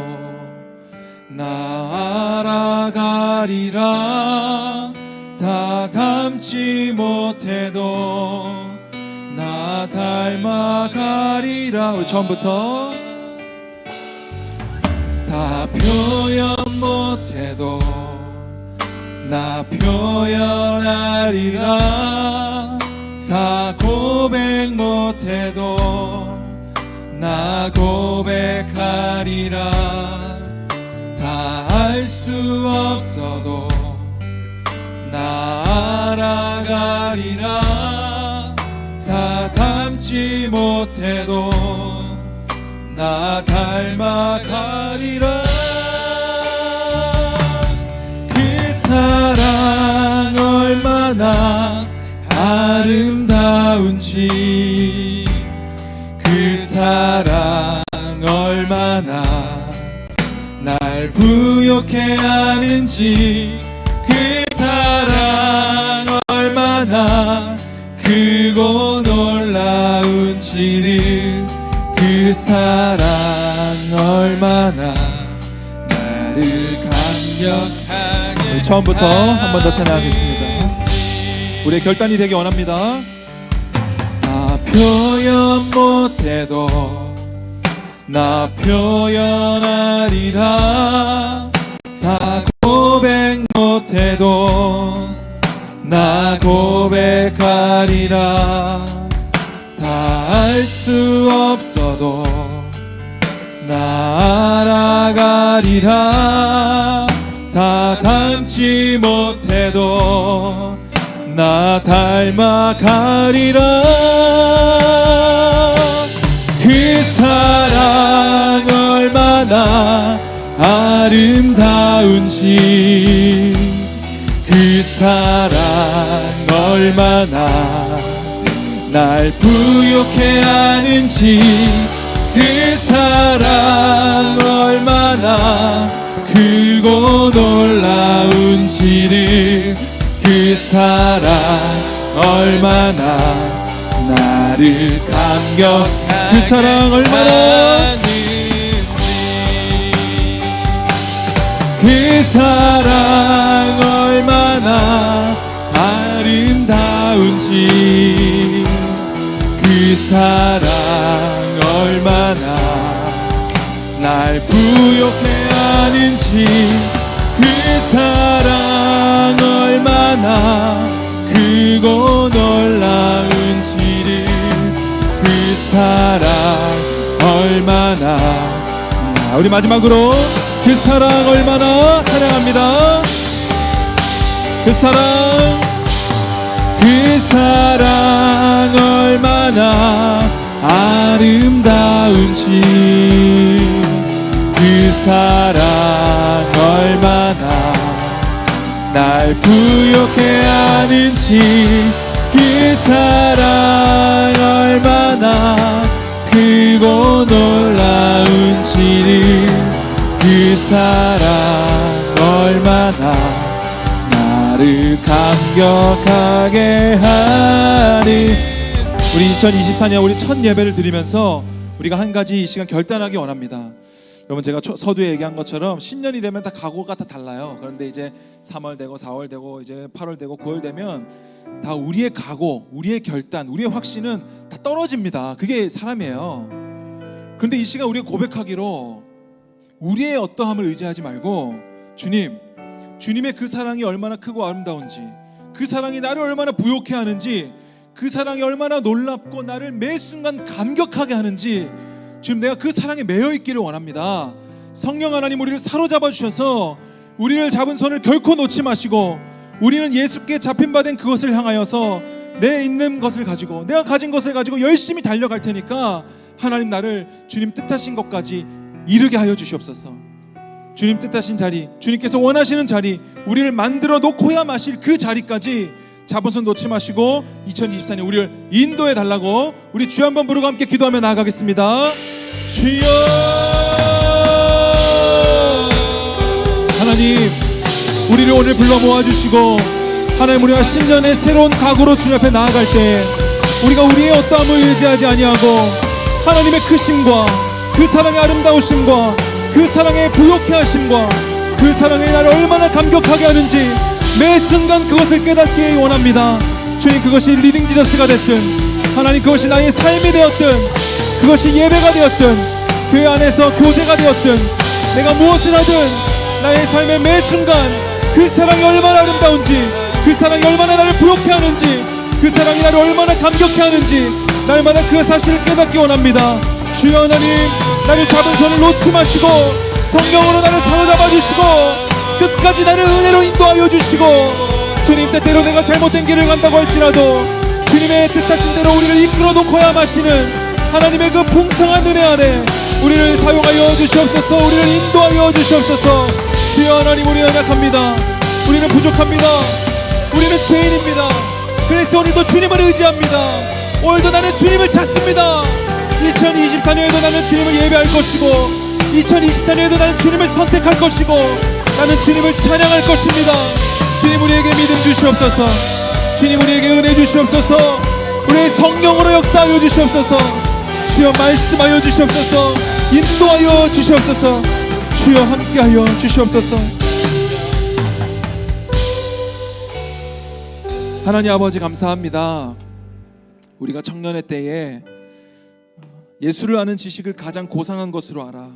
나 알아가리라. 다 닮지 못해도 나 닮아가리라. 우리 처음부터. 다 표현 못해도 나 표현하리라. 다 고백 못해도 나 고백하리라. 다 알 수 없어도 나 알아가리라. 다 닮지 못해도 나 닮아가리라. 그 사랑 얼마나 아름다운지, 그 사랑 얼마나 날 날 부욕해 하는지 그 사랑 얼마나 크고 놀라운지를 그 사랑 얼마나 나를 감격하게. 우리 처음부터 한 번 더 찬양하겠습니다. 우리의 결단이 되기 원합니다. 나 표현 못해도 나 표현하리라. 다 고백 못해도 나 고백하리라. 다 알 수 없어도 나 알아가리라. 다 닮지 못해도 나 닮아가리라. 그 사랑 얼마나 아름다운지 그 사랑 얼마나 날 부욕해 하는지 그 사랑 얼마나 크고 놀라운지를 그 사랑 얼마나 나를 감격하게. 그 사랑 얼마나 그 사랑 얼마나 아름다운지 그 사랑 얼마나 날 부욕해 하는지 그 사랑 얼마나 크고 놀라운지를 그 사랑 얼마나. 우리 마지막으로 그 사랑 얼마나 찬양합니다. 그 사랑 얼마나 아름다운지 그 사랑 얼마나 날 부욕해 하는지 그 사랑 얼마나 크고 놀라운지를 그 사랑 얼마나 나를 감격하게 하니. 우리 2024년 우리 첫 예배를 드리면서 우리가 한 가지 이 시간 결단하기 원합니다. 여러분, 제가 서두에 얘기한 것처럼 10년이 되면 다 각오가 다 달라요. 그런데 이제 3월 되고 4월 되고 이제 8월 되고 9월 되면 다 우리의 각오, 우리의 결단, 우리의 확신은 다 떨어집니다. 그게 사람이에요. 그런데 이 시간 우리가 고백하기로 우리의 어떠함을 의지하지 말고 주님의 그 사랑이 얼마나 크고 아름다운지, 그 사랑이 나를 얼마나 부욕해 하는지, 그 사랑이 얼마나 놀랍고 나를 매 순간 감격하게 하는지, 지금 내가 그 사랑에 매여 있기를 원합니다. 성령 하나님, 우리를 사로잡아 주셔서 우리를 잡은 손을 결코 놓지 마시고 우리는 예수께 잡힌 바 된 그것을 향하여서 내 있는 것을 가지고, 내가 가진 것을 가지고 열심히 달려갈 테니까 하나님, 나를 주님 뜻하신 것까지 이르게 하여 주시옵소서. 주님 뜻하신 자리, 주님께서 원하시는 자리, 우리를 만들어 놓고야 마실 그 자리까지 잡은 손 놓지 마시고 2024년 우리를 인도해 달라고 우리 주여 한번 부르고 함께 기도하며 나아가겠습니다. 주여, 하나님, 우리를 오늘 불러 모아주시고 하나님, 우리가 10년의 새로운 각오로 주님 앞에 나아갈 때 우리가 우리의 어떠함을 의지하지 아니하고 하나님의 크심과 그 사랑의 아름다우심과 그 사랑의 부욕해 하심과 그 사랑이 나를 얼마나 감격하게 하는지 매 순간 그것을 깨닫기 원합니다. 주님, 그것이 리딩 지저스가 됐든 하나님, 그것이 나의 삶이 되었든 그것이 예배가 되었든 그 안에서 교제가 되었든 내가 무엇을 하든 나의 삶의 매 순간 그 사랑이 얼마나 아름다운지, 그 사랑이 얼마나 나를 부욕해 하는지, 그 사랑이 나를 얼마나 감격해 하는지 날마다 그 사실을 깨닫기 원합니다. 주여 하나님, 나를 잡은 손을 놓지 마시고 성령으로 나를 사로잡아 주시고 끝까지 나를 은혜로 인도하여 주시고, 주님, 때때로 내가 잘못된 길을 간다고 할지라도 주님의 뜻하신 대로 우리를 이끌어 놓고야 마시는 하나님의 그 풍성한 은혜 안에 우리를 사용하여 주시옵소서. 우리를 인도하여 주시옵소서. 주여 하나님, 우리 연약합니다. 우리는 부족합니다. 우리는 죄인입니다. 그래서 오늘도 주님을 의지합니다. 오늘도 나는 주님을 찾습니다. 2024년에도 나는 주님을 예배할 것이고 2024년에도 나는 주님을 선택할 것이고 나는 주님을 찬양할 것입니다. 주님 우리에게 믿음 주시옵소서. 주님 우리에게 은혜 주시옵소서. 우리의 성령으로 역사하여 주시옵소서. 주여 말씀하여 주시옵소서. 인도하여 주시옵소서. 주여 함께하여 주시옵소서. 하나님 아버지 감사합니다. 우리가 청년의 때에 예수를 아는 지식을 가장 고상한 것으로 알아.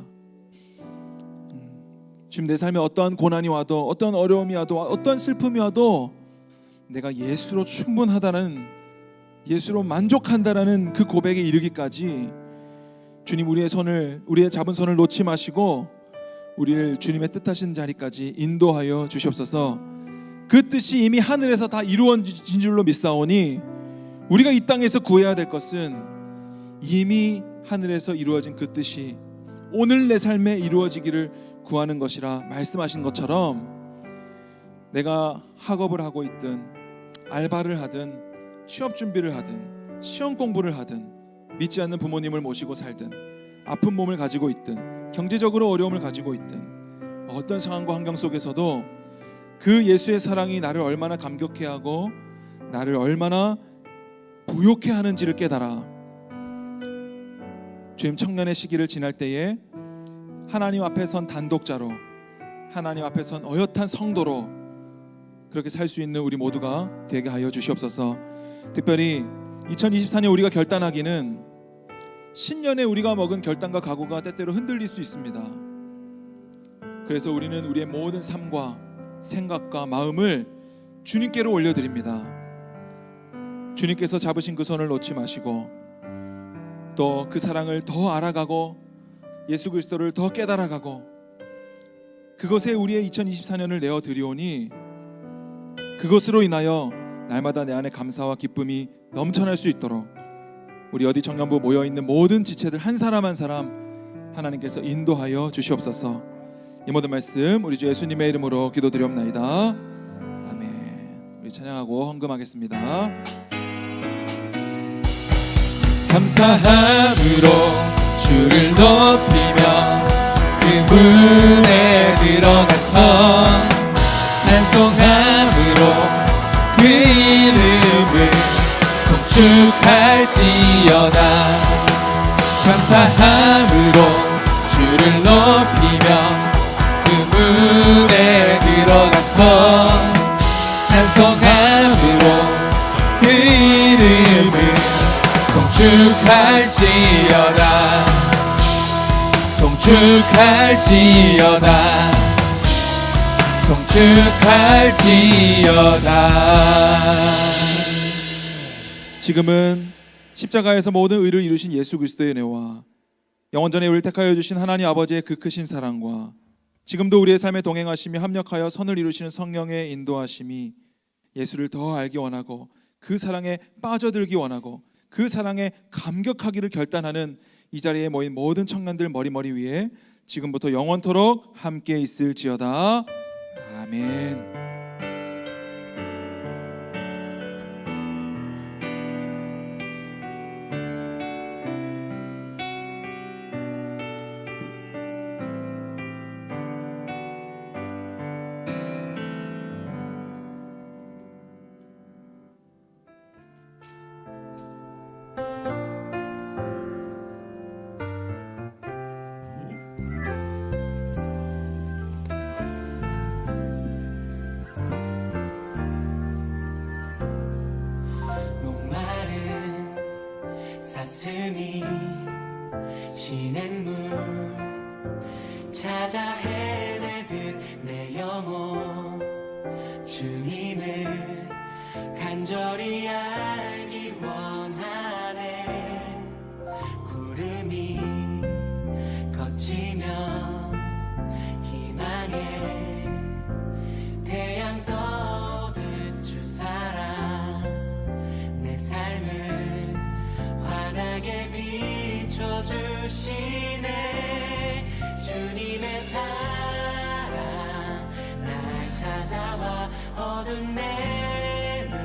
지금 내 삶에 어떠한 고난이 와도 어떠한 어려움이 와도 어떠한 슬픔이 와도 내가 예수로 충분하다는, 예수로 만족한다라는 그 고백에 이르기까지 주님 우리의 잡은 손을 놓지 마시고 우리를 주님의 뜻하신 자리까지 인도하여 주시옵소서. 그 뜻이 이미 하늘에서 다 이루어진 줄로 믿사오니 우리가 이 땅에서 구해야 될 것은 이미 하늘에서 이루어진 그 뜻이 오늘 내 삶에 이루어지기를 구하는 것이라 말씀하신 것처럼 내가 학업을 하고 있든 알바를 하든 취업 준비를 하든 시험 공부를 하든 믿지 않는 부모님을 모시고 살든 아픈 몸을 가지고 있든 경제적으로 어려움을 가지고 있든 어떤 상황과 환경 속에서도 그 예수의 사랑이 나를 얼마나 감격해 하고 나를 얼마나 부욕해 하는지를 깨달아 주님 청년의 시기를 지날 때에 하나님 앞에 선 단독자로, 하나님 앞에 선 어엿한 성도로 그렇게 살 수 있는 우리 모두가 되게 하여 주시옵소서. 특별히 2024년 우리가 결단하기는 신년에 우리가 먹은 결단과 각오가 때때로 흔들릴 수 있습니다. 그래서 우리는 우리의 모든 삶과 생각과 마음을 주님께로 올려드립니다. 주님께서 잡으신 그 손을 놓지 마시고 또 그 사랑을 더 알아가고 예수 그리스도를 더 깨달아가고 그것에 우리의 2024년을 내어드리오니 그것으로 인하여 날마다 내 안에 감사와 기쁨이 넘쳐날 수 있도록 우리 어디 청년부 모여있는 모든 지체들 한 사람 한 사람 하나님께서 인도하여 주시옵소서. 이 모든 말씀 우리 주 예수님의 이름으로 기도드리옵나이다. 아멘. 우리 찬양하고 헌금하겠습니다. 감사함으로 주를 높이며 그 문에 들어가서 찬송함으로 그 이름을 송축할지어다. 감사함으로 주를 높이며 그 문에 들어가서 찬송함으로 그 이름을 송축할지어다. 송축할지어다. 송축할지어다. 지금은 십자가에서 모든 의를 이루신 예수 그리스도의 은혜와 영원전에 우리를 택하여 주신 하나님 아버지의 그 크신 사랑과 지금도 우리의 삶에 동행하시며 합력하여 선을 이루시는 성령의 인도하심이 예수를 더 알기 원하고 그 사랑에 빠져들기 원하고 그 사랑에 감격하기를 결단하는 이 자리에 모인 모든 청년들 머리 위에 지금부터 영원토록 함께 있을지어다. 아멘. 사슴이 시냇물 찾아 헤매듯 내 영혼 주님을 간절히 알기 원하네. 구름이 걷히며 희망에 태양 떠듯 주 사랑 내 삶을 환하게 비춰주시네. 주님의 사랑 날 찾아와 어두운 내 눈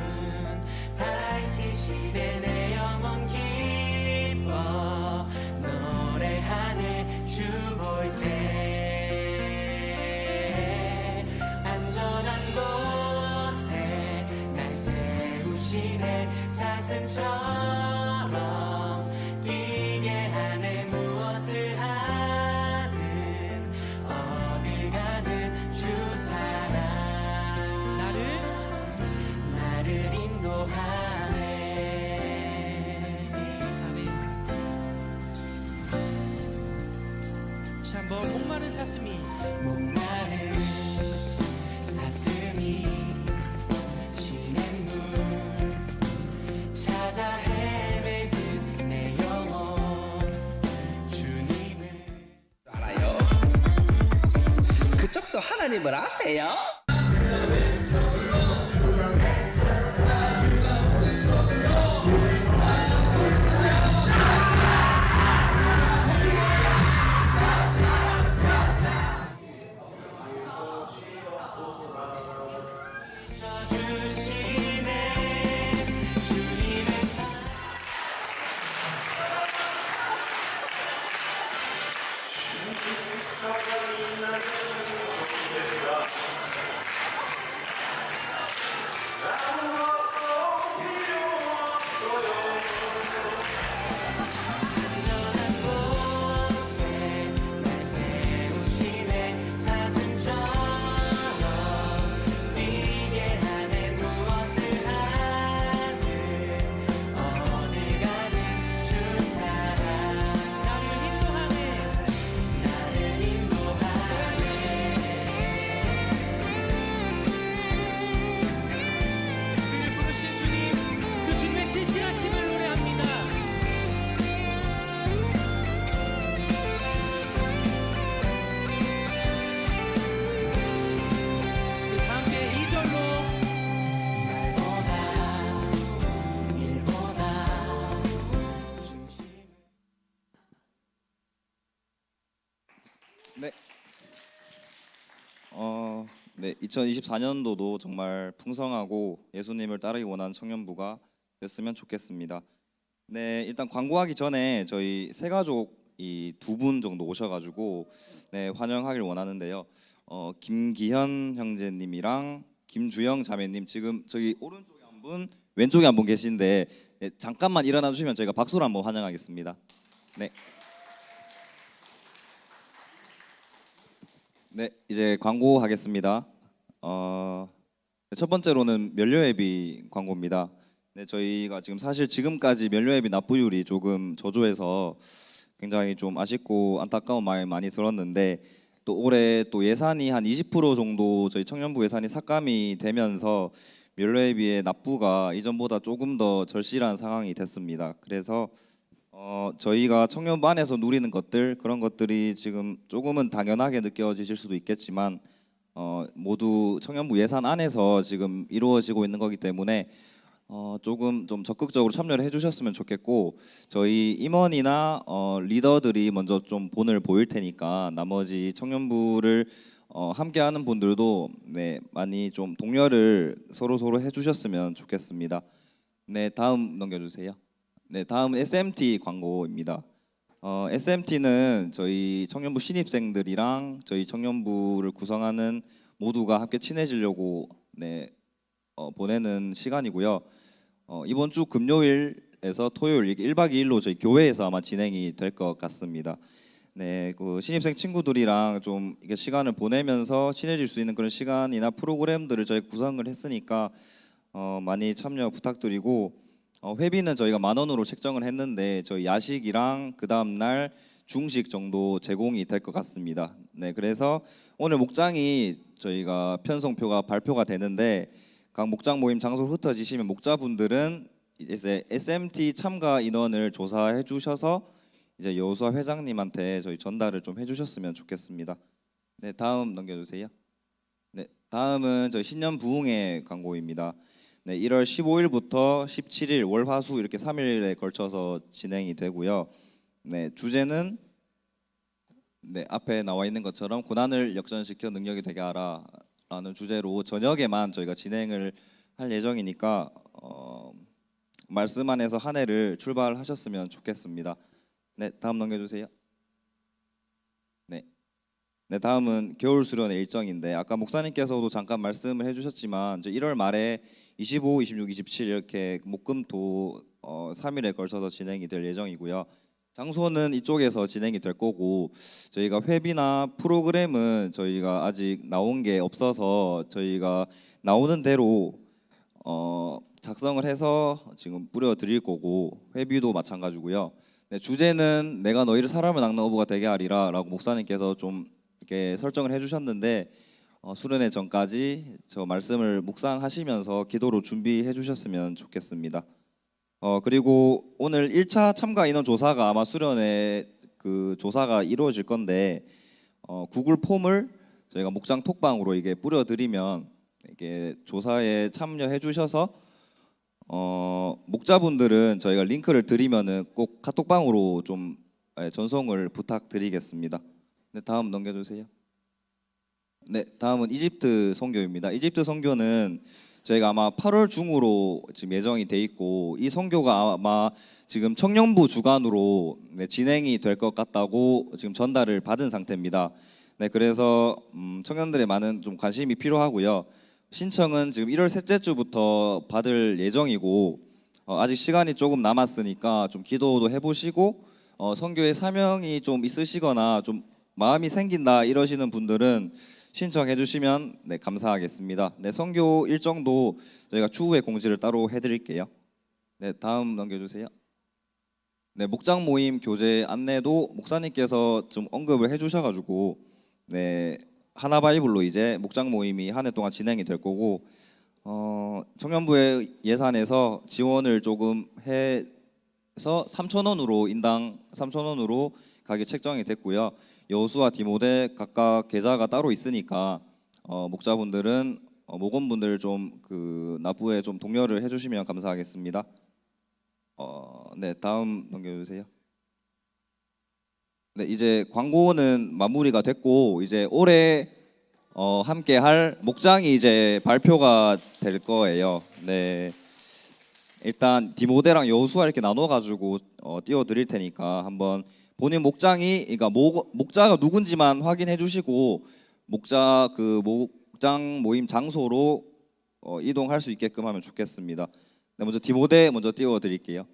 밝히시네. 내 영혼 기뻐 노래하네. 주 볼 때 주님의 사슴처럼 뛰게 하네. 무엇을 하든 어딜 가든 주 사랑 나를 인도하네. 다시 한번 목마른 사슴이 목마른 사슴이 시냇물 찾아 헤매듯 내 영혼 주님을 알아요? 그쪽도 하나님을 아세요? 주시네. 주님의 사랑 곳에 날 세우시네. 사슴처럼 뛰게 하네. 무엇을 하든 어딜 가든 주 사랑 나를 인도하네. 나를 인도하네. 우리를 부르신 주님, 그 주님의 신실하심을 노래합니다. 함께 2절로 날보다 일보다 중심을 네, 2024년도도 정말 풍성하고 예수님을 따르기 원하는 청년부가 됐으면 좋겠습니다. 네, 일단 광고하기 전에 저희 세 가족이 2분 정도 오셔가지고 네, 환영하길 원하는데요. 김기현 형제님이랑 김주영 자매님 지금 저기 오른쪽에 한 분, 왼쪽에 한 분 계신데 네, 잠깐만 일어나 주시면 저희가 박수로 한번 환영하겠습니다. 네. 네, 이제 광고하겠습니다. 첫 번째로는 면료회비 광고입니다. 네, 저희가 지금 사실 지금까지 면료회비 납부율이 조금 저조해서 굉장히 좀 아쉽고 안타까운 마음이 많이 들었는데 또 올해 또 예산이 한 20% 정도 저희 청년부 예산이 삭감이 되면서 면료회비의 납부가 이전보다 조금 더 절실한 상황이 됐습니다. 그래서 저희가 청년부 안에서 누리는 것들 그런 것들이 지금 조금은 당연하게 느껴지실 수도 있겠지만 모두 청년부 예산 안에서 지금 이루어지고 있는 거기 때문에 조금 좀 적극적으로 참여를 해주셨으면 좋겠고 저희 임원이나 리더들이 먼저 좀 본을 보일 테니까 나머지 청년부를 함께하는 분들도 네 많이 좀 독려를 서로 해주셨으면 좋겠습니다. 네 다음 넘겨주세요. 네 다음 SMT 광고입니다. SMT는 저희 청년부 신입생들이랑 저희 청년부를 구성하는 모두가 함께 친해지려고 네 보내는 시간이고요. 이번 주 금요일에서 토요일 이게 1박 2일로 저희 교회에서 아마 진행이 될 것 같습니다. 네, 그 신입생 친구들이랑 좀 이게 시간을 보내면서 친해질 수 있는 그런 시간이나 프로그램들을 저희 구성을 했으니까 많이 참여 부탁드리고 회비는 저희가 10,000원으로 책정을 했는데 저희 야식이랑 그 다음 날 중식 정도 제공이 될 것 같습니다. 네, 그래서 오늘 목장이 저희가 편성표가 발표가 되는데 각 목장 모임 장소로 흩어지시면 목자분들은 이제 SMT 참가 인원을 조사해 주셔서 이제 여호수아 회장님한테 저희 전달을 좀 해주셨으면 좋겠습니다. 네, 다음 넘겨주세요. 네, 다음은 저희 신년 부흥회 광고입니다. 네, 1월 15일부터 17일 월화수 이렇게 3일에 걸쳐서 진행이 되고요. 네, 주제는 네, 앞에 나와 있는 것처럼 고난을 역전시켜 능력이 되게 하라라는 주제로 저녁에만 저희가 진행을 할 예정이니까 말씀 안에서 한 해를 출발하셨으면 좋겠습니다. 네, 다음 넘겨주세요. 네, 다음은 겨울 수련회 일정인데 아까 목사님께서도 잠깐 말씀을 해주셨지만 이제 1월 말에 25, 26, 27 이렇게 목금토 3일에 걸쳐서 진행이 될 예정이고요. 장소는 이쪽에서 진행이 될 거고 저희가 회비나 프로그램은 저희가 아직 나온 게 없어서 저희가 나오는 대로 작성을 해서 지금 뿌려 드릴 거고 회비도 마찬가지고요. 네, 주제는 내가 너희를 사람을 낚는 어부가 되게 하리라라고 목사님께서 좀 이렇게 설정을 해주셨는데 수련회 전까지 저 말씀을 묵상하시면서 기도로 준비해 주셨으면 좋겠습니다. 그리고 오늘 1차 참가 인원 조사가 아마 수련회 그 조사가 이루어질 건데 구글 폼을 저희가 목장 톡방으로 이게 뿌려드리면 이게 조사에 참여해 주셔서 목자분들은 저희가 링크를 드리면은 꼭 카톡방으로 좀 전송을 부탁드리겠습니다. 네, 다음 넘겨주세요. 네, 다음은 이집트 선교입니다. 이집트 선교는 저희가 아마 8월 중으로 지금 예정이 돼 있고 이 선교가 아마 지금 청년부 주관으로 진행이 될 것 같다고 지금 전달을 받은 상태입니다. 네, 그래서 청년들의 많은 좀 관심이 필요하고요. 신청은 지금 1월 셋째 주부터 받을 예정이고 아직 시간이 조금 남았으니까 좀 기도도 해보시고 선교의 사명이 좀 있으시거나 좀 마음이 생긴다 이러시는 분들은 신청해 주시면 네, 감사하겠습니다. 네, 선교 일정도 저희가 추후에 공지를 따로 해드릴게요. 네, 다음 넘겨주세요. 네, 목장 모임 교재 안내도 목사님께서 좀 언급을 해주셔가지고 네, 하나 바이블로 이제 목장 모임이 한 해 동안 진행이 될 거고 청년부의 예산에서 지원을 조금 해서 3,000원으로 인당 3,000원으로 가격 책정이 됐고요. 여호수아 디모데 각각 계좌가 따로 있으니까 목자분들은 목원분들 좀 그 납부에 좀 독려를 해주시면 감사하겠습니다. 네, 다음 넘겨주세요. 네, 이제 광고는 마무리가 됐고 이제 올해 함께 할 목장이 이제 발표가 될 거예요. 네, 일단 디모데랑 여호수아 이렇게 나눠 가지고 띄워드릴 테니까 한번 본인 목장이 그러니까 목자가 누군지만 확인해 주시고 목장 모임 장소로 이동할 수 있게끔 하면 좋겠습니다. 네, 먼저 디모데 먼저 띄워드릴게요.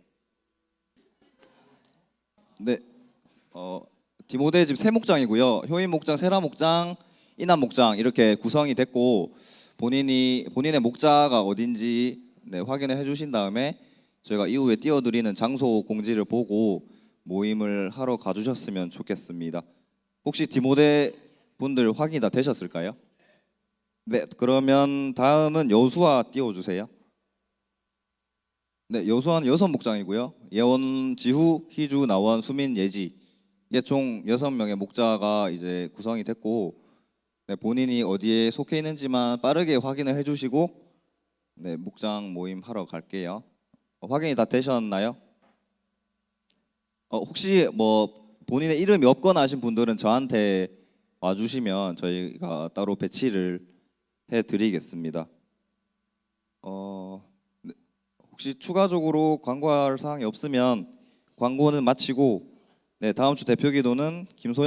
네. 디모데 집 세 목장이고요. 효인 목장, 세라 목장, 이남 목장 이렇게 구성이 됐고 본인의 목자가 어딘지 네, 확인을 해주신 다음에 저희가 이후에 띄워드리는 장소 공지를 보고 모임을 하러 가주셨으면 좋겠습니다. 혹시 디모데 분들 확인이 다 되셨을까요? 네, 그러면 다음은 여수아 띄워주세요. 네, 여수아는 6목장이고요. 예원, 지후, 희주, 나원, 수민, 예지 이게 총 6명의 목자가 이제 구성이 됐고 네, 본인이 어디에 속해 있는지만 빠르게 확인을 해주시고 네, 목장 모임 하러 갈게요. 확인이 다 되셨나요? 혹시 뭐 본인의 이름이 없거나 하신 분들은 저한테 와주시면 저희가 따로 배치를 해드리겠습니다. 네, 혹시 추가적으로 광고할 사항이 없으면 광고는 마치고 네, 다음 주 대표 기도는 김소연